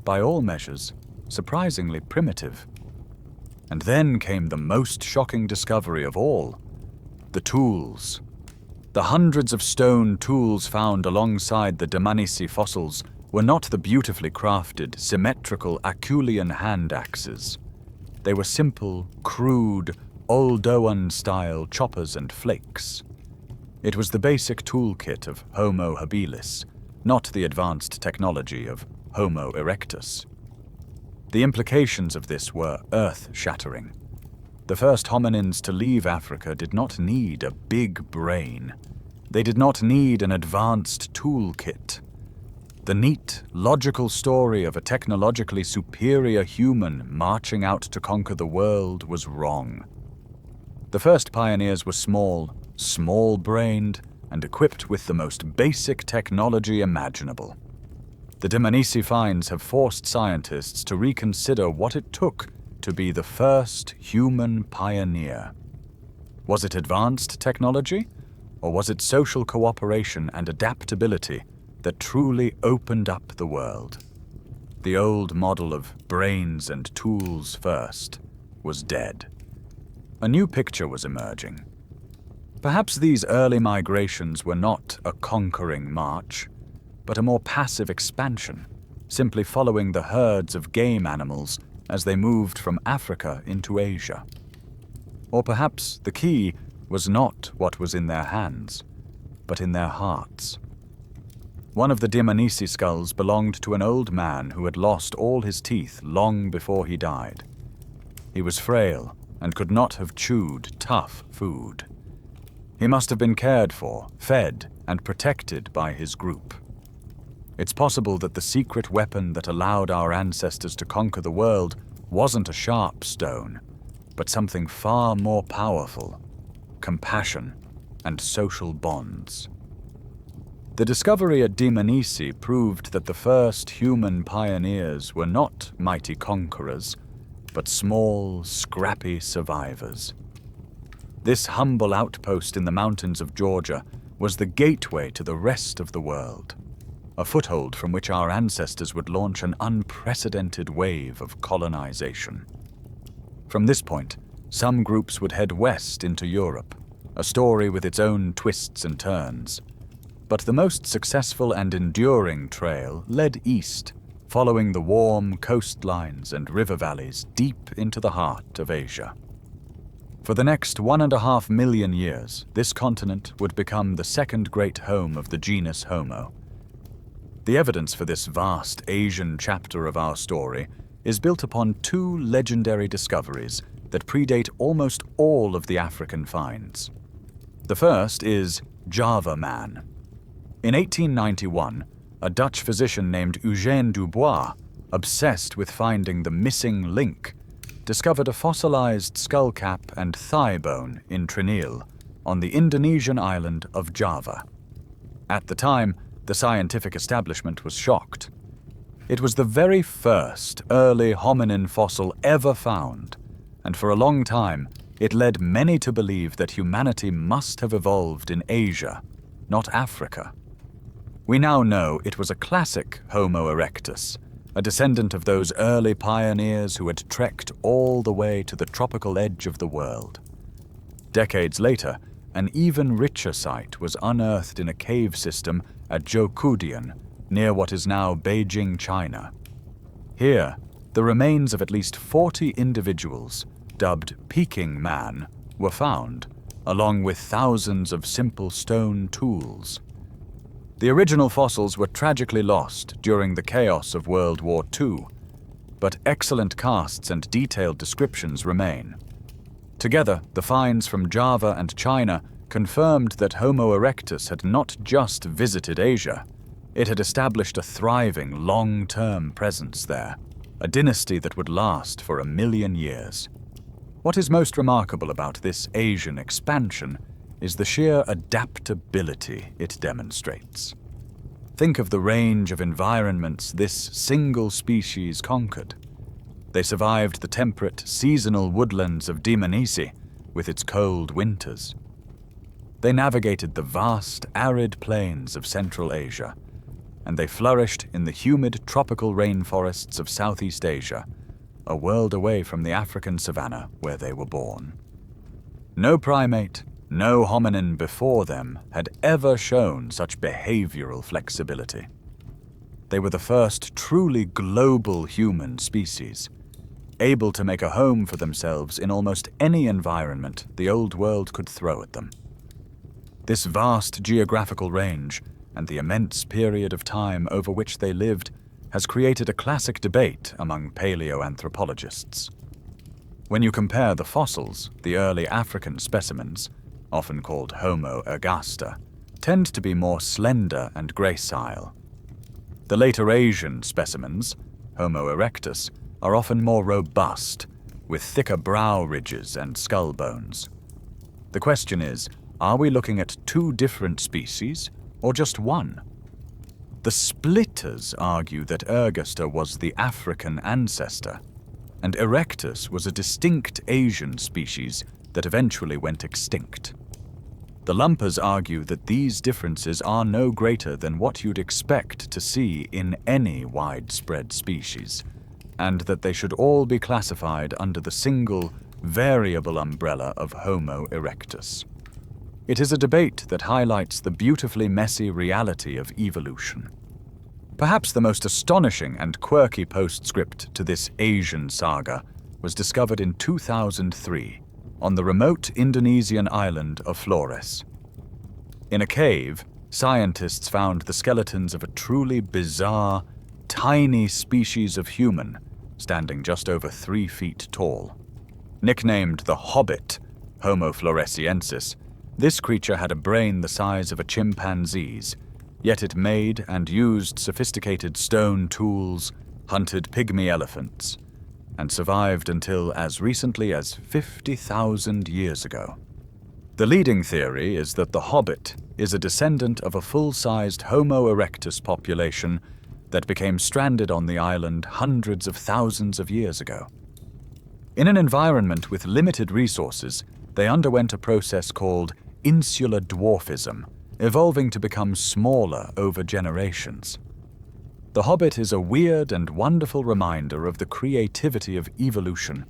S1: by all measures, surprisingly primitive. And then came the most shocking discovery of all: the tools. The hundreds of stone tools found alongside the Dmanisi fossils were not the beautifully crafted, symmetrical Acheulean hand axes. They were simple, crude, Oldowan-style choppers and flakes. It was the basic toolkit of Homo habilis, not the advanced technology of Homo erectus. The implications of this were earth-shattering. The first hominins to leave Africa did not need a big brain. They did not need an advanced toolkit. The neat, logical story of a technologically superior human marching out to conquer the world was wrong. The first pioneers were small-brained, and equipped with the most basic technology imaginable. The Dmanisi finds have forced scientists to reconsider what it took to be the first human pioneer. Was it advanced technology, or was it social cooperation and adaptability that truly opened up the world? the old model of brains and tools first, was dead. A new picture was emerging. Perhaps these early migrations were not a conquering march, but a more passive expansion, simply following the herds of game animals as they moved from Africa into Asia. Or perhaps the key was not what was in their hands, but in their hearts. One of the Dmanisi skulls belonged to an old man who had lost all his teeth long before he died. He was frail and could not have chewed tough food. He must have been cared for, fed, and protected by his group. It's possible that the secret weapon that allowed our ancestors to conquer the world wasn't a sharp stone, but something far more powerful: compassion and social bonds. The discovery at Dmanisi proved that the first human pioneers were not mighty conquerors, but small, scrappy survivors. This humble outpost in the mountains of Georgia was the gateway to the rest of the world, a foothold from which our ancestors would launch an unprecedented wave of colonization. From this point, some groups would head west into Europe, a story with its own twists and turns. But the most successful and enduring trail led east, following the warm coastlines and river valleys deep into the heart of Asia. For the next 1.5 million years, this continent would become the second great home of the genus Homo. The evidence for this vast Asian chapter of our story is built upon two legendary discoveries that predate almost all of the African finds. The first is Java Man. In 1891, a Dutch physician named Eugène Dubois, obsessed with finding the missing link, discovered a fossilized skull cap and thigh bone in Trinil on the Indonesian island of Java. At the time, the scientific establishment was shocked. It was the very first early hominin fossil ever found, and for a long time, it led many to believe that humanity must have evolved in Asia, not Africa. We now know it was a classic Homo erectus, a descendant of those early pioneers who had trekked all the way to the tropical edge of the world. Decades later, an even richer site was unearthed in a cave system at Zhoukoudian, near what is now Beijing, China. Here, the remains of at least 40 individuals, dubbed Peking Man, were found, along with thousands of simple stone tools. The original fossils were tragically lost during the chaos of World War II, but excellent casts and detailed descriptions remain. Together, the finds from Java and China confirmed that Homo erectus had not just visited Asia, it had established a thriving, long-term presence there, a dynasty that would last for 1 million years. What is most remarkable about this Asian expansion is the sheer adaptability it demonstrates. Think of the range of environments this single species conquered. They survived the temperate, seasonal woodlands of Dmanisi with its cold winters. They navigated the vast, arid plains of Central Asia, and they flourished in the humid tropical rainforests of Southeast Asia, a world away from the African savanna where they were born. No primate, no hominin before them had ever shown such behavioral flexibility. They were the first truly global human species, able to make a home for themselves in almost any environment the old world could throw at them. This vast geographical range and the immense period of time over which they lived has created a classic debate among paleoanthropologists. When you compare the fossils, the early African specimens, often called Homo ergaster, tend to be more slender and gracile. The later Asian specimens, Homo erectus, are often more robust, with thicker brow ridges and skull bones. The question is, are we looking at two different species, or just one? The splitters argue that ergaster was the African ancestor, and erectus was a distinct Asian species that eventually went extinct. The lumpers argue that these differences are no greater than what you'd expect to see in any widespread species, and that they should all be classified under the single, variable umbrella of Homo erectus. It is a debate that highlights the beautifully messy reality of evolution. Perhaps the most astonishing and quirky postscript to this Asian saga was discovered in 2003 on the remote Indonesian island of Flores. In a cave, scientists found the skeletons of a truly bizarre, tiny species of human standing just over 3 feet tall. Nicknamed the Hobbit, Homo floresiensis, this creature had a brain the size of a chimpanzee's, yet it made and used sophisticated stone tools, hunted pygmy elephants, and survived until as recently as 50,000 years ago. The leading theory is that the Hobbit is a descendant of a full-sized Homo erectus population that became stranded on the island hundreds of thousands of years ago. In an environment with limited resources, they underwent a process called insular dwarfism, evolving to become smaller over generations. The Hobbit is a weird and wonderful reminder of the creativity of evolution,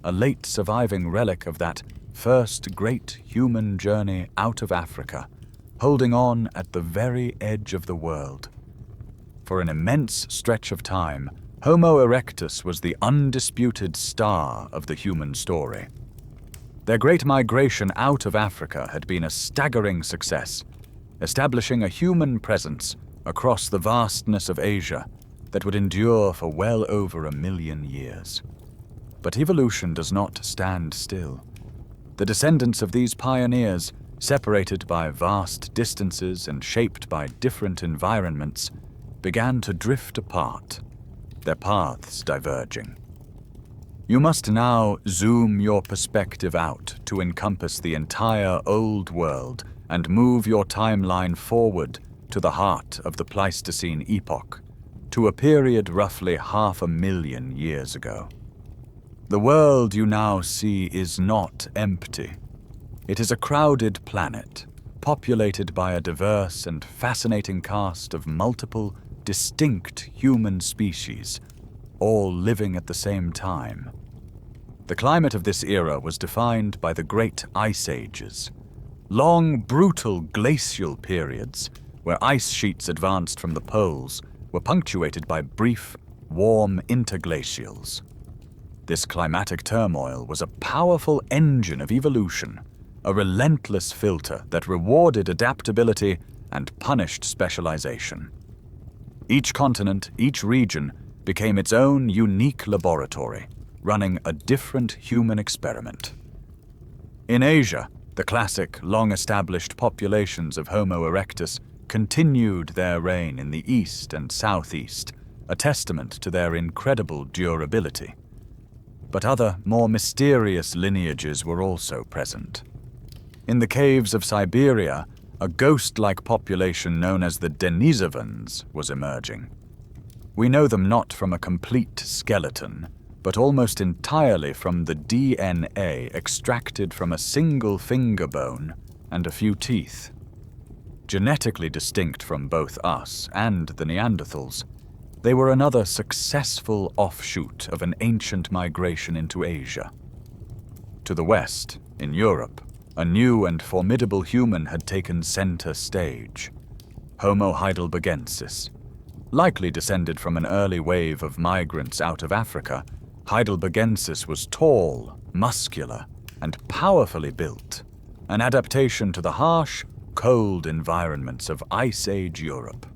S1: a late surviving relic of that first great human journey out of Africa, holding on at the very edge of the world. For an immense stretch of time, Homo erectus was the undisputed star of the human story. Their great migration out of Africa had been a staggering success, establishing a human presence across the vastness of Asia that would endure for well over 1 million years. But evolution does not stand still. The descendants of these pioneers, separated by vast distances and shaped by different environments, began to drift apart, their paths diverging. You must now zoom your perspective out to encompass the entire Old World and move your timeline forward to the heart of the Pleistocene epoch, to a period roughly 500,000 years ago. The world you now see is not empty. It is a crowded planet, populated by a diverse and fascinating cast of multiple, distinct human species, all living at the same time. The climate of this era was defined by the great ice ages, long, brutal glacial periods where ice sheets advanced from the poles were punctuated by brief, warm interglacials. This climatic turmoil was a powerful engine of evolution, a relentless filter that rewarded adaptability and punished specialization. Each continent, each region, became its own unique laboratory, running a different human experiment. In Asia, the classic, long-established populations of Homo erectus continued their reign in the east and southeast, a testament to their incredible durability. But other, more mysterious lineages were also present. In the caves of Siberia, a ghost-like population known as the Denisovans was emerging. We know them not from a complete skeleton, but almost entirely from the DNA extracted from a single finger bone and a few teeth. Genetically distinct from both us and the Neanderthals, they were another successful offshoot of an ancient migration into Asia. To the west, in Europe, a new and formidable human had taken center stage, Homo heidelbergensis. Likely descended from an early wave of migrants out of Africa, Heidelbergensis was tall, muscular, and powerfully built, an adaptation to the harsh, cold environments of Ice Age Europe.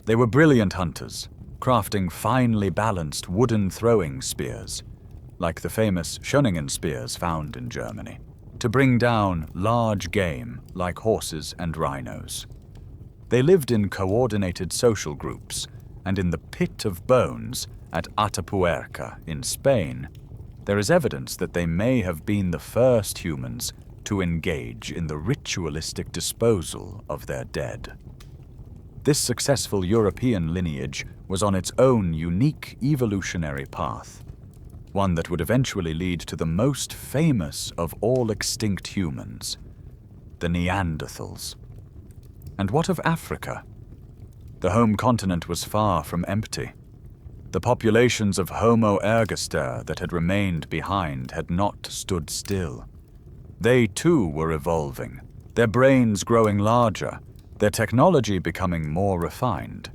S1: They were brilliant hunters, crafting finely balanced wooden throwing spears, like the famous Schöningen spears found in Germany, to bring down large game like horses and rhinos. They lived in coordinated social groups, and in the Pit of Bones at Atapuerca in Spain, there is evidence that they may have been the first humans to engage in the ritualistic disposal of their dead. This successful European lineage was on its own unique evolutionary path, one that would eventually lead to the most famous of all extinct humans, the Neanderthals. And what of Africa? The home continent was far from empty. The populations of Homo ergaster that had remained behind had not stood still. They too were evolving, their brains growing larger, their technology becoming more refined.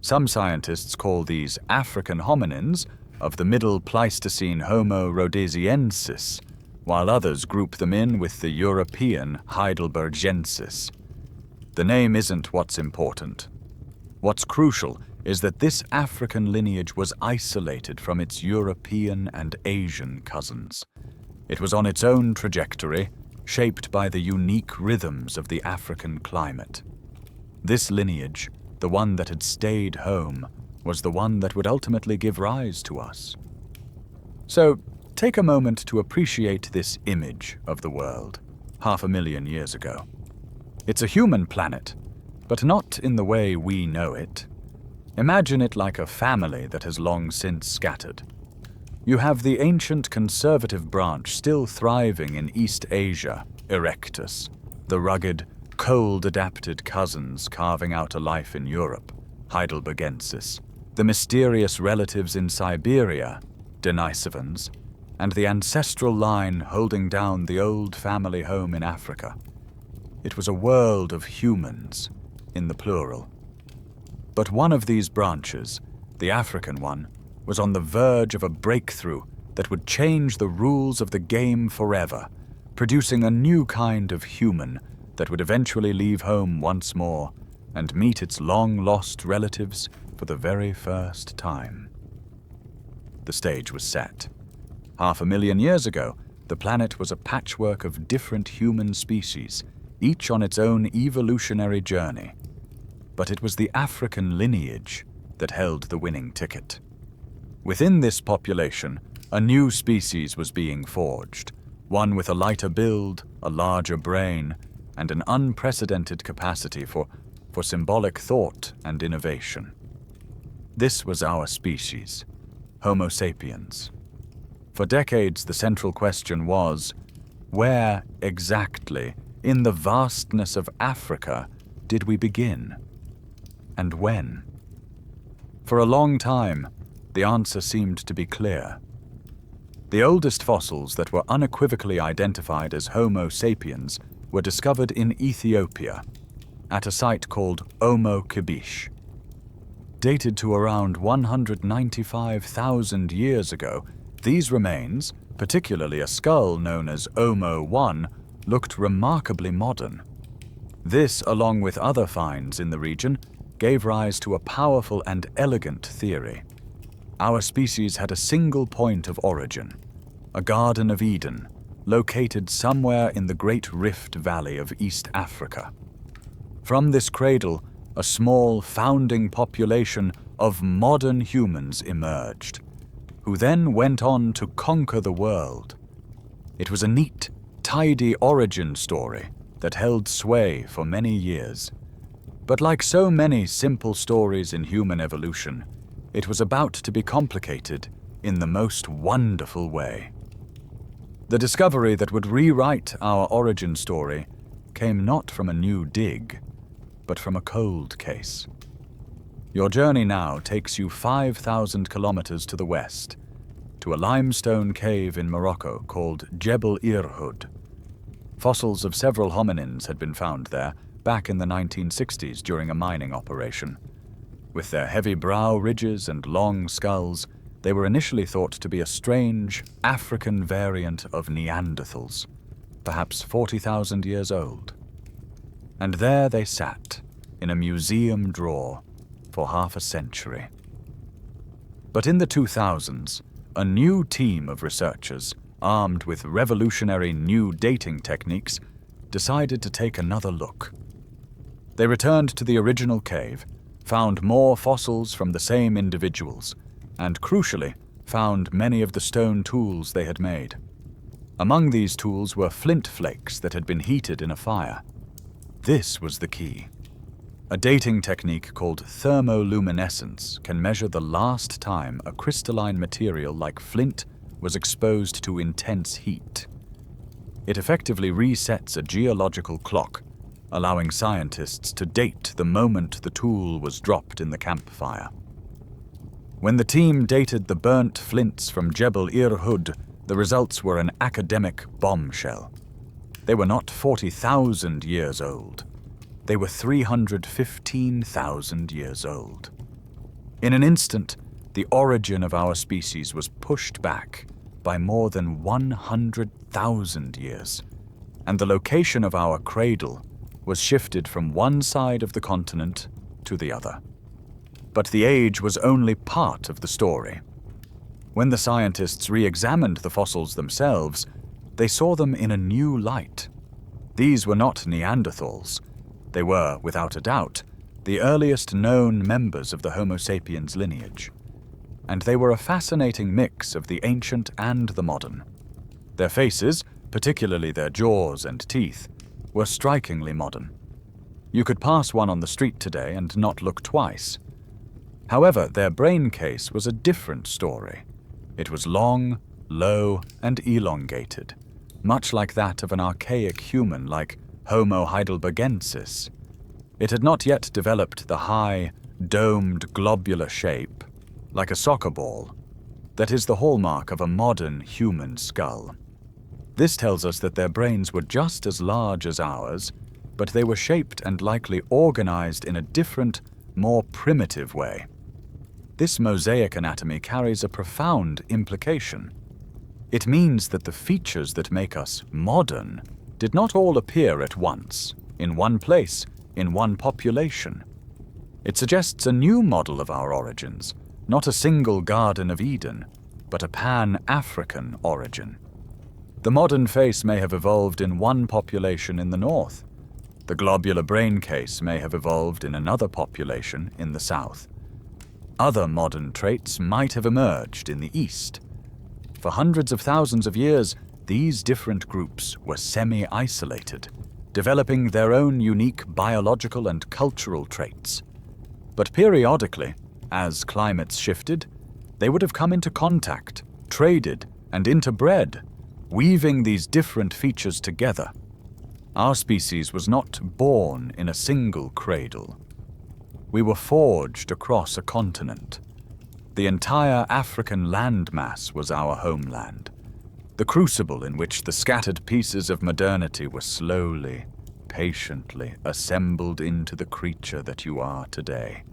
S1: Some scientists call these African hominins of the Middle Pleistocene Homo rhodesiensis, while others group them in with the European heidelbergensis. The name isn't what's important. What's crucial is that this African lineage was isolated from its European and Asian cousins. It was on its own trajectory, shaped by the unique rhythms of the African climate. This lineage, the one that had stayed home, was the one that would ultimately give rise to us. So, take a moment to appreciate this image of the world, 500,000 years ago. It's a human planet, but not in the way we know it. Imagine it like a family that has long since scattered. You have the ancient conservative branch still thriving in East Asia, erectus, the rugged, cold-adapted cousins carving out a life in Europe, heidelbergensis, the mysterious relatives in Siberia, denisovans, and the ancestral line holding down the old family home in Africa. It was a world of humans, in the plural. But one of these branches, the African one, was on the verge of a breakthrough that would change the rules of the game forever, producing a new kind of human that would eventually leave home once more and meet its long-lost relatives for the very first time. The stage was set. 500,000 years ago, the planet was a patchwork of different human species, each on its own evolutionary journey. But it was the African lineage that held the winning ticket. Within this population, a new species was being forged, one with a lighter build, a larger brain, and an unprecedented capacity for symbolic thought and innovation. This was our species, Homo sapiens. For decades, the central question was, where exactly, in the vastness of Africa, did we begin? And when? For a long time, the answer seemed to be clear. The oldest fossils that were unequivocally identified as Homo sapiens were discovered in Ethiopia, at a site called Omo Kibish. Dated to around 195,000 years ago, these remains, particularly a skull known as Omo 1, looked remarkably modern. This, along with other finds in the region, gave rise to a powerful and elegant theory. Our species had a single point of origin, a Garden of Eden, located somewhere in the Great Rift Valley of East Africa. From this cradle, a small founding population of modern humans emerged, who then went on to conquer the world. It was a neat, tidy origin story that held sway for many years. But like so many simple stories in human evolution, it was about to be complicated in the most wonderful way. The discovery that would rewrite our origin story came not from a new dig, but from a cold case. Your journey now takes you 5,000 kilometers to the west, to a limestone cave in Morocco called Jebel Irhoud. Fossils of several hominins had been found there back in the 1960s during a mining operation. With their heavy brow ridges and long skulls, they were initially thought to be a strange African variant of Neanderthals, perhaps 40,000 years old. And there they sat, in a museum drawer, for half a century. But in the 2000s, a new team of researchers, armed with revolutionary new dating techniques, decided to take another look. They returned to the original cave, found more fossils from the same individuals, and crucially, found many of the stone tools they had made. Among these tools were flint flakes that had been heated in a fire. This was the key. A dating technique called thermoluminescence can measure the last time a crystalline material like flint was exposed to intense heat. It effectively resets a geological clock, allowing scientists to date the moment the tool was dropped in the campfire. When the team dated the burnt flints from Jebel Irhoud, the results were an academic bombshell. They were not 40,000 years old. They were 315,000 years old. In an instant, the origin of our species was pushed back by more than 100,000 years, and the location of our cradle was shifted from one side of the continent to the other. But the age was only part of the story. When the scientists re-examined the fossils themselves, they saw them in a new light. These were not Neanderthals. They were, without a doubt, the earliest known members of the Homo sapiens lineage. And they were a fascinating mix of the ancient and the modern. Their faces, particularly their jaws and teeth, were strikingly modern. You could pass one on the street today and not look twice. However, their brain case was a different story. It was long, low, and elongated, much like that of an archaic human like Homo heidelbergensis. It had not yet developed the high, domed, globular shape, like a soccer ball, that is the hallmark of a modern human skull. This tells us that their brains were just as large as ours, but they were shaped and likely organized in a different, more primitive way. This mosaic anatomy carries a profound implication. It means that the features that make us modern did not all appear at once, in one place, in one population. It suggests a new model of our origins, not a single Garden of Eden, but a pan-African origin. The modern face may have evolved in one population in the north. The globular brain case may have evolved in another population in the south. Other modern traits might have emerged in the east. For hundreds of thousands of years, these different groups were semi-isolated, developing their own unique biological and cultural traits. But periodically, as climates shifted, they would have come into contact, traded, and interbred, weaving these different features together. Our species was not born in a single cradle. We were forged across a continent. The entire African landmass was our homeland, the crucible in which the scattered pieces of modernity were slowly, patiently assembled into the creature that you are today.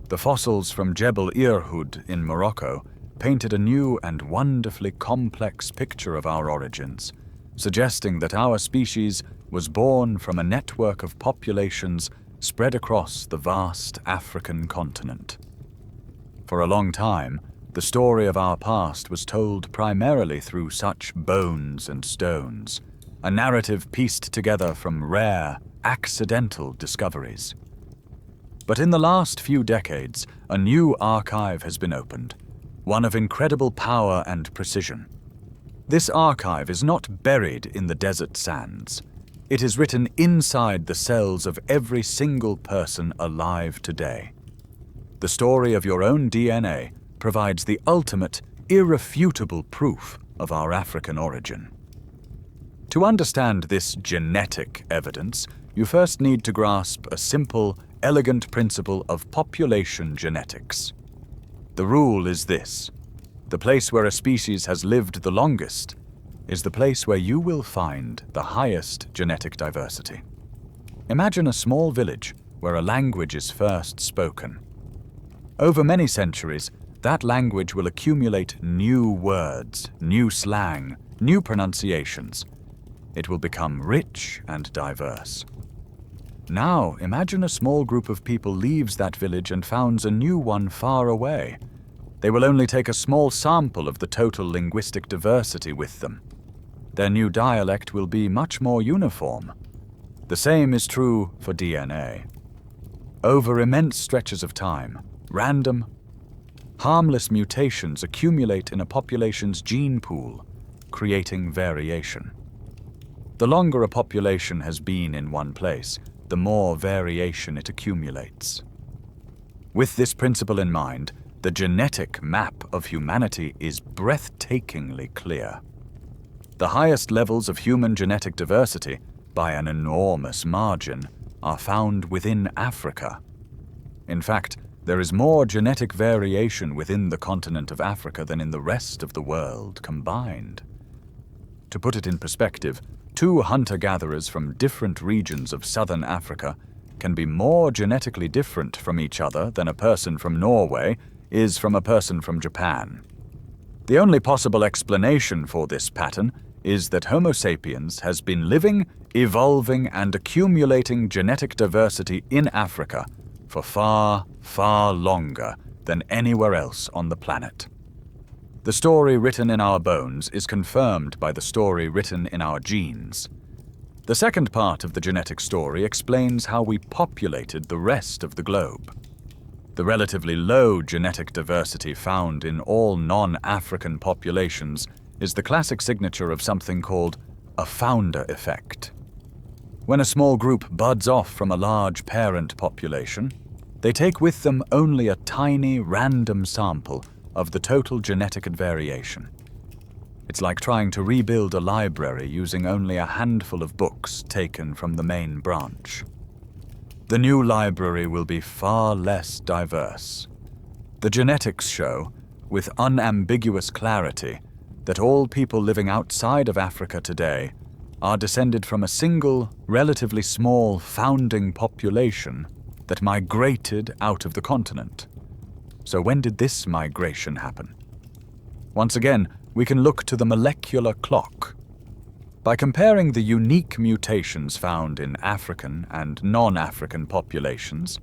S1: The fossils from Jebel Irhoud in Morocco painted a new and wonderfully complex picture of our origins, suggesting that our species was born from a network of populations spread across the vast African continent. For a long time, the story of our past was told primarily through such bones and stones, a narrative pieced together from rare, accidental discoveries. But in the last few decades, a new archive has been opened, one of incredible power and precision. This archive is not buried in the desert sands. It is written inside the cells of every single person alive today. The story of your own DNA provides the ultimate, irrefutable proof of our African origin. To understand this genetic evidence, you first need to grasp a simple, elegant principle of population genetics. The rule is this: the place where a species has lived the longest is the place where you will find the highest genetic diversity. Imagine a small village where a language is first spoken. Over many centuries, that language will accumulate new words, new slang, new pronunciations. It will become rich and diverse. Now, imagine a small group of people leaves that village and founds a new one far away. They will only take a small sample of the total linguistic diversity with them. Their new dialect will be much more uniform. The same is true for DNA. Over immense stretches of time, random, harmless mutations accumulate in a population's gene pool, creating variation. The longer a population has been in one place, the more variation it accumulates. With this principle in mind, the genetic map of humanity is breathtakingly clear. The highest levels of human genetic diversity, by an enormous margin, are found within Africa. In fact, there is more genetic variation within the continent of Africa than in the rest of the world combined. To put it in perspective, two hunter-gatherers from different regions of southern Africa can be more genetically different from each other than a person from Norway is from a person from Japan. The only possible explanation for this pattern is that Homo sapiens has been living, evolving, and accumulating genetic diversity in Africa for far, far longer than anywhere else on the planet. The story written in our bones is confirmed by the story written in our genes. The second part of the genetic story explains how we populated the rest of the globe. The relatively low genetic diversity found in all non-African populations is the classic signature of something called a founder effect. When a small group buds off from a large parent population, they take with them only a tiny, random sample of the total genetic variation. It's like trying to rebuild a library using only a handful of books taken from the main branch. The new library will be far less diverse. The genetics show, with unambiguous clarity, that all people living outside of Africa today are descended from a single, relatively small founding population that migrated out of the continent. So when did this migration happen? Once again, we can look to the molecular clock. By comparing the unique mutations found in African and non-African populations,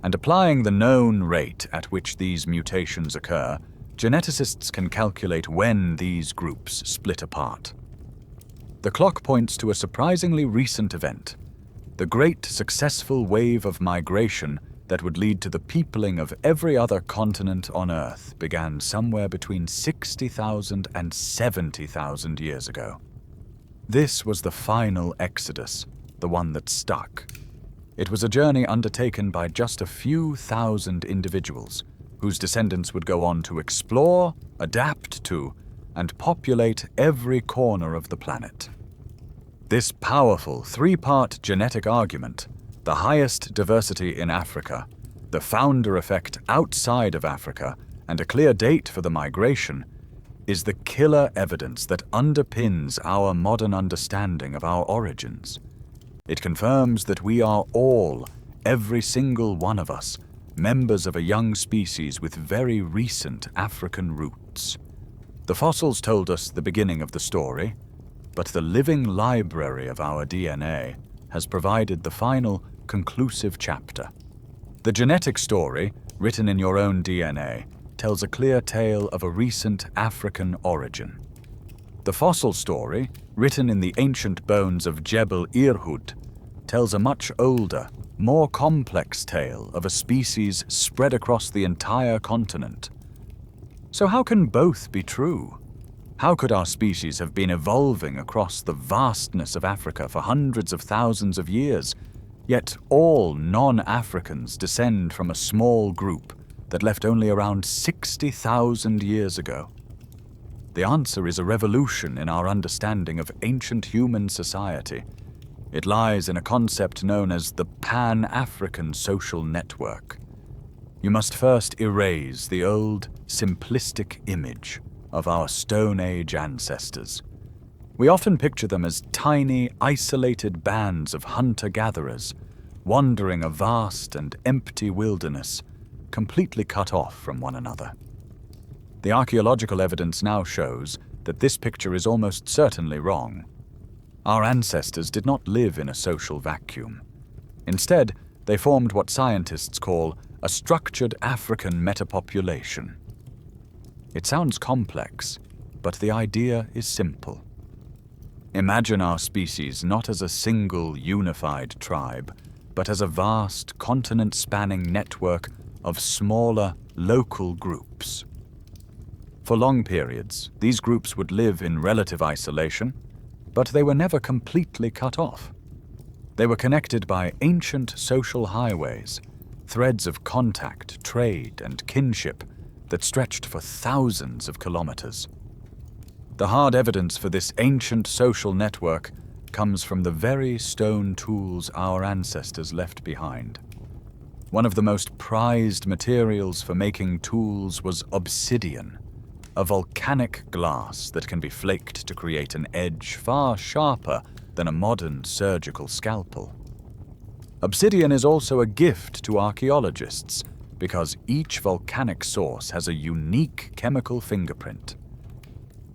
S1: and applying the known rate at which these mutations occur, geneticists can calculate when these groups split apart. The clock points to a surprisingly recent event, the great successful wave of migration that would lead to the peopling of every other continent on Earth began somewhere between 60,000 and 70,000 years ago. This was the final exodus, the one that stuck. It was a journey undertaken by just a few thousand individuals, whose descendants would go on to explore, adapt to, and populate every corner of the planet. This powerful three-part genetic argument, the highest diversity in Africa, the founder effect outside of Africa, and a clear date for the migration, is the killer evidence that underpins our modern understanding of our origins. It confirms that we are all, every single one of us, members of a young species with very recent African roots. The fossils told us the beginning of the story, but the living library of our DNA has provided the final, conclusive chapter. The genetic story, written in your own DNA, tells a clear tale of a recent African origin. The fossil story, written in the ancient bones of Jebel Irhoud, tells a much older, more complex tale of a species spread across the entire continent. So how can both be true? How could our species have been evolving across the vastness of Africa for hundreds of thousands of years, yet all non-Africans descend from a small group that left only around 60,000 years ago? The answer is a revolution in our understanding of ancient human society. It lies in a concept known as the Pan-African social network. You must first erase the old, simplistic image of our Stone Age ancestors. We often picture them as tiny, isolated bands of hunter-gatherers, wandering a vast and empty wilderness, completely cut off from one another. The archaeological evidence now shows that this picture is almost certainly wrong. Our ancestors did not live in a social vacuum. Instead, they formed what scientists call a structured African metapopulation. It sounds complex, but the idea is simple. Imagine our species not as a single unified tribe, but as a vast continent-spanning network of smaller, local groups. For long periods, these groups would live in relative isolation, but they were never completely cut off. They were connected by ancient social highways, threads of contact, trade, and kinship that stretched for thousands of kilometers. The hard evidence for this ancient social network comes from the very stone tools our ancestors left behind. One of the most prized materials for making tools was obsidian, a volcanic glass that can be flaked to create an edge far sharper than a modern surgical scalpel. Obsidian is also a gift to archaeologists because each volcanic source has a unique chemical fingerprint.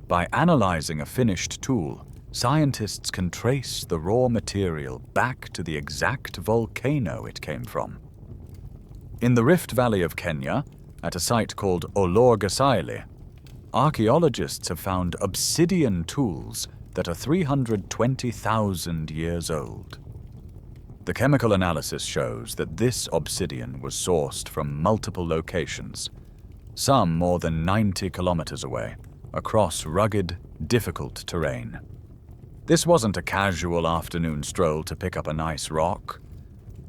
S1: By analyzing a finished tool, scientists can trace the raw material back to the exact volcano it came from. In the Rift Valley of Kenya, at a site called Olorgesailie, archaeologists have found obsidian tools that are 320,000 years old. The chemical analysis shows that this obsidian was sourced from multiple locations, some more than 90 kilometers away, across rugged, difficult terrain. This wasn't a casual afternoon stroll to pick up a nice rock.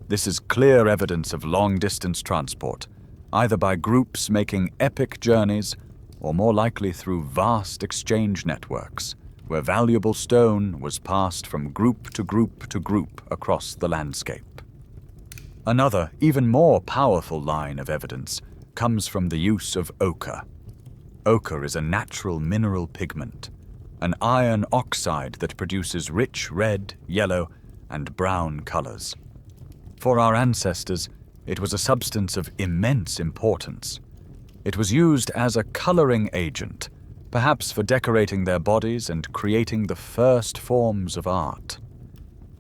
S1: This is clear evidence of long-distance transport, either by groups making epic journeys or more likely through vast exchange networks, where valuable stone was passed from group to group to group across the landscape. Another, even more powerful line of evidence comes from the use of ochre. Ochre is a natural mineral pigment, an iron oxide that produces rich red, yellow, and brown colors. For our ancestors, it was a substance of immense importance. It was used as a coloring agent, perhaps for decorating their bodies and creating the first forms of art.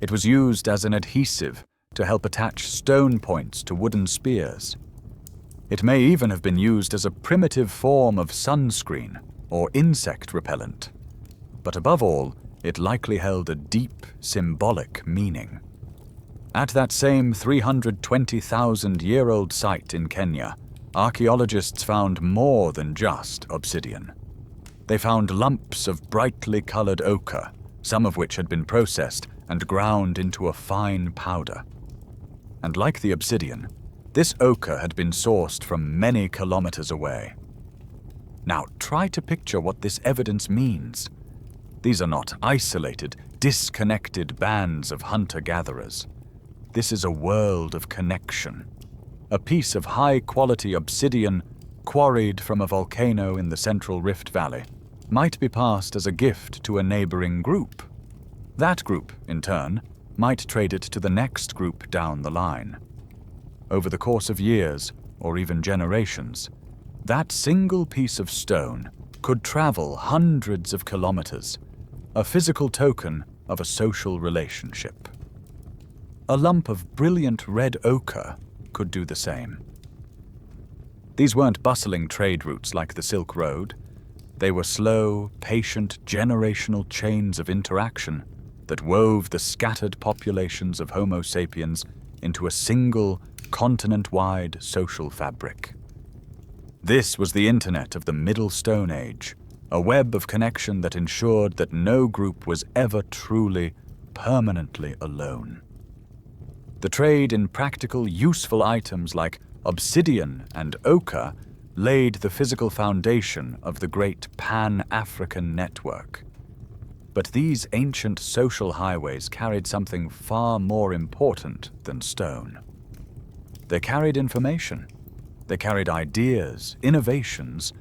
S1: It was used as an adhesive to help attach stone points to wooden spears. It may even have been used as a primitive form of sunscreen or insect repellent. But above all, it likely held a deep symbolic meaning. At that same 320,000-year-old site in Kenya, archaeologists found more than just obsidian. They found lumps of brightly colored ochre, some of which had been processed and ground into a fine powder. And like the obsidian, this ochre had been sourced from many kilometers away. Now try to picture what this evidence means. These are not isolated, disconnected bands of hunter-gatherers. This is a world of connection. A piece of high-quality obsidian quarried from a volcano in the central Rift Valley might be passed as a gift to a neighboring group. That group, in turn, might trade it to the next group down the line. Over the course of years, or even generations, that single piece of stone could travel hundreds of kilometers, a physical token of a social relationship. A lump of brilliant red ochre could do the same. These weren't bustling trade routes like the Silk Road. They were slow, patient, generational chains of interaction that wove the scattered populations of Homo sapiens into a single, continent-wide social fabric. This was the internet of the Middle Stone Age, a web of connection that ensured that no group was ever truly, permanently alone. The trade in practical, useful items like obsidian and ochre laid the physical foundation of the great Pan-African network. But these ancient social highways carried something far more important than stone. They carried information. They carried ideas, innovations,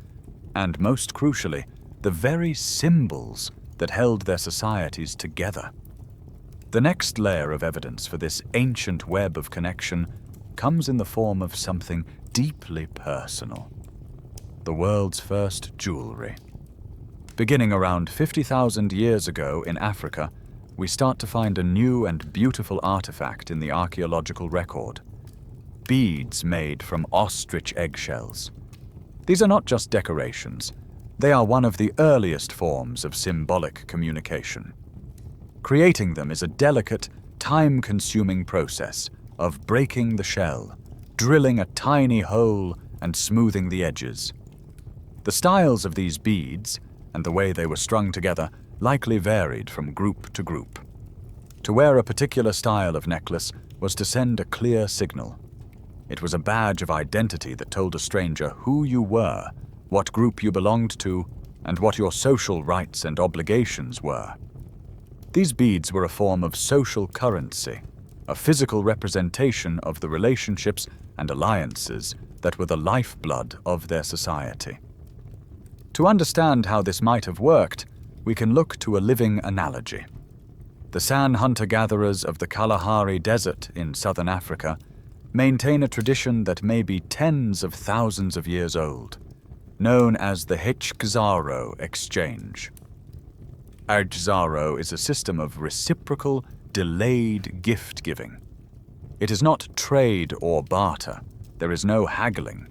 S1: and most crucially, the very symbols that held their societies together. The next layer of evidence for this ancient web of connection comes in the form of something deeply personal: the world's first jewelry. Beginning around 50,000 years ago in Africa, we start to find a new and beautiful artifact in the archaeological record: beads made from ostrich eggshells. These are not just decorations. They are one of the earliest forms of symbolic communication. Creating them is a delicate, time-consuming process of breaking the shell, drilling a tiny hole, and smoothing the edges. The styles of these beads, and the way they were strung together, likely varied from group to group. To wear a particular style of necklace was to send a clear signal. It was a badge of identity that told a stranger who you were, what group you belonged to, and what your social rights and obligations were. These beads were a form of social currency, a physical representation of the relationships and alliances that were the lifeblood of their society. To understand how this might have worked, we can look to a living analogy. The San hunter-gatherers of the Kalahari Desert in southern Africa maintain a tradition that may be tens of thousands of years old, known as the Hchzaro exchange. Hchzaro is a system of reciprocal, delayed gift-giving. It is not trade or barter. There is no haggling.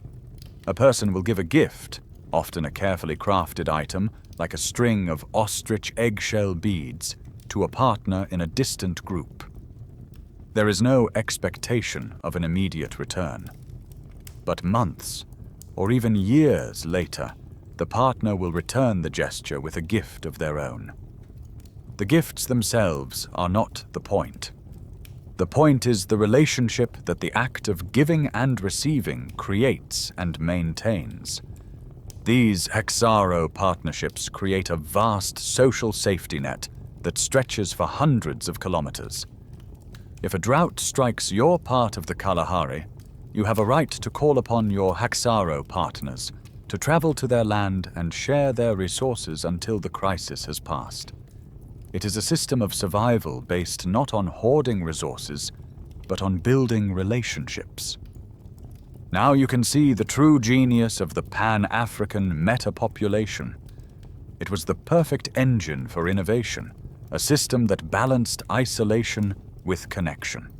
S1: A person will give a gift, often a carefully crafted item like a string of ostrich eggshell beads, to a partner in a distant group. There is no expectation of an immediate return. But months, or even years later, the partner will return the gesture with a gift of their own. The gifts themselves are not the point. The point is the relationship that the act of giving and receiving creates and maintains. These Hchzaro partnerships create a vast social safety net that stretches for hundreds of kilometers. If a drought strikes your part of the Kalahari, you have a right to call upon your Hchzaro partners to travel to their land and share their resources until the crisis has passed. It is a system of survival based not on hoarding resources, but on building relationships. Now you can see the true genius of the Pan-African metapopulation. It was the perfect engine for innovation, a system that balanced isolation with connection.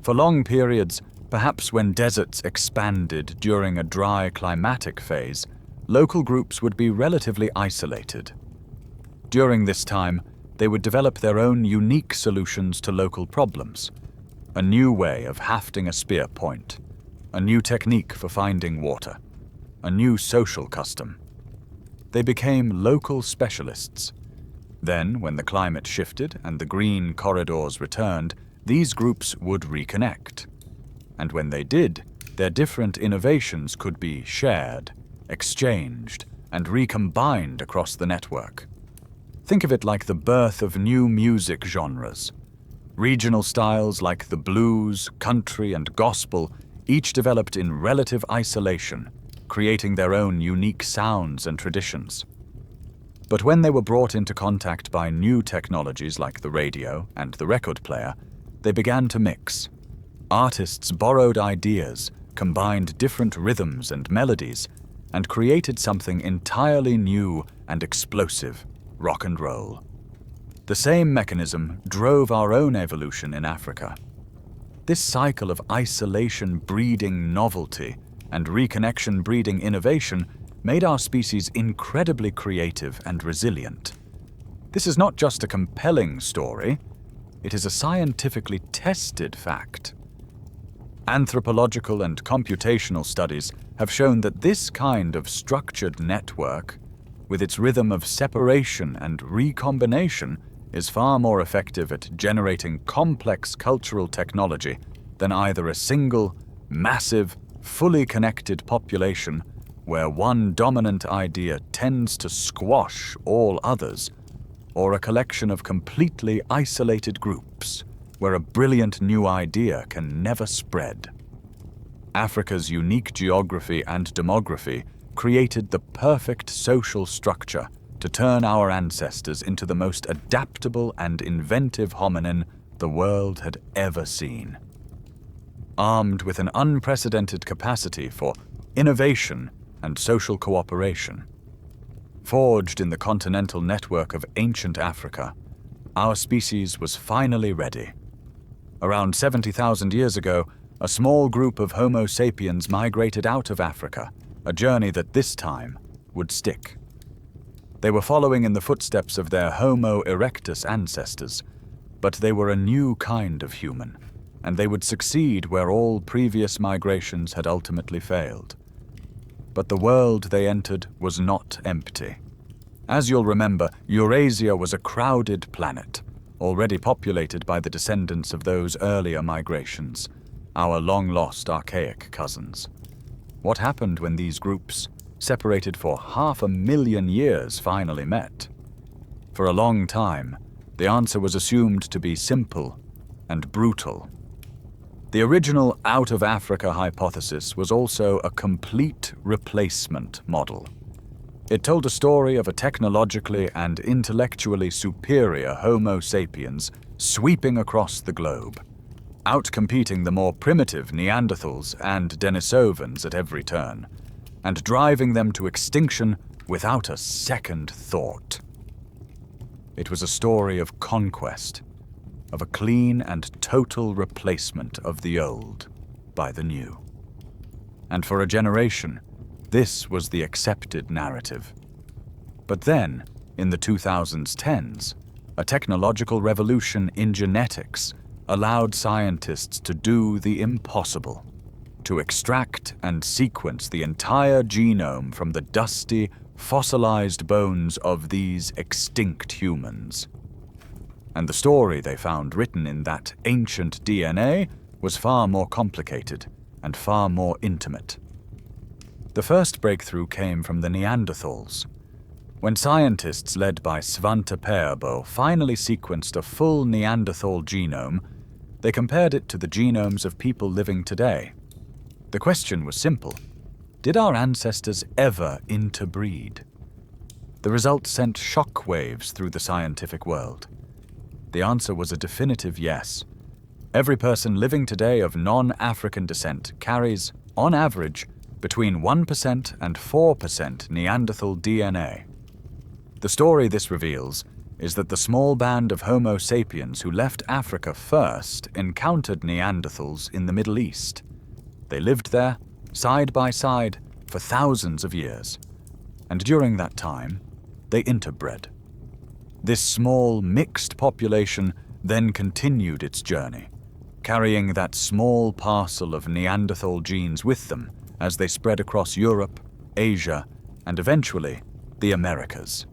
S1: For long periods, perhaps when deserts expanded during a dry climatic phase, local groups would be relatively isolated. During this time, they would develop their own unique solutions to local problems, a new way of hafting a spear point, a new technique for finding water, a new social custom. They became local specialists. Then, when the climate shifted and the green corridors returned, these groups would reconnect. And when they did, their different innovations could be shared, exchanged, and recombined across the network. Think of it like the birth of new music genres. Regional styles like the blues, country, and gospel each developed in relative isolation, creating their own unique sounds and traditions. But when they were brought into contact by new technologies like the radio and the record player, they began to mix. Artists borrowed ideas, combined different rhythms and melodies, and created something entirely new and explosive: rock and roll. The same mechanism drove our own evolution in Africa. This cycle of isolation breeding novelty and reconnection breeding innovation made our species incredibly creative and resilient. This is not just a compelling story, it is a scientifically tested fact. Anthropological and computational studies have shown that this kind of structured network, with its rhythm of separation and recombination, is far more effective at generating complex cultural technology than either a single, massive, fully connected population where one dominant idea tends to squash all others, or a collection of completely isolated groups where a brilliant new idea can never spread. Africa's unique geography and demography created the perfect social structure to turn our ancestors into the most adaptable and inventive hominin the world had ever seen. Armed with an unprecedented capacity for innovation and social cooperation. Forged in the continental network of ancient Africa, our species was finally ready. Around 70,000 years ago, a small group of Homo sapiens migrated out of Africa, a journey that this time would stick. They were following in the footsteps of their Homo erectus ancestors, but they were a new kind of human, and they would succeed where all previous migrations had ultimately failed. But the world they entered was not empty. As you'll remember, Eurasia was a crowded planet, already populated by the descendants of those earlier migrations, our long-lost archaic cousins. What happened when these groups, separated for 500,000 years, finally met. For a long time, the answer was assumed to be simple and brutal. The original out-of-Africa hypothesis was also a complete replacement model. It told a story of a technologically and intellectually superior Homo sapiens sweeping across the globe, outcompeting the more primitive Neanderthals and Denisovans at every turn, and driving them to extinction without a second thought. It was a story of conquest, of a clean and total replacement of the old by the new. And for a generation, this was the accepted narrative. But then, in the 2010s, a technological revolution in genetics allowed scientists to do the impossible, to extract and sequence the entire genome from the dusty, fossilized bones of these extinct humans. And the story they found written in that ancient DNA was far more complicated and far more intimate. The first breakthrough came from the Neanderthals. When scientists led by Svante Pääbo finally sequenced a full Neanderthal genome, they compared it to the genomes of people living today. The question was simple: did our ancestors ever interbreed? The result sent shockwaves through the scientific world. The answer was a definitive yes. Every person living today of non-African descent carries, on average, between 1% and 4% Neanderthal DNA. The story this reveals is that the small band of Homo sapiens who left Africa first encountered Neanderthals in the Middle East. They lived there, side by side, for thousands of years, and during that time, they interbred. This small, mixed population then continued its journey, carrying that small parcel of Neanderthal genes with them as they spread across Europe, Asia, and eventually the Americas.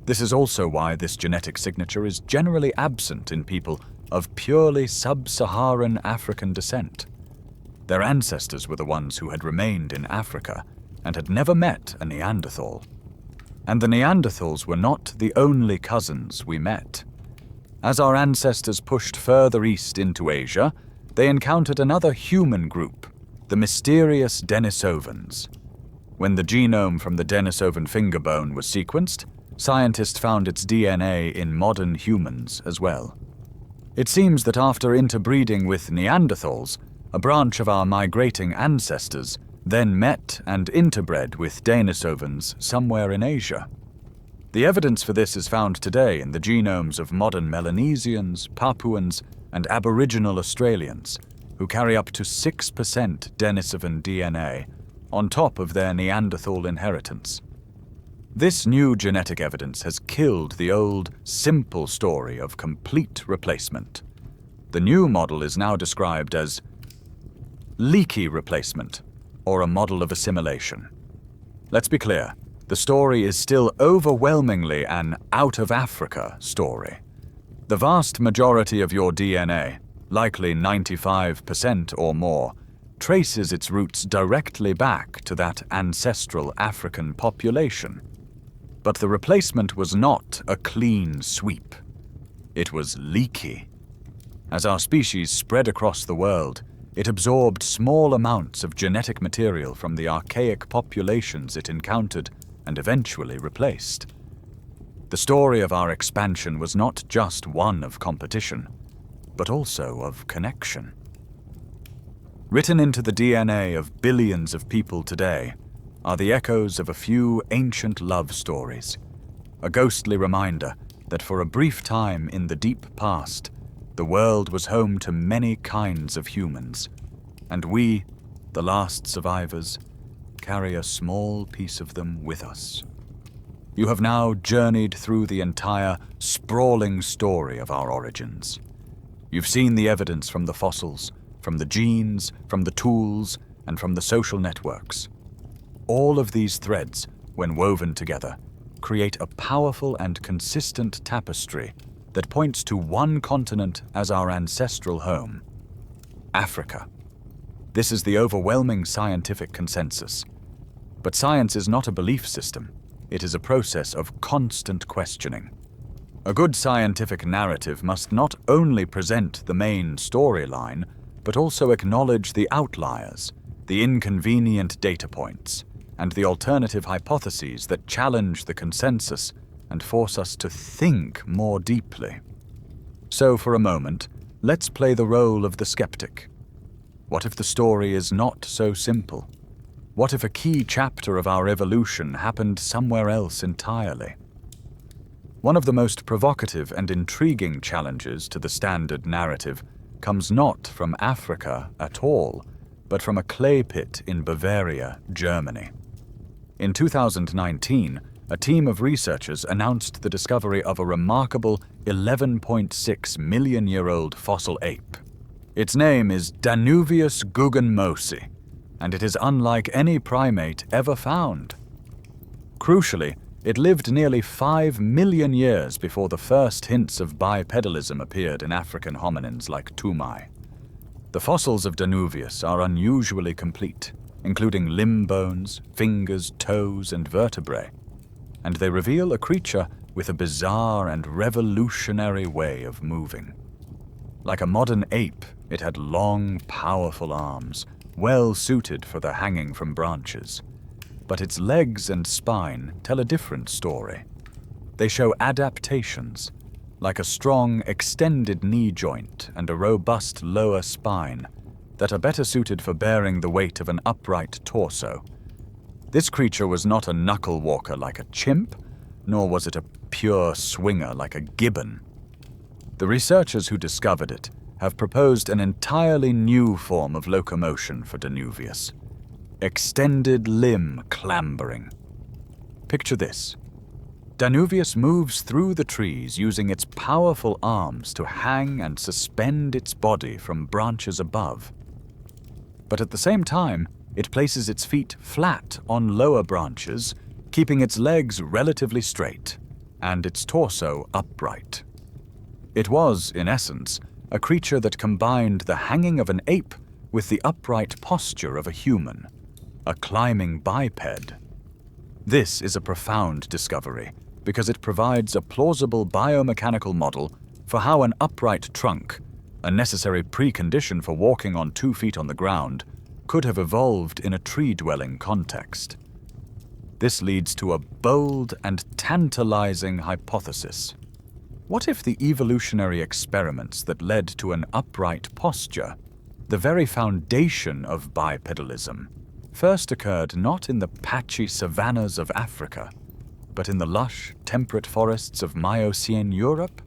S1: This is also why this genetic signature is generally absent in people of purely sub-Saharan African descent. Their ancestors were the ones who had remained in Africa and had never met a Neanderthal. And the Neanderthals were not the only cousins we met. As our ancestors pushed further east into Asia, they encountered another human group, the mysterious Denisovans. When the genome from the Denisovan finger bone was sequenced, scientists found its DNA in modern humans as well. It seems that after interbreeding with Neanderthals, a branch of our migrating ancestors then met and interbred with Denisovans somewhere in Asia. The evidence for this is found today in the genomes of modern Melanesians, Papuans, and Aboriginal Australians, who carry up to 6% Denisovan DNA, on top of their Neanderthal inheritance. This new genetic evidence has killed the old, simple story of complete replacement. The new model is now described as leaky replacement, or a model of assimilation. Let's be clear, the story is still overwhelmingly an out-of-Africa story. The vast majority of your DNA, likely 95% or more, traces its roots directly back to that ancestral African population. But the replacement was not a clean sweep. It was leaky. As our species spread across the world, it absorbed small amounts of genetic material from the archaic populations it encountered and eventually replaced. The story of our expansion was not just one of competition, but also of connection. Written into the DNA of billions of people today are the echoes of a few ancient love stories, a ghostly reminder that for a brief time in the deep past, the world was home to many kinds of humans, and we, the last survivors, carry a small piece of them with us. You have now journeyed through the entire, sprawling story of our origins. You've seen the evidence from the fossils, from the genes, from the tools, and from the social networks. All of these threads, when woven together, create a powerful and consistent tapestry that points to one continent as our ancestral home: Africa. This is the overwhelming scientific consensus. But science is not a belief system. It is a process of constant questioning. A good scientific narrative must not only present the main storyline, but also acknowledge the outliers, the inconvenient data points, and the alternative hypotheses that challenge the consensus and force us to think more deeply. So, for a moment, let's play the role of the skeptic. What if the story is not so simple? What if a key chapter of our evolution happened somewhere else entirely? One of the most provocative and intriguing challenges to the standard narrative comes not from Africa at all, but from a clay pit in Bavaria, Germany. In 2019, a team of researchers announced the discovery of a remarkable 11.6 million-year-old fossil ape. Its name is Danuvius guggenmosi, and it is unlike any primate ever found. Crucially, it lived nearly 5 million years before the first hints of bipedalism appeared in African hominins like Tumai. The fossils of Danuvius are unusually complete, including limb bones, fingers, toes, and vertebrae, and they reveal a creature with a bizarre and revolutionary way of moving. Like a modern ape, it had long, powerful arms, well suited for the hanging from branches. But its legs and spine tell a different story. They show adaptations, like a strong, extended knee joint and a robust lower spine that are better suited for bearing the weight of an upright torso. This creature was not a knuckle walker like a chimp, nor was it a pure swinger like a gibbon. The researchers who discovered it have proposed an entirely new form of locomotion for Danuvius: extended limb clambering. Picture this. Danuvius moves through the trees using its powerful arms to hang and suspend its body from branches above. But at the same time, it places its feet flat on lower branches, keeping its legs relatively straight, and its torso upright. It was, in essence, a creature that combined the hanging of an ape with the upright posture of a human, a climbing biped. This is a profound discovery because it provides a plausible biomechanical model for how an upright trunk, a necessary precondition for walking on 2 feet on the ground, could have evolved in a tree-dwelling context. This leads to a bold and tantalizing hypothesis. What if the evolutionary experiments that led to an upright posture, the very foundation of bipedalism, first occurred not in the patchy savannas of Africa, but in the lush, temperate forests of Miocene Europe?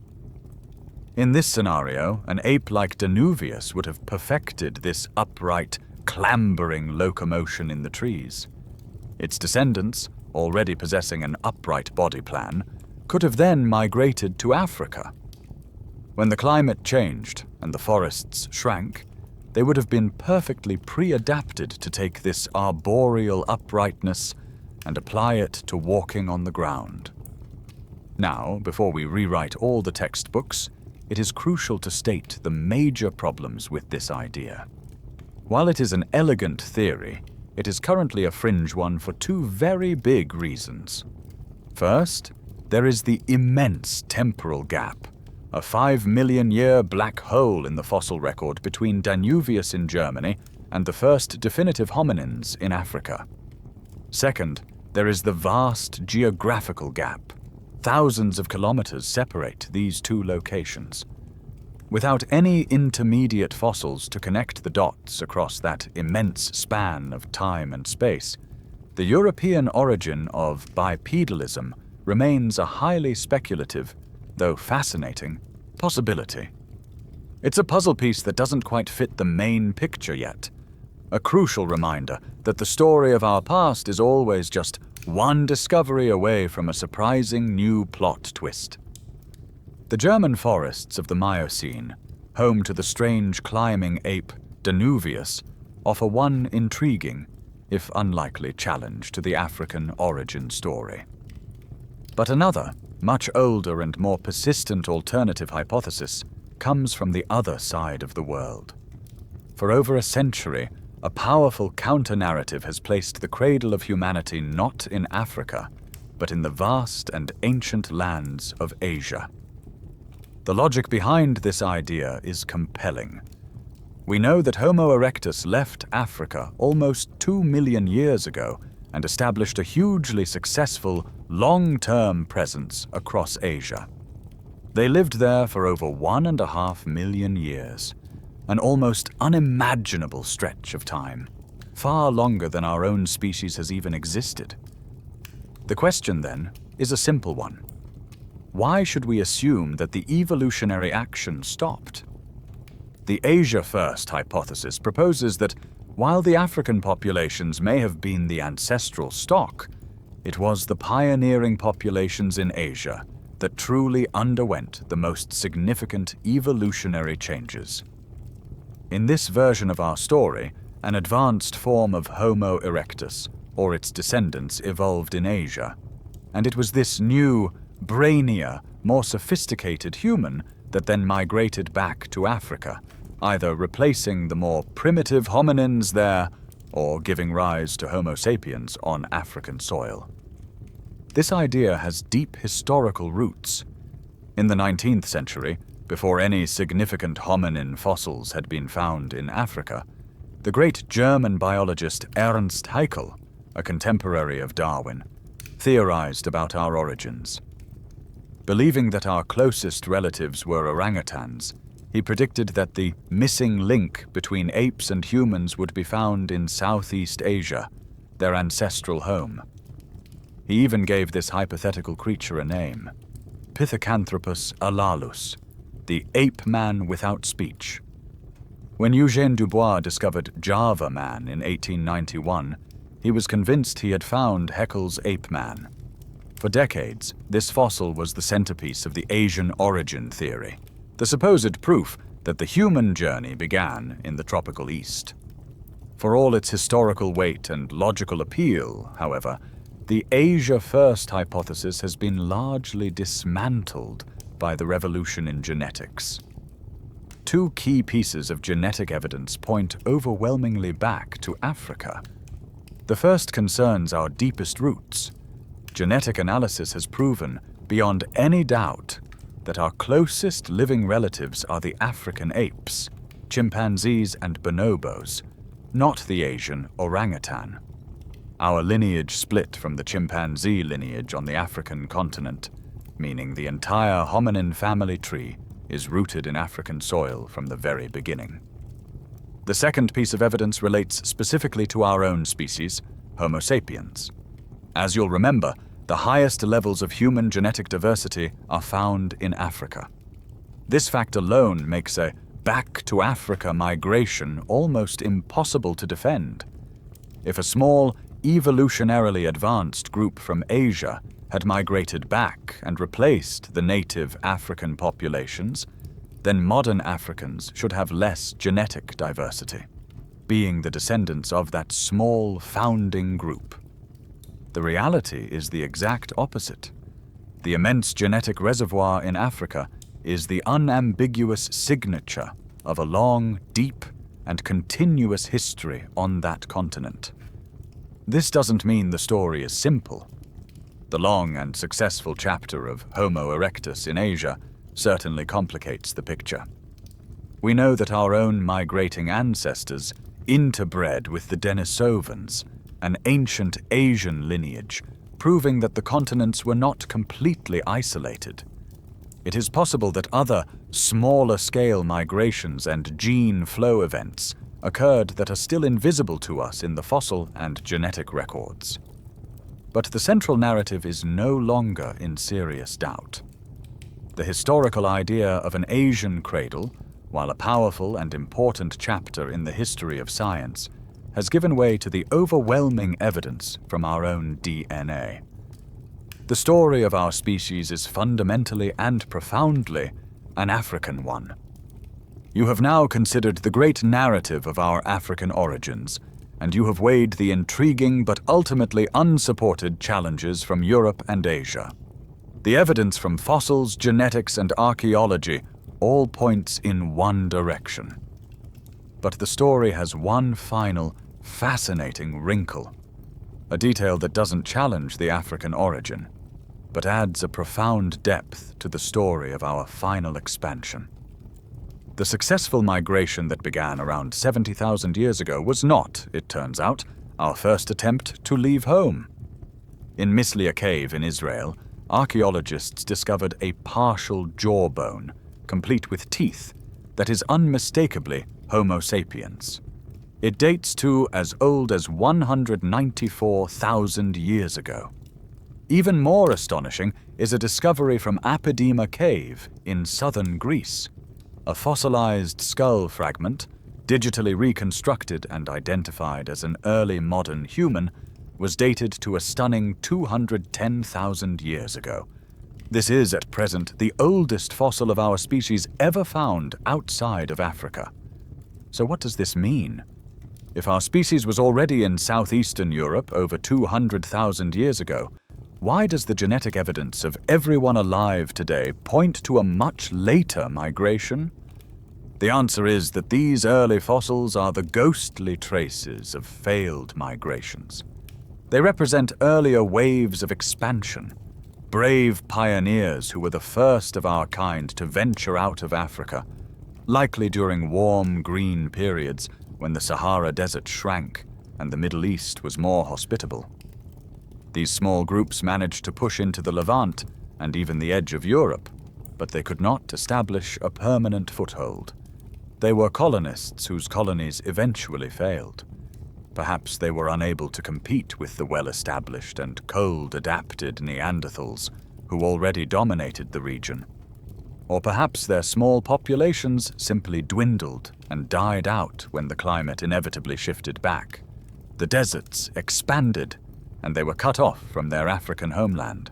S1: In this scenario, an ape like Danuvius would have perfected this upright, clambering locomotion in the trees. Its descendants, already possessing an upright body plan, could have then migrated to Africa. When the climate changed and the forests shrank, they would have been perfectly pre-adapted to take this arboreal uprightness and apply it to walking on the ground. Now, before we rewrite all the textbooks, it is crucial to state the major problems with this idea. While it is an elegant theory, it is currently a fringe one for 2 very big reasons. First, there is the immense temporal gap, a 5 million-year black hole in the fossil record between Danuvius in Germany and the first definitive hominins in Africa. Second, there is the vast geographical gap. Thousands of kilometers separate these 2 locations. Without any intermediate fossils to connect the dots across that immense span of time and space, the European origin of bipedalism remains a highly speculative, though fascinating, possibility. It's a puzzle piece that doesn't quite fit the main picture yet, a crucial reminder that the story of our past is always just one discovery away from a surprising new plot twist. The German forests of the Miocene, home to the strange climbing ape Danuvius, offer one intriguing, if unlikely, challenge to the African origin story. But another, much older and more persistent alternative hypothesis comes from the other side of the world. For over a century, a powerful counter-narrative has placed the cradle of humanity not in Africa, but in the vast and ancient lands of Asia. The logic behind this idea is compelling. We know that Homo erectus left Africa almost 2 million years ago and established a hugely successful, long-term presence across Asia. They lived there for over 1.5 million years, an almost unimaginable stretch of time, far longer than our own species has even existed. The question, then, is a simple one. Why should we assume that the evolutionary action stopped? The Asia First hypothesis proposes that while the African populations may have been the ancestral stock, it was the pioneering populations in Asia that truly underwent the most significant evolutionary changes. In this version of our story, an advanced form of Homo erectus, or its descendants, evolved in Asia, and it was this new, brainier, more sophisticated human that then migrated back to Africa, either replacing the more primitive hominins there or giving rise to Homo sapiens on African soil. This idea has deep historical roots. In the 19th century, before any significant hominin fossils had been found in Africa, the great German biologist Ernst Haeckel, a contemporary of Darwin, theorized about our origins. Believing that our closest relatives were orangutans, he predicted that the missing link between apes and humans would be found in Southeast Asia, their ancestral home. He even gave this hypothetical creature a name, Pithecanthropus alalus, the ape man without speech. When Eugène Dubois discovered Java Man in 1891, he was convinced he had found Haeckel's ape man. For decades, this fossil was the centerpiece of the Asian origin theory, the supposed proof that the human journey began in the tropical East. For all its historical weight and logical appeal, however, the Asia First hypothesis has been largely dismantled by the revolution in genetics. Two key pieces of genetic evidence point overwhelmingly back to Africa. The first concerns our deepest roots. Genetic analysis has proven, beyond any doubt, that our closest living relatives are the African apes, chimpanzees and bonobos, not the Asian orangutan. Our lineage split from the chimpanzee lineage on the African continent, meaning the entire hominin family tree is rooted in African soil from the very beginning. The second piece of evidence relates specifically to our own species, Homo sapiens. As you'll remember, the highest levels of human genetic diversity are found in Africa. This fact alone makes a back-to-Africa migration almost impossible to defend. If a small, evolutionarily advanced group from Asia had migrated back and replaced the native African populations, then modern Africans should have less genetic diversity, being the descendants of that small founding group. The reality is the exact opposite. The immense genetic reservoir in Africa is the unambiguous signature of a long, deep, and continuous history on that continent. This doesn't mean the story is simple. The long and successful chapter of Homo erectus in Asia certainly complicates the picture. We know that our own migrating ancestors interbred with the Denisovans, an ancient Asian lineage, proving that the continents were not completely isolated. It is possible that other, smaller-scale migrations and gene flow events occurred that are still invisible to us in the fossil and genetic records. But the central narrative is no longer in serious doubt. The historical idea of an Asian cradle, while a powerful and important chapter in the history of science, has given way to the overwhelming evidence from our own DNA. The story of our species is fundamentally and profoundly an African one. You have now considered the great narrative of our African origins, and you have weighed the intriguing but ultimately unsupported challenges from Europe and Asia. The evidence from fossils, genetics, and archaeology all points in one direction. But the story has one final, fascinating wrinkle, a detail that doesn't challenge the African origin, but adds a profound depth to the story of our final expansion. The successful migration that began around 70,000 years ago was not, it turns out, our first attempt to leave home. In Mislia Cave in Israel, archaeologists discovered a partial jawbone, complete with teeth, that is unmistakably Homo sapiens. It dates to as old as 194,000 years ago. Even more astonishing is a discovery from Apidema Cave in southern Greece. A fossilized skull fragment, digitally reconstructed and identified as an early modern human, was dated to a stunning 210,000 years ago. This is, at present, the oldest fossil of our species ever found outside of Africa. So what does this mean? If our species was already in southeastern Europe over 200,000 years ago, why does the genetic evidence of everyone alive today point to a much later migration? The answer is that these early fossils are the ghostly traces of failed migrations. They represent earlier waves of expansion, brave pioneers who were the first of our kind to venture out of Africa, likely during warm green periods when the Sahara Desert shrank and the Middle East was more hospitable. These small groups managed to push into the Levant and even the edge of Europe, but they could not establish a permanent foothold. They were colonists whose colonies eventually failed. Perhaps they were unable to compete with the well-established and cold-adapted Neanderthals, who already dominated the region. Or perhaps their small populations simply dwindled and died out when the climate inevitably shifted back. The deserts expanded, and they were cut off from their African homeland.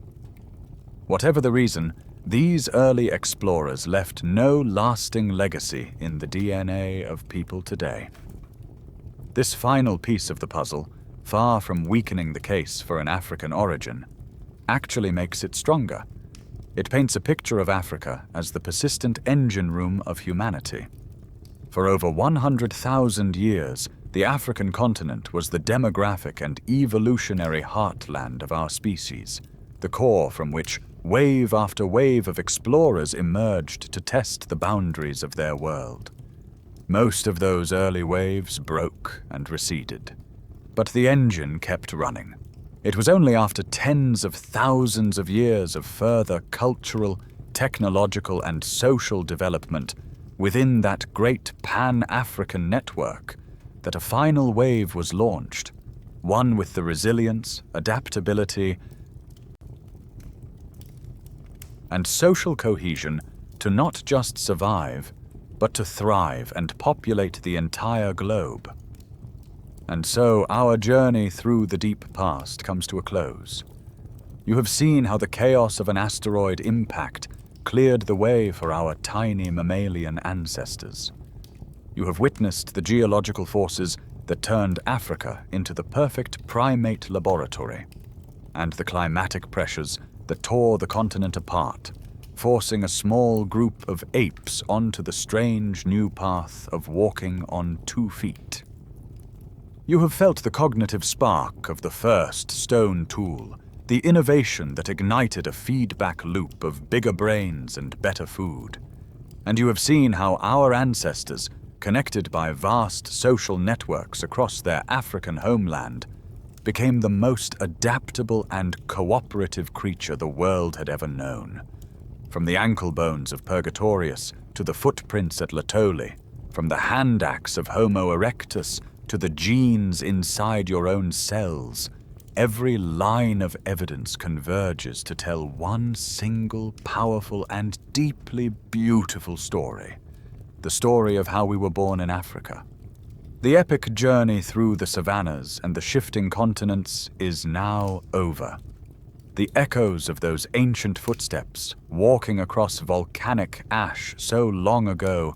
S1: Whatever the reason, these early explorers left no lasting legacy in the DNA of people today. This final piece of the puzzle, far from weakening the case for an African origin, actually makes it stronger. It paints a picture of Africa as the persistent engine room of humanity. For over 100,000 years, the African continent was the demographic and evolutionary heartland of our species, the core from which wave after wave of explorers emerged to test the boundaries of their world. Most of those early waves broke and receded, but the engine kept running. It was only after tens of thousands of years of further cultural, technological, and social development within that great Pan-African network that a final wave was launched, one with the resilience, adaptability, and social cohesion to not just survive, but to thrive and populate the entire globe. And so our journey through the deep past comes to a close. You have seen how the chaos of an asteroid impact cleared the way for our tiny mammalian ancestors. You have witnessed the geological forces that turned Africa into the perfect primate laboratory, and the climatic pressures that tore the continent apart, forcing a small group of apes onto the strange new path of walking on 2 feet. You have felt the cognitive spark of the first stone tool, the innovation that ignited a feedback loop of bigger brains and better food. And you have seen how our ancestors, connected by vast social networks across their African homeland, became the most adaptable and cooperative creature the world had ever known. From the ankle bones of Purgatorius to the footprints at Latole, from the hand axe of Homo erectus to the genes inside your own cells, every line of evidence converges to tell one single, powerful, and deeply beautiful story. The story of how we were born in Africa. The epic journey through the savannas and the shifting continents is now over. The echoes of those ancient footsteps, walking across volcanic ash so long ago,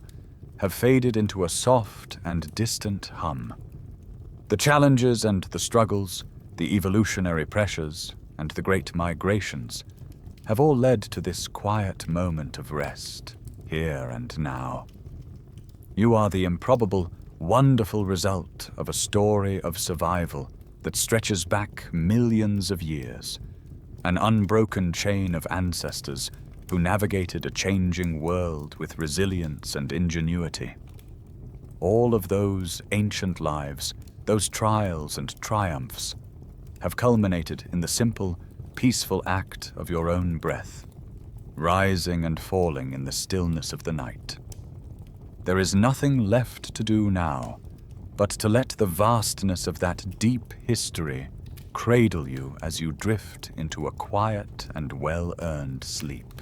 S1: have faded into a soft and distant hum. The challenges and the struggles, the evolutionary pressures, and the great migrations have all led to this quiet moment of rest, here and now. You are the improbable, wonderful result of a story of survival that stretches back millions of years, an unbroken chain of ancestors who navigated a changing world with resilience and ingenuity. All of those ancient lives, those trials and triumphs, have culminated in the simple, peaceful act of your own breath, rising and falling in the stillness of the night. There is nothing left to do now but to let the vastness of that deep history cradle you as you drift into a quiet and well-earned sleep.